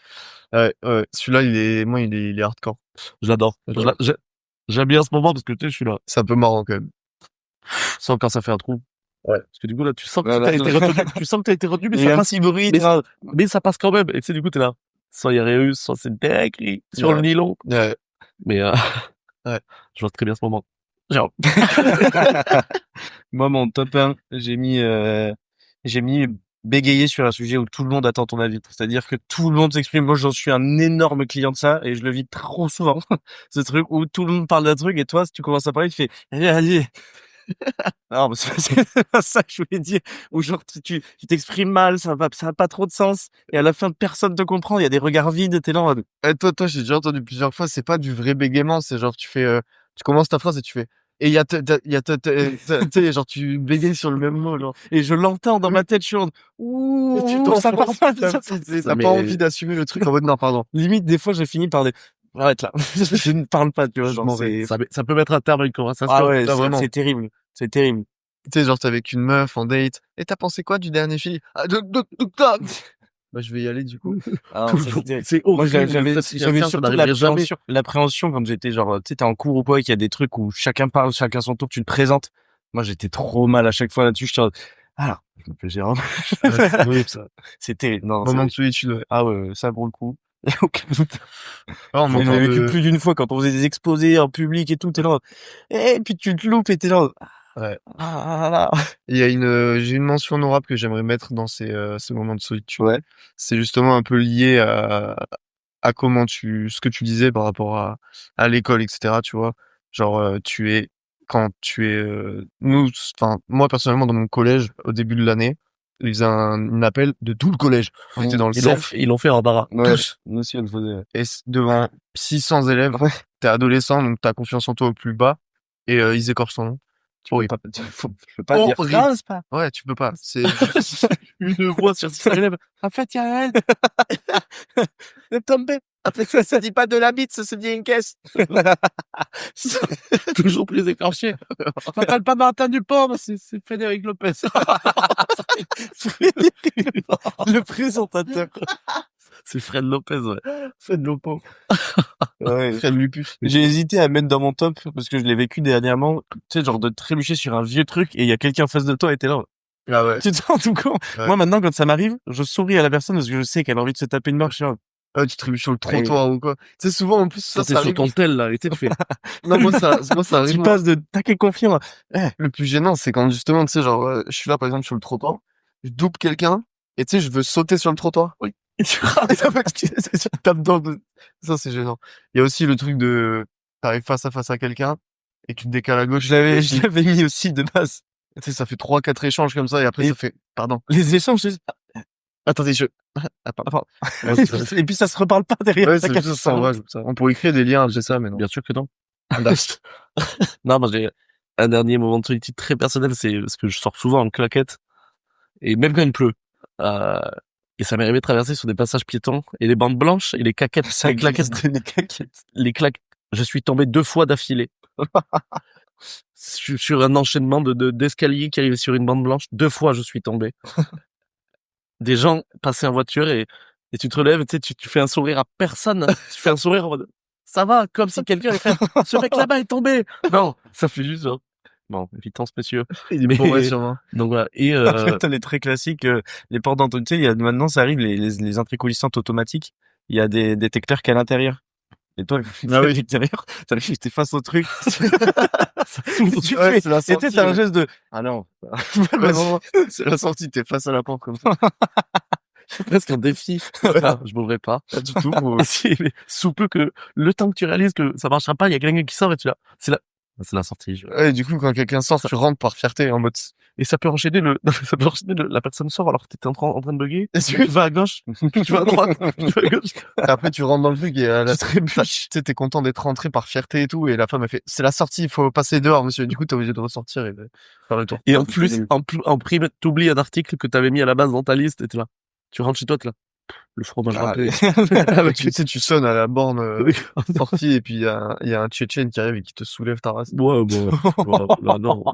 Ouais. Celui-là, il est hardcore. J'adore. J'adore. J'aime bien ce moment parce que tu sais, je suis là. C'est un peu marrant quand même. Sans quand ça fait un trou. Ouais. Parce que du coup, là, tu sens que Voilà. t'as été retenu. Tu sens que t'as été retenu, mais Il y a ça un passe. petit bruit, mais, t'es là. mais ça passe quand même. Et tu sais, du coup, t'es là. Soit il y a rien eu, soit c'est écrit sur le nylon. Ouais. Mais, Ouais. je vois très bien ce moment. Genre. Moi, mon top 1, j'ai mis bégayer sur un sujet où tout le monde attend ton avis. C'est-à-dire que tout le monde s'exprime. Moi, j'en suis un énorme client de ça et je le vis trop souvent. Ce truc où tout le monde parle d'un truc et toi, si tu commences à parler, tu fais, allez, Non, mais c'est pas ça que je voulais dire. Ou genre, tu t'exprimes mal, ça a pas trop de sens. Et à la fin, personne te comprend. Il y a des regards vides. T'es là en mode, Toi, j'ai déjà entendu plusieurs fois, c'est pas du vrai bégaiement, c'est genre, tu commences ta phrase et tu fais, et il y a, tu sais, genre, tu bégayes sur le même mot, genre. et je l'entends dans Oui. ma tête, je suis en mode, Et tu ouh, ça part t'enfonces pas, petit à ça. petit, Ça, t'as mais- pas envie d'assumer le truc en mode, non, pardon. Limite, des fois, j'ai fini par des, arrête là. Je ne parle pas, tu vois, Je genre, m'en vais. c'est, Ça peut mettre un terme à une conversation. ah ouais, là, vraiment. c'est terrible. C'est terrible. Tu sais, genre, t'es avec une meuf en date, et t'as pensé quoi du dernier film? Ah, bah, je vais y aller, du coup. Ah non, Toujours. c'était- C'est Moi, horrible. j'avais cette situation, ça surtout n'arriverait jamais. l'appréhension quand j'étais genre, tu sais, t'es en cours ou quoi, et qu'il y a des trucs où chacun parle, chacun son tour, tu te présentes. Moi, j'étais trop mal à chaque fois là-dessus. Je suis en mode, alors, je m'appelle Jérôme. C'est horrible, ça. C'est terrible. Non, Moment de c'est- solitude, ouais. ah ouais, ça pour le coup. Y a aucun doute. Ah, on J'en m'entend ai vécu de- plus d'une fois quand on faisait des exposés en public et tout, t'es là, et puis tu te loupes et t'es là, Ouais. ah là. Il y a j'ai une mention honorable que j'aimerais mettre dans ces moments de solitude. Ouais. C'est justement un peu lié à ce que tu disais par rapport à l'école, etc., tu vois. Genre, quand tu es, enfin, moi, personnellement, dans mon collège, au début de l'année, ils faisaient un appel de tout le collège. On était dans le CEF, Ils l'ont fait en bara. Ouais. Tous. Nous aussi, on le faisait. et devant 600 élèves, t'es adolescent, donc t'as confiance en toi au plus bas, et ils écorchent ton nom. Tu peux pas, je peux pas dire Horrible. ça, c'est pas. Ouais, tu peux pas. C'est Une voix sur 600 élèves. En fait, il y a elle. Le tombé. Après ça dit pas de la bite, ça se dit une caisse. Toujours plus écorché. On m'appelle pas Martin Dupont, mais c'est Frédéric Lopez. Le présentateur. C'est Fred Lopez, ouais. Fred Lopez. Ouais. Fred Lupus. J'ai hésité à mettre dans mon top parce que je l'ai vécu dernièrement, tu sais, genre de trébucher sur un vieux truc et il y a quelqu'un en face de toi et t'es là. Ah ouais. Tu te rends tout compte. Ouais. Moi, maintenant, quand ça m'arrive, je souris à la personne parce que je sais qu'elle a envie de se taper une marche. Je suis là, Ah, tu trébuches sur le trottoir ou quoi. Tu sais, souvent, en plus, Quand t'es sur arrive. ton tel, là, et tu sais, tu fais. Non, moi, ça arrive. tu moi. passes de taquet confiant à, Le plus gênant, c'est quand justement, tu sais, genre, je suis là, par exemple, sur le trottoir, je double quelqu'un, et tu sais, je veux sauter sur le trottoir. Oui. Et tu rates, tu tapes dans le... Ça, c'est gênant. Il y a aussi le truc t'arrives face à quelqu'un, et tu te décales à gauche. je l'avais mis aussi de base. Tu sais, ça fait 3-4 échanges comme ça, et après, Et- ça fait, pardon. Les échanges, Attendez, ah, pardon. et puis ça se reparle pas derrière. Ouais, ça c'est casse juste ça, tout. ouais, comme ça. On pourrait créer des liens, c'est ça, mais non. Bien sûr que non. Ah, d'accord. Non, moi, j'ai un dernier moment de solitude très personnel, c'est parce que je sors souvent en claquette. Et même quand il pleut. Et ça m'est arrivé de traverser sur des passages piétons et les bandes blanches et les claquettes. Ça les claquettes. les claquettes. Les claques. Je suis tombé 2 fois d'affilée. Sur un enchaînement d'escaliers qui arrivaient sur une bande blanche. 2 fois, je suis tombé. Des gens passaient en voiture et tu te relèves, tu sais, tu fais un sourire à personne. Tu fais un sourire en mode, ça va, comme si quelqu'un avait fait, ce mec là-bas est tombé. Non, ça fait juste genre, bon, évitance, messieurs. Il est Mais- bourré, sûrement. Donc voilà. Et, Après, t'as les très classiques, les portes d'entrée. Tu sais, il y a, maintenant, ça arrive, les entrées coulissantes automatiques. Il y a des détecteurs qu'à l'intérieur. Et toi, Ah oui. à l'extérieur, t'es face au truc. Tu Ouais, fais- c'est la et tu sais, sortie. t'as un ouais. geste de, ah non. Ouais, c'est la sortie, t'es face à la porte comme ça. c'est presque un défi. Voilà, je m'ouvrais pas. Pas du tout. Et mais sous peu que le temps que tu réalises que ça marchera pas, il y a quelqu'un qui sort et tu là, c'est la sortie. Ouais, du coup, quand quelqu'un sort, tu rentres par fierté en mode. Et ça peut enchaîner la personne sort alors que t'étais en train de bugger. Et Tu vas à gauche, puis tu vas à droite, puis tu vas à gauche. Après, tu rentres dans le truc et Tu tu trébuches. sais, t'es content d'être rentré par fierté et tout. Et la femme, elle fait, c'est la sortie, il faut passer dehors, monsieur. Du coup, t'es obligé de ressortir et de faire le tour. Et en plus, en prime, t'oublies un article que t'avais mis à la base dans ta liste et t'es là. Tu rentres chez toi, t'es là. Le fromage Ah, râpé. Tu sais, tu sonnes à la borne Oui. sortie et puis il y a un Tchétchène qui arrive et qui te soulève ta race. Ouais, bon, là, non.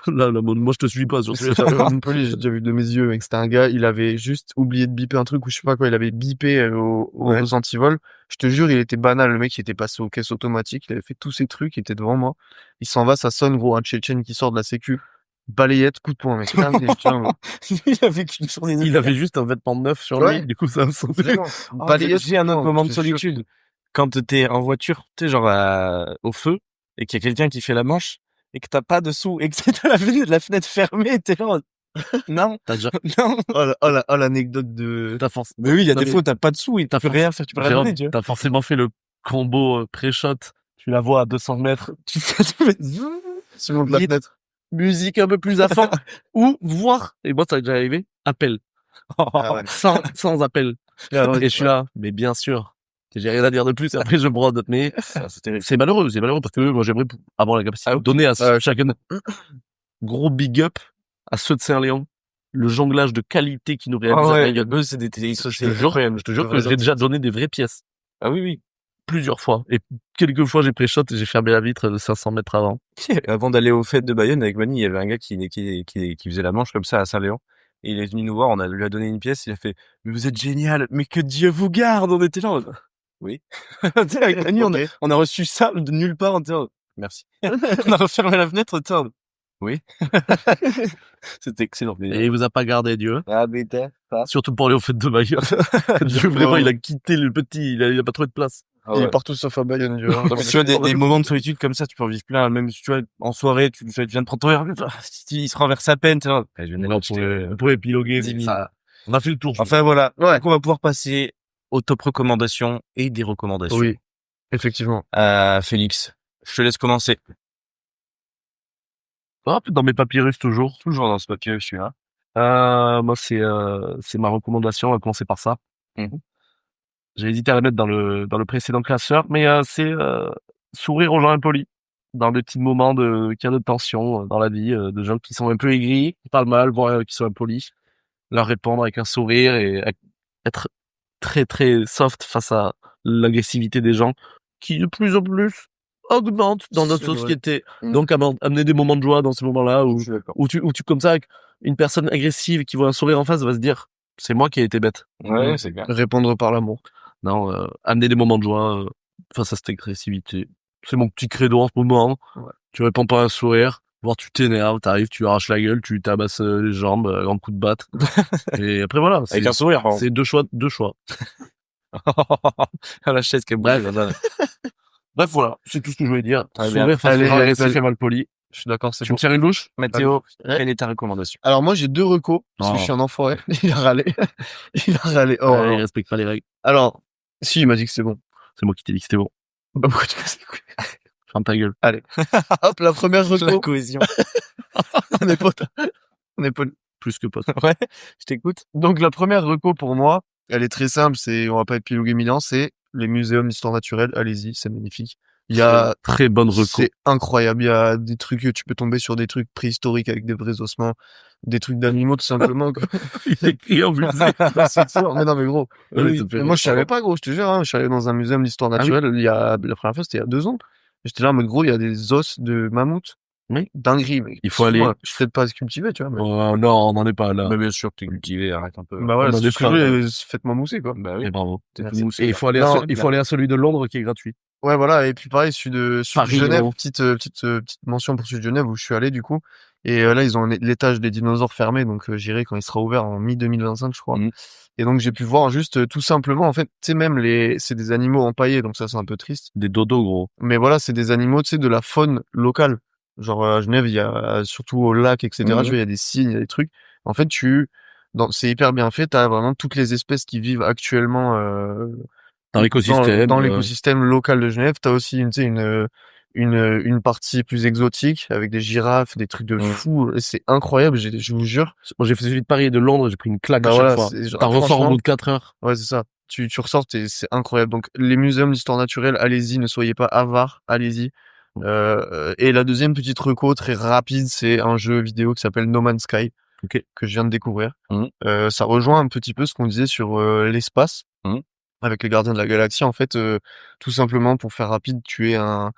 Là, moi, je te suis pas sur ce À Montpellier, j'ai déjà vu de mes yeux, mec. C'était un gars, il avait juste oublié de biper un truc ou je sais pas quoi, il avait bipé aux antivols. Je te jure, il était banal. Le mec, il était passé aux caisses automatiques, il avait fait tous ces trucs, il était devant moi. Il s'en va, ça sonne, gros, un Tchétchène qui sort de la sécu. Balayette, coup de poing, mec. il avait qu'une journée de Il avait juste un vêtement neuf sur Ouais. lui, du coup, ça me semblait. Vraiment. Oh, Balayette, j'ai un autre coup de moment poing, de je te jure. solitude. Quand t'es en voiture, tu sais, genre au feu, et qu'il y a quelqu'un qui fait la manche, et que t'as pas de sous, et que t'as la fenêtre fermée, et t'es là, non, T'as déjà, non. L'anecdote de. t'as forcé. Mais oui, il y a Non, des mais fois où t'as pas de sous, et t'as tu peux rien faire, tu peux rien Jérôme, donner, tu vois. t'as forcément fait le combo pré-shot. Tu la vois à 200 mètres. Tu fais- Sur le de la Vite. fenêtre. musique un peu plus à fond, ou voir, et moi ça m'est déjà arrivé, appel, Ah ouais. sans appel. Et je suis là, mais bien sûr, j'ai rien à dire de plus, après je brode, mais c'est malheureux parce que moi j'aimerais avoir la capacité de donner à chacun. Gros big up à ceux de Saint-Léon, le jonglage de qualité qui nous réalise. eux, c'est des télé, Je te jure que j'ai déjà donné des vraies pièces. Ah oui. Plusieurs fois. Et quelques fois, j'ai pré-shot et j'ai fermé la vitre de 500 mètres avant. Avant d'aller aux fêtes de Bayonne avec Mani, il y avait un gars qui faisait la manche comme ça à Saint-Léon. Et il est venu nous voir, lui a donné une pièce, il a fait, mais vous êtes génial, mais que Dieu vous garde, on était là. Oui. Tu sais, avec Mani, on a reçu ça de nulle part, on était là, merci. On a refermé la fenêtre, on était là, oui. C'était excellent. Et il vous a pas gardé, Dieu. Ah, mais pas. Surtout pour aller aux fêtes de Bayonne. Dieu, vraiment, il a quitté le petit, il a pas trouvé de place. Ah Il ouais. est partout sauf à Bayonne, Dieu. Donc, si tu as des moments de solitude comme ça, tu peux en vivre plein. Même si tu vois, en soirée, tu viens de prendre ton verre, il se renverse à peine, tu vois. Je viens On pourrait épiloguer. 10 000. Ça, on a fait le tour. Enfin, voilà. Ouais. Donc, on va pouvoir passer aux top recommandations et des recommandations. Oui, effectivement. Félix, je te laisse commencer. Hop, dans mes papyrus toujours. Toujours dans ce papier, je suis là. Moi, c'est ma recommandation. On va commencer par ça. Mhm. J'ai hésité à la mettre dans le précédent classeur, mais c'est sourire aux gens impolis, dans des petits moments qu'il y a de tension dans la vie, de gens qui sont un peu aigris, qui parlent mal, voire qui sont impolis, leur répondre avec un sourire et être très très soft face à l'agressivité des gens qui de plus en plus augmente dans notre C'est vrai. société. Mm. Donc amener des moments de joie dans ces moments-là où Je suis d'accord. où tu comme ça avec une personne agressive qui voit un sourire en face va se dire c'est moi qui ai été bête. Ouais, c'est clair. Répondre par l'amour. Non, amener des moments de joie face à cette agressivité. C'est mon petit credo en ce moment. Ouais. Tu réponds pas à un sourire, voire tu t'énerves, t'arrives, tu arraches la gueule, tu tabasses les jambes, un grand coup de batte. Et après voilà, Avec un sourire, c'est deux choix. à la chaise qui est Bref, bref voilà, c'est tout ce que je voulais dire. Très bien. Sourire face aux Allez, gens agressifs allez. et mal polis. Je suis d'accord, c'est Tu bon. me tires une louche? Mathéo, Ouais. quelle est ta recommandation? Alors moi j'ai 2 recos, parce que Non. je suis un enfoiré. Il a râlé. Il a râlé. Oh, Ouais, il non. respecte pas les règles. Alors, si, il m'a dit que c'était bon. C'est moi qui t'ai dit que c'était bon. Bah pourquoi tu casses les couilles? Ferme ta gueule. Hop, la première La reco. cohésion. On est potes. On est potes. Plus que pote. Ouais, je t'écoute. Donc la première reco pour moi, elle est très simple, on va pas épiloguer 1000 ans, c'est les muséums d'histoire naturelle. Allez-y, c'est magnifique. Il y a, Très bonne reco. c'est incroyable. Il y a des trucs, tu peux tomber sur des trucs préhistoriques avec des vrais ossements, des trucs d'animaux tout simplement. Il a écrit en plus. C'est sûr. Mais non, mais gros. Oui, ça me fait Mais rire. moi, je savais pas, gros, je te jure, hein. Je suis allé dans un muséum d'histoire Ah oui. naturelle la première fois, c'était il y a 2 ans. J'étais là en mode, gros, il y a des os de mammouth. Oui. Dinguerie, mec. Il faut aller- Excuse-moi, je suis peut-être pas cultivé, tu vois, mais. Oh, non, on n'en est pas là. Mais bien sûr que t'es cultivé, arrête un peu. Bah voilà, on a c'est des ce que je frères, voulais, faites-moi mousser, quoi. Bah oui. Et bravo. T'es Merci. tout moussé. Et il faut aller Non, il faut aller à celui de Londres qui est gratuit. Ouais, voilà. Et puis pareil, celui de Paris, Genève, gros. petite mention pour celui de Genève où je suis allé, du coup. Et là, ils ont l'étage des dinosaures fermé, donc j'irai quand il sera ouvert en mi-2025, je crois. Mhm. Et donc, j'ai pu voir juste tout simplement, en fait, tu sais, même c'est des animaux empaillés, donc ça, c'est un peu triste. Des dodos, gros. Mais voilà, c'est des animaux, tu sais, de la faune locale. Genre, à Genève, il y a, surtout au lac, etc., Mhm. tu vois, il y a des cygnes, il y a des trucs. En fait, c'est hyper bien fait, t'as vraiment toutes les espèces qui vivent actuellement, Dans l'écosystème. dans l'écosystème local de Genève. T'as aussi, tu sais, une partie plus exotique avec des girafes, des trucs de Mhm. fou. C'est incroyable, je vous jure. Moi, j'ai fait celui de Paris et de Londres, j'ai pris une claque Bah à voilà, chaque fois. c'est genre, T'en ressors au franchement, bout de 4 heures. ouais, c'est ça. Tu ressors, c'est incroyable. Donc, les muséums d'histoire naturelle, allez-y, ne soyez pas avares, allez-y. Et la deuxième petite reco très rapide, c'est un jeu vidéo qui s'appelle No Man's Sky, Ok. que je viens de découvrir. Mhm. Ça rejoint un petit peu ce qu'on disait sur l'espace. Mhm. Avec les Gardiens de la Galaxie, en fait, tout simplement pour faire rapide, tu es un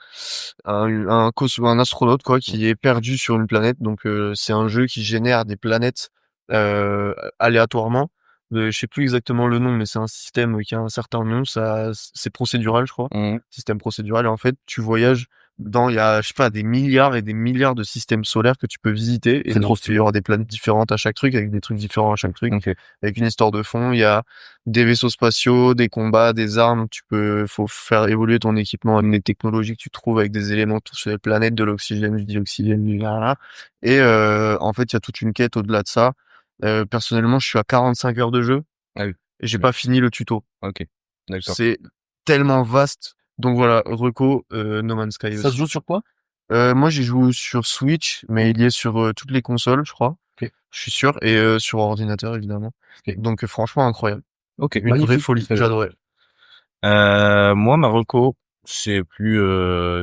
astronaute quoi, qui est perdu sur une planète. Donc c'est un jeu qui génère des planètes aléatoirement. Je sais plus exactement le nom, mais c'est un système qui a un certain nom. C'est procédural, je crois. Mhm. Système procédural. Et en fait, tu voyages il y a, je sais pas, des milliards et des milliards de systèmes solaires que tu peux visiter. Et C'est trop donc, il y aura des planètes différentes à chaque truc, avec des trucs différents à chaque truc, Ok. avec une histoire de fond. Il y a des vaisseaux spatiaux, des combats, des armes. Faut faire évoluer ton équipement, amener des technologies que tu trouves avec des éléments tous sur les planètes, de l'oxygène, du dioxygène, du là. Et en fait, il y a toute une quête au-delà de ça. Personnellement, je suis à 45 heures de jeu. Ah oui. Et j'ai pas fini le tuto. Ok. D'accord. C'est tellement vaste. Donc voilà, reco, No Man's Sky Ça se aussi. joue sur quoi? Moi, j'ai joué sur Switch, mais il y est sur toutes les consoles, je crois. Ok. Je suis sûr, et sur ordinateur, évidemment. Ok. Donc, franchement, incroyable. Ok. Une vraie Magnifique. folie. J'adorais. Moi, ma reco, c'est plus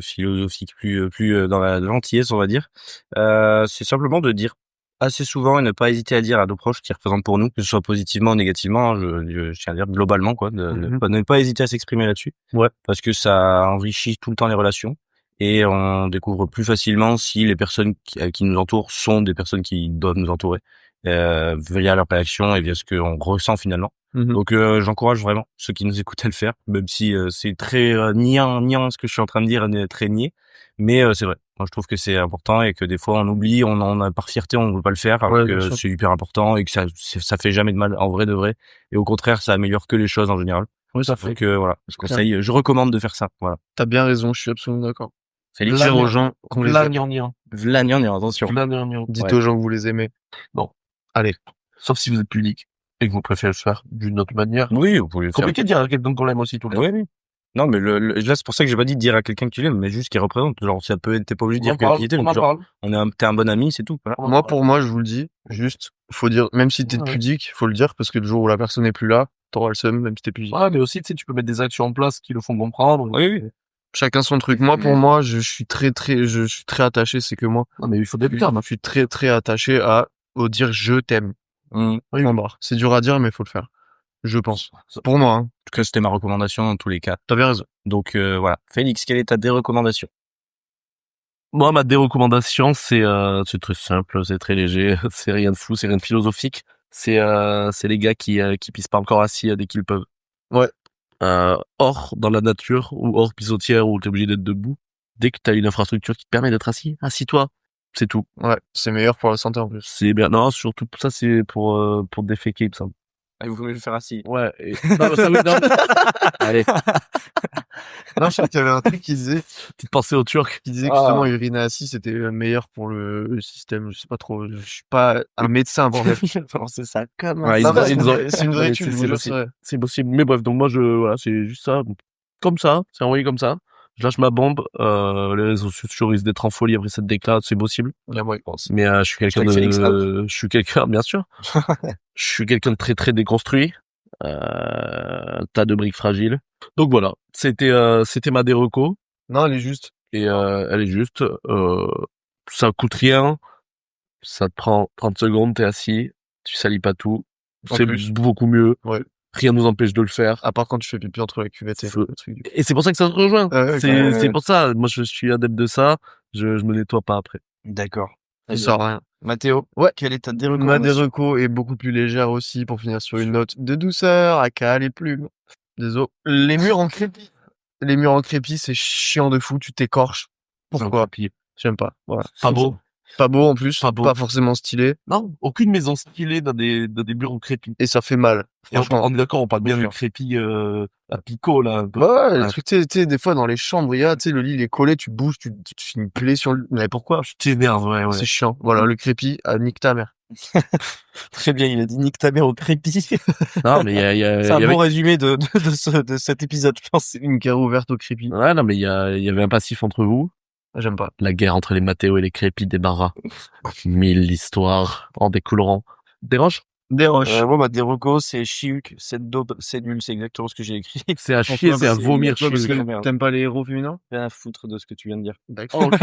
philosophique, plus dans la gentillesse, on va dire. C'est simplement de dire assez souvent et ne pas hésiter à dire à nos proches qui représentent pour nous, que ce soit positivement ou négativement, hein, je tiens à dire globalement, quoi, ne pas hésiter à s'exprimer là-dessus. Ouais. Parce que ça enrichit tout le temps les relations et on découvre plus facilement si les personnes qui nous entourent sont des personnes qui doivent nous entourer, via leur réaction et via ce qu'on ressent finalement. Donc j'encourage vraiment ceux qui nous écoutent à le faire, même si c'est très niant ce que je suis en train de dire, très niais, mais c'est vrai. Moi je trouve que c'est important et que des fois on oublie, on a par fierté on veut pas le faire, alors Ouais, bien que sûr. c'est hyper important et que ça fait jamais de mal en vrai de vrai, et au contraire ça améliore que les choses en général. Oui, ça Donc voilà, je recommande de faire ça. Voilà. T'as bien raison, je suis absolument d'accord. Félix, Dire aux gens qu'on les aime. Vlanian, attention. Dites Ouais. aux gens que vous les aimez. Bon. Allez. Sauf si vous êtes pudique et que vous préférez le faire d'une autre manière. Oui, vous pouvez le faire. Compliqué de dire à quelqu'un qu'on l'aime aussi tout le temps. Oui, oui. Non, mais là, c'est pour ça que j'ai pas dit de dire à quelqu'un que tu l'aimes, mais juste qu'il représente. Genre, ça peut être, t'es pas obligé de dire que tu t'aimes. Genre, t'es un bon ami, c'est tout. Voilà. Moi, pour moi, je vous le dis, juste, faut dire, même si t'es Ouais. pudique, faut le dire, parce que le jour où la personne n'est plus là, t'auras le seum, même si t'es pudique. Ouais, mais aussi, tu sais, tu peux mettre des actions en place qui le font comprendre. Oui, oui. Chacun son truc. Moi, pour moi, je suis très attaché, c'est que moi, Non, mais il faut des termes. je suis très attaché au dire je t'aime. En Point barre. C'est dur à dire, mais faut le faire. Je pense. Pour moi, hein. tout cas, c'était ma recommandation dans tous les cas. T'as bien raison. Donc, voilà. Félix, quelle est ta dérecommandation? Moi, ma dérecommandation, c'est très simple, c'est très léger, c'est rien de fou, c'est rien de philosophique. C'est les gars qui pissent pas encore assis dès qu'ils peuvent. Ouais. Hors dans la nature ou hors pissotière où t'es obligé d'être debout. Dès que t'as une infrastructure qui te permet d'être assis-toi. C'est tout. Ouais. C'est meilleur pour la santé, en plus. C'est bien. Non, surtout ça, c'est pour déféquer, il me semble. Ah, il vaut mieux le faire assis. Ouais. Non, ça, oui, non. Allez. Non, je sais qu'il y avait un truc qui disait Petite pensée au Turc. que justement, uriner assis, c'était meilleur pour le système. Je sais pas trop. Je suis pas un médecin, bordel. C'est ça, comme Ouais, Non, mais ils c'est une vraie Ouais, étude, c'est je vous possible. jure, C'est possible. Mais bref, donc moi, voilà, c'est juste ça. Comme ça, c'est envoyé comme ça. Je lâche ma bombe. Les réseaux sociaux risquent d'être en folie après cette déclate, c'est possible. ouais, moi, je pense. Mais je suis quelqu'un Avec Félix je suis quelqu'un, bien sûr. Je suis quelqu'un de très déconstruit. Tas de briques fragiles. Donc voilà, c'était ma déreco. Non, elle est juste. Et elle est juste. Ça coûte rien. Ça te prend 30 secondes, t'es assis. Tu salis pas tout. En C'est plus. beaucoup mieux. Ouais. Rien nous empêche de le faire. À part quand tu fais pipi entre la cuvette et Feu. le truc. Et c'est pour ça que ça se rejoint. Ouais, C'est pour ça. Moi, je suis adepte de ça. Je me nettoie pas après. D'accord. Ça sert à rien. Mathéo. Ouais. Quelle est ta Ma dérecommandation? déreco est beaucoup plus légère aussi pour finir sur une note de douceur, à caler les plumes. Désolé. Les murs en crépi. Les murs en crépi, c'est chiant de fou, tu t'écorches. Pourquoi? J'aime pas. Voilà. Pas beau. Pas beau en plus, Pas beau. pas forcément stylé, Non, aucune maison stylée dans des murs en crépi. et ça fait mal. Et on Franchement. est d'accord, on parle bien de Franchement. crépi à picot, là. Un peu. Ouais, les Ouais. trucs, tu sais, des fois dans les chambres, il y a, tu sais, le lit il est collé, tu bouges, tu te fais une plaie sur le. Mais pourquoi? Tu t'énerves, ouais. C'est chiant. Voilà, le crépi, nique ta mère. Très bien, il a dit nique ta mère au crépi. Non, mais il y a, C'est un il y avait- bon résumé de cet épisode, je pense. Une carreau ouverte au crépi. Ouais, non, mais il y avait un passif entre vous. J'aime pas. La guerre entre les Mathéo et les crépis débarras. 1000 histoires en découleront. Dérange? Des roches. Moi, ma déreco, c'est chiuc, c'est dope, c'est nul, c'est exactement ce que j'ai écrit. C'est à chier, c'est à vomir. Ouais, parce chier. que- T'aimes pas les héros féminins? Rien à foutre de ce que tu viens de dire. D'accord. Ok.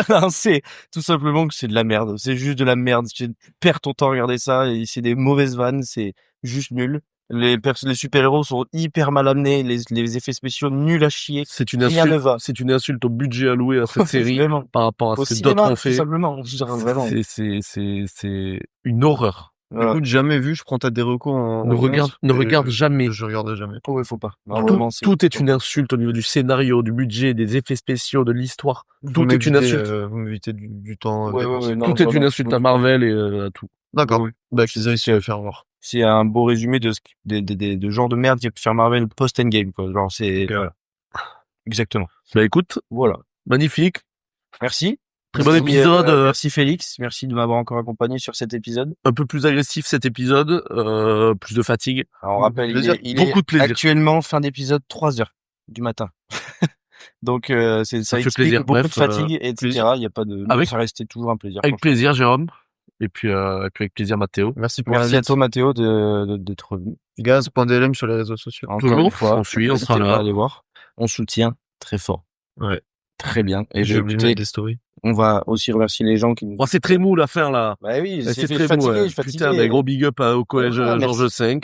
Non, c'est tout simplement que c'est de la merde. C'est juste de la merde. Tu perds ton temps à regarder ça et c'est des mauvaises vannes. C'est juste nul. Les super-héros sont hyper mal amenés. Les effets spéciaux nuls à chier. C'est une Rien ne insulte. va. C'est une insulte au budget alloué à cette série Vraiment. par rapport à Au ce que cinéma, d'autres ont tout fait. simplement. Je dirais vraiment. C'est une horreur. Voilà. Écoute, jamais vu, je prends ta déreco en. Ne regarde jamais. Je regarde jamais. Oh, il faut pas. Tout est une insulte au niveau du scénario, du budget, des effets spéciaux, de l'histoire. Tout est une insulte. Vous m'évitez du temps. Ouais, dépensé. ouais, non, Tout est une vraiment. insulte à Marvel et à tout. D'accord. Oui. Bah, je les ai réussi à le faire voir. C'est un beau résumé de genre de merde qui a pu faire Marvel post-Endgame, quoi. Genre, c'est, voilà. Exactement. Bah écoute, Voilà. magnifique. Merci. Très bon Merci, épisode. merci Félix. Merci de m'avoir encore accompagné sur cet épisode. Un peu plus agressif cet épisode. Plus de fatigue. Alors, on rappelle, Plaisir. il Beaucoup est de plaisir. actuellement fin d'épisode 3h du matin. Donc ça Ça fait explique plaisir. beaucoup Bref, de fatigue, etc. plaisir. Il y a pas de, Avec- ça restait toujours un plaisir. Avec plaisir, Jérôme. Et puis avec plaisir, Mathéo. Merci pour Merci à l'invite. toi, Mathéo, d'être revenu. Gaz.dlm sur les réseaux sociaux. Encore Toujours, une fois, on suit, on sera n'hésitez là. pas à aller voir. On soutient très fort. Ouais. Très bien. Et J'ai oublié de écoutez, mettre des stories. on va aussi remercier les gens qui nous... Oh, c'est très mou l'affaire là. Bah oui, C'est fait très fatigué, mou. je suis fatigué. Putain, mais gros big up au collège Ah, Georges V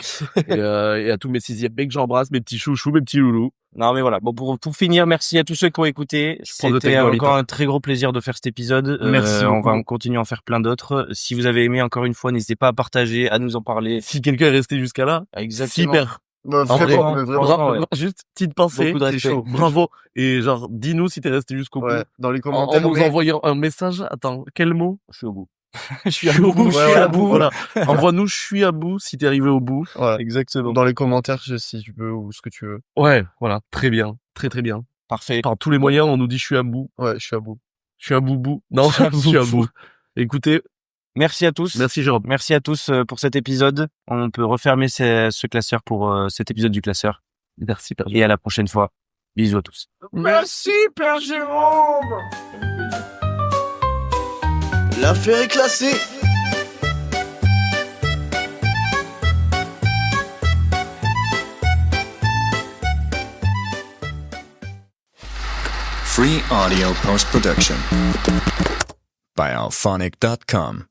et à tous mes 6e B que j'embrasse, mes petits chouchous, mes petits loulous. Non, mais voilà. Bon, pour finir, merci à tous ceux qui ont écouté. prends de C'était tes encore Lolita. un très gros plaisir de faire cet épisode. Merci On va beaucoup. continuer à en faire plein d'autres. Si vous avez aimé, encore une fois, n'hésitez pas à partager, à nous en parler. Si quelqu'un est resté jusqu'à là, Exactement. super. Bah, En vrai, vraiment, mais vraiment. franchement, ouais. Juste petite pensée, Beaucoup de t'es respect. chaud. Bravo. Et genre, dis-nous si t'es resté jusqu'au bout. Ouais, dans les En commentaires. nous mais- envoyant un message. Attends, quel mot? Je suis au bout. Je suis à bout. je suis à bout. Voilà. Envoie-nous, je suis à bout si t'es arrivé au bout. Voilà. Exactement. Dans les commentaires, si tu peux, ou ce que tu veux. Ouais, voilà. Très bien. Très très bien. Parfait. Par tous les moyens, on nous dit je suis à bout. Ouais, je suis à bout. Je suis à bout. Non, je suis à bout. Écoutez, Merci à tous. merci Jérôme. Merci à tous pour cet épisode. On peut refermer ce classeur pour cet épisode du classeur. Merci, Père Et à la prochaine fois. Bisous à tous. Merci, Père Jérôme! L'affaire est classée. Free audio post production by alphonic.com.